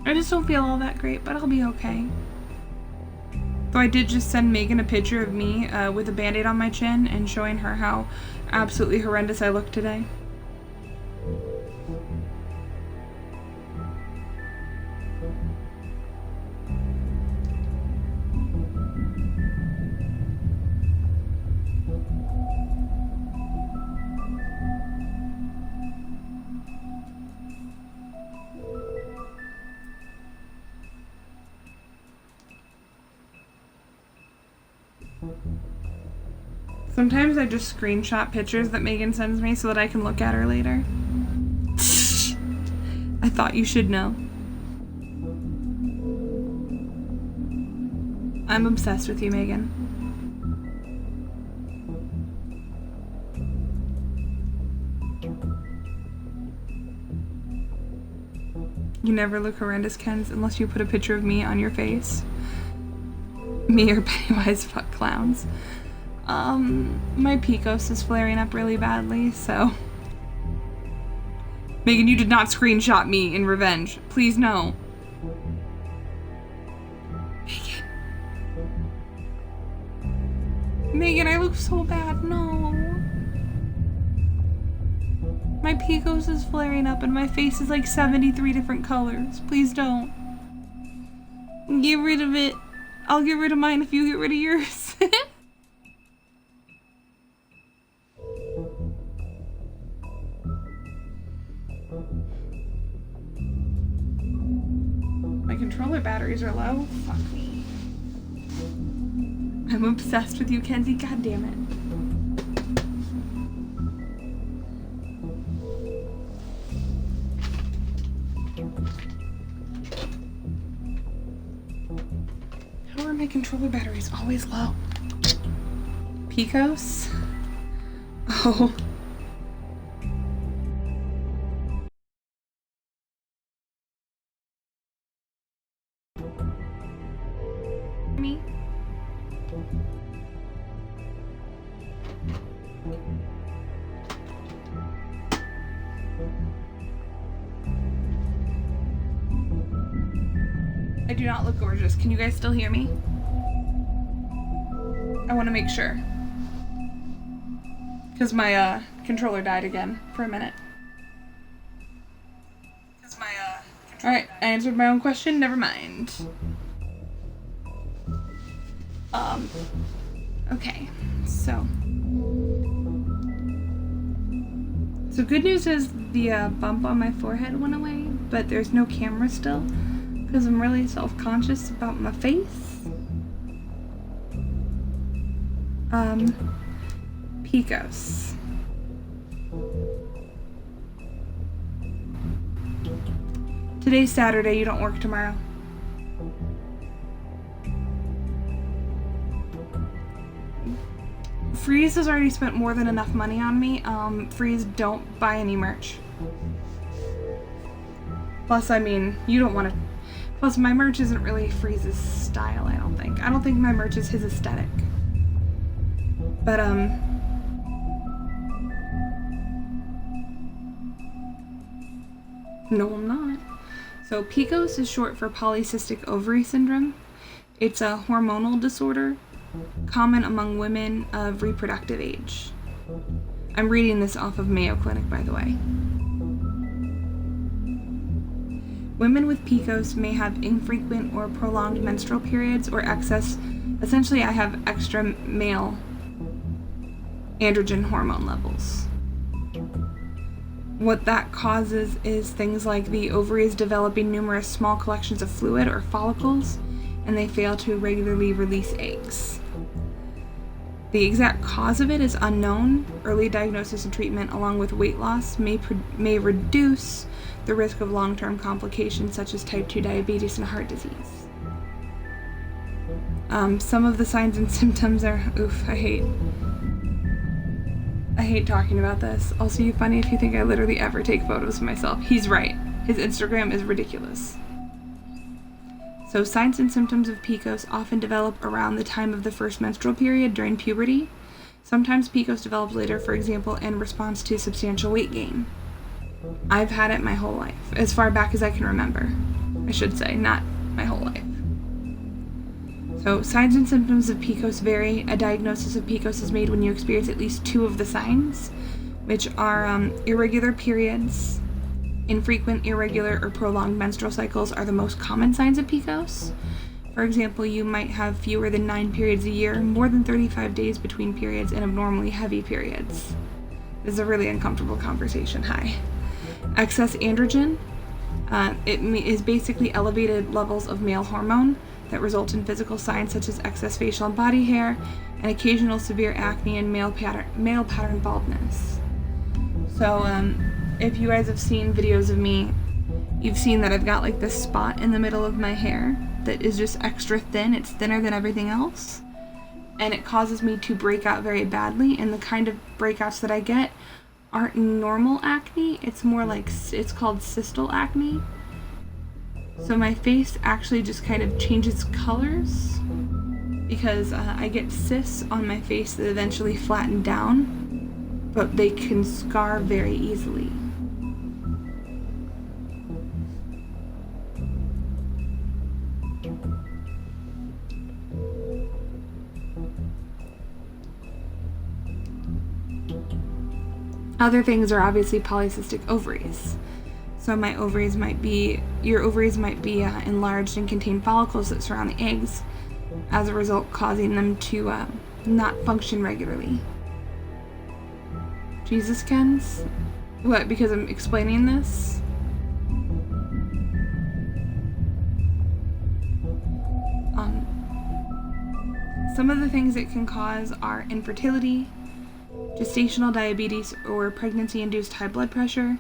[SPEAKER 1] I just don't feel all that great, but I'll be okay. Though I did just send Megan a picture of me with a band-aid on my chin and showing her how absolutely horrendous I look today. Sometimes I just screenshot pictures that Megan sends me so that I can look at her later. thought you should know. I'm obsessed with you, Megan. You never look horrendous, Kens, unless you put a picture of me on your face. Me or Pennywise fuck clowns. My Picos is flaring up really badly, so... Megan, you did not screenshot me in revenge. Please, no. Megan, I look so bad. No. My Picos is flaring up and my face is like 73 different colors. Please don't. Get rid of it. I'll get rid of mine if you get rid of yours. My controller batteries are low. Fuck me. I'm obsessed with you, Kenzie. God damn it. How are my controller batteries always low? Picos? Oh. Me? I do not look gorgeous. Can you guys still hear me? I want to make sure. Because my controller died again for a minute. Alright, I answered my own question. Never mind. Okay. So good news is the bump on my forehead went away, but there's no camera still. Because I'm really self-conscious about my face. Picos. Today's Saturday, you don't work tomorrow. Freeze has already spent more than enough money on me. Freeze, don't buy any merch. Plus, I mean, you don't want to... Plus, my merch isn't really Freeze's style, I don't think. I don't think my merch is his aesthetic. But, no, I'm not. So, PCOS is short for polycystic ovary syndrome. It's a hormonal disorder common among women of reproductive age. I'm reading this off of Mayo Clinic, by the way. Women with PCOS may have infrequent or prolonged menstrual periods or excess. Essentially, I have extra male androgen hormone levels. What that causes is things like the ovaries developing numerous small collections of fluid or follicles, and they fail to regularly release eggs. The exact cause of it is unknown. Early diagnosis and treatment, along with weight loss, may reduce the risk of long-term complications such as type 2 diabetes and heart disease. Some of the signs and symptoms are, oof, I hate talking about this. I'll see you funny if you think I literally ever take photos of myself. He's right. His Instagram is ridiculous. So signs and symptoms of PCOS often develop around the time of the first menstrual period during puberty. Sometimes PCOS develops later, for example, in response to substantial weight gain. I've had it my whole life, as far back as I can remember. I should say, not my whole life. So signs and symptoms of PCOS vary. A diagnosis of PCOS is made when you experience at least 2 of the signs, which are irregular periods. Infrequent, irregular, or prolonged menstrual cycles are the most common signs of PCOS. For example, you might have fewer than 9 periods a year, more than 35 days between periods, and abnormally heavy periods. This is a really uncomfortable conversation. Hi. Excess androgen. It is basically elevated levels of male hormone that result in physical signs such as excess facial and body hair, and occasional severe acne and male pattern baldness. So, if you guys have seen videos of me you've seen that I've got like this spot in the middle of my hair that is just extra thin. It's thinner than everything else. And it causes me to break out very badly. And the kind of breakouts that I get aren't normal acne. It's more like, it's called cystal acne. So my face actually just kind of changes colors because I get cysts on my face that eventually flatten down, but they can scar very easily. Other things are obviously polycystic ovaries. So my ovaries might be, your ovaries might be enlarged and contain follicles that surround the eggs, as a result causing them to not function regularly. Jesus, Kens? What, because I'm explaining this? Some of the things it can cause are infertility, gestational diabetes or pregnancy-induced high blood pressure,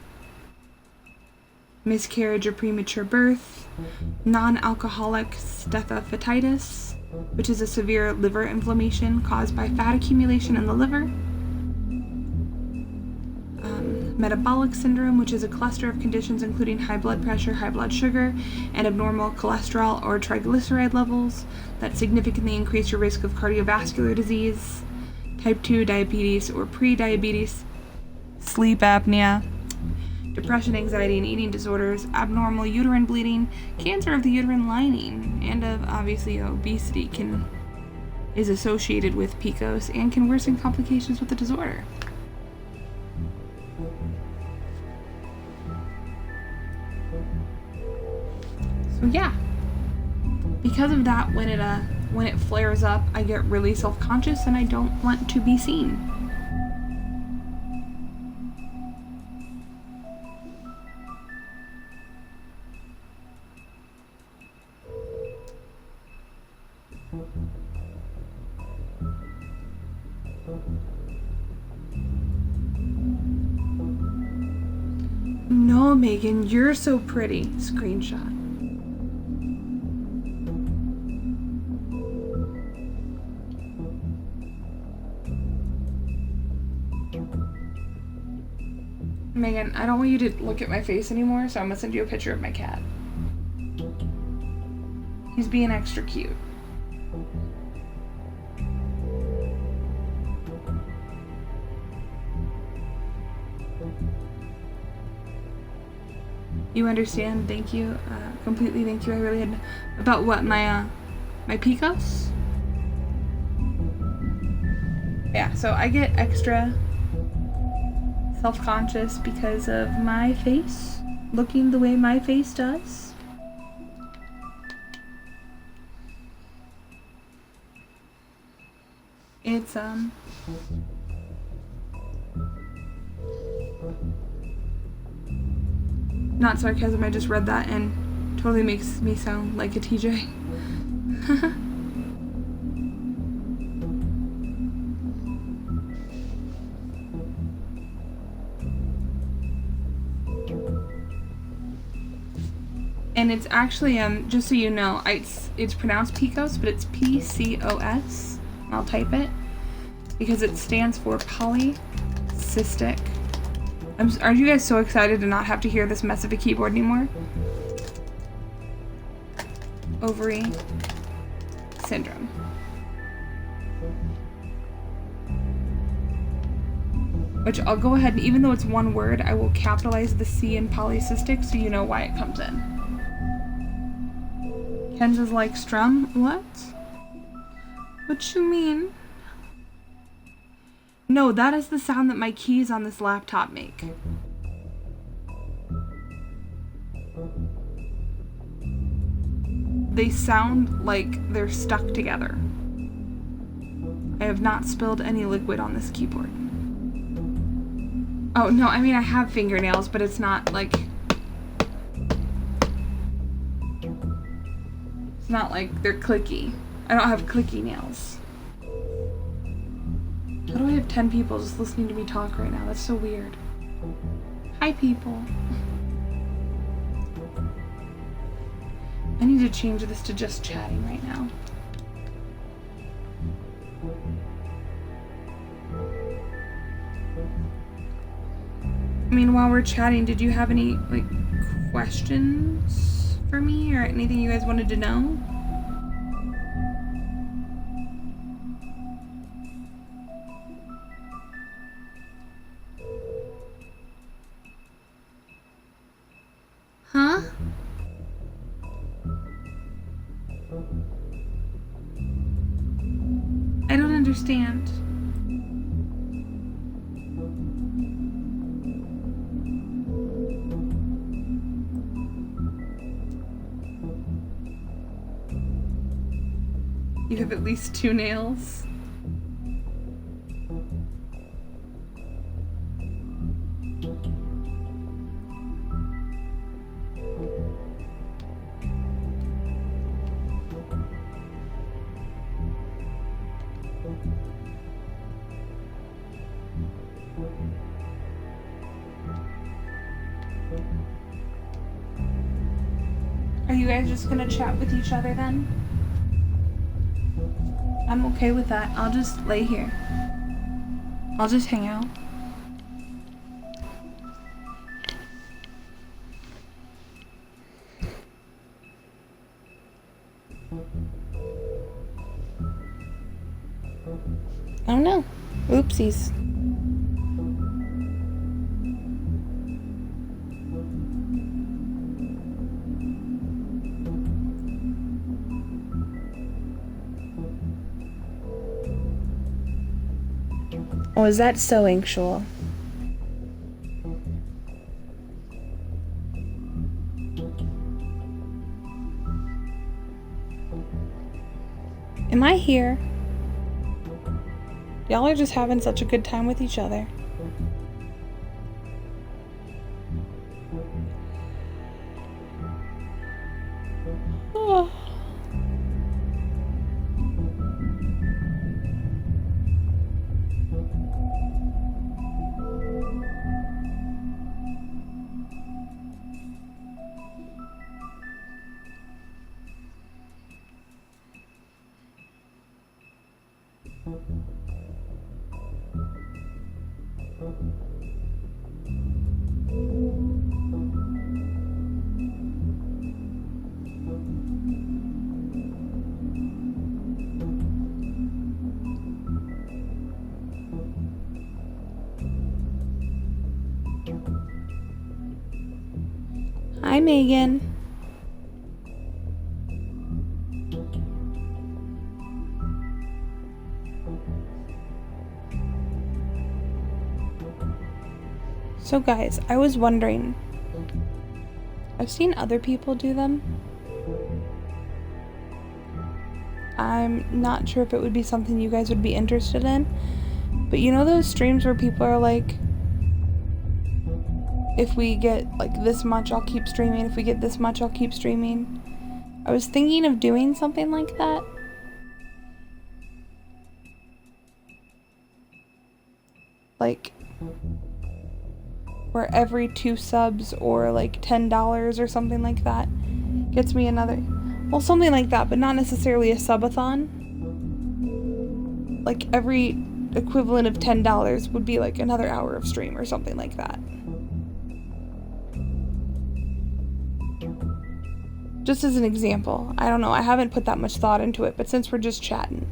[SPEAKER 1] miscarriage or premature birth, non-alcoholic steatohepatitis, which is a severe liver inflammation caused by fat accumulation in the liver, metabolic syndrome, which is a cluster of conditions including high blood pressure, high blood sugar, and abnormal cholesterol or triglyceride levels that significantly increase your risk of cardiovascular disease, type 2 diabetes or pre-diabetes, sleep apnea, depression, anxiety, and eating disorders, abnormal uterine bleeding, cancer of the uterine lining, and of obviously obesity is associated with PCOS and can worsen complications with the disorder. So yeah, because of that, when it flares up, I get really self-conscious and I don't want to be seen. No, Megan, you're so pretty. Screenshot. Megan, I don't want you to look at my face anymore, so I'm gonna send you a picture of my cat. He's being extra cute. You understand? Thank you. Completely thank you. I really had... About what? My PCOS? Yeah, so I get extra self-conscious because of my face looking the way my face does. It's not sarcasm, I just read that and totally makes me sound like a TJ. And it's actually, just so you know, it's pronounced PCOS, but it's PCOS. I'll type it because it stands for polycystic. Are you guys so excited to not have to hear this mess of a keyboard anymore? Ovary syndrome. Which I'll go ahead and, even though it's one word, I will capitalize the C in polycystic so you know why it comes in. Ken's is like strum? What? What you mean? No, that is the sound that my keys on this laptop make. They sound like they're stuck together. I have not spilled any liquid on this keyboard. Oh, no, I mean, I have fingernails, but it's not like... It's not like they're clicky. I don't have clicky nails. How do I have 10 people just listening to me talk right now? That's so weird. Hi, people. I need to change this to just chatting right now. I mean, while we're chatting, did you have any, like, questions for me or anything you guys wanted to know? Huh? I don't understand. You have at least 2 nails. Are you guys just gonna chat with each other then? I'm okay with that. I'll just lay here. I'll just hang out. Oh no. Oopsies. Oh, is that so actual? Am I here? Y'all are just having such a good time with each other. Oh. Hi, Megan. So guys, I was wondering, I've seen other people do them. I'm not sure if it would be something you guys would be interested in, but you know those streams where people are like, if we get like this much, I'll keep streaming. If we get this much, I'll keep streaming. I was thinking of doing something like that. Like, where every 2 subs or like $10 or something like that gets me another, well, something like that, but not necessarily a subathon. Like every equivalent of $10 would be like another hour of stream or something like that. Just as an example. I don't know, I haven't put that much thought into it, but since we're just chatting.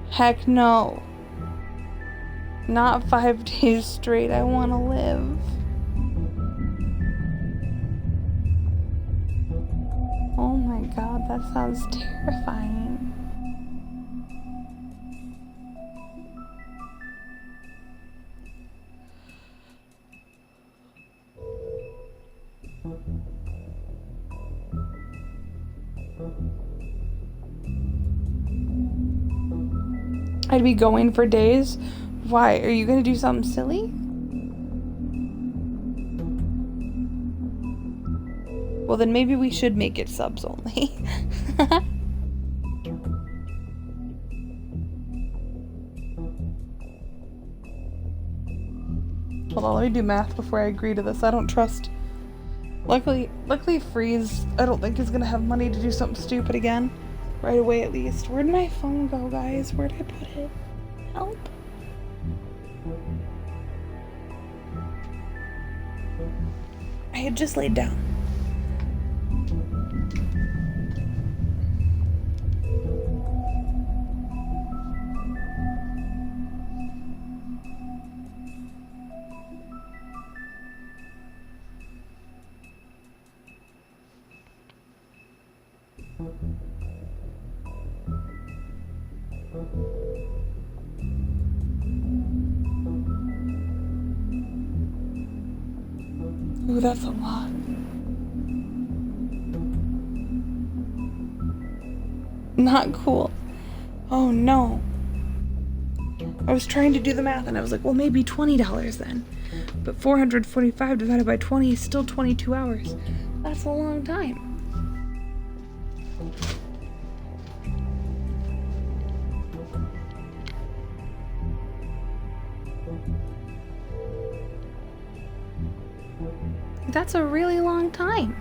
[SPEAKER 1] Heck no. Not 5 days straight. I want to live. Oh my god, that sounds terrifying. I'd be going for days. Why? Are you gonna do something silly? Well, then maybe we should make it subs only. Hold on, let me do math before I agree to this. I don't trust... Luckily Freeze, I don't think is gonna have money to do something stupid again. Right away, at least. Where'd my phone go, guys? Where'd I put it? Help. I had just laid down. Ooh, that's a lot. Not cool. Oh no. I was trying to do the math and I was like, well, maybe $20 then. But 445 divided by 20 is still 22 hours. That's a long time. That's a really long time.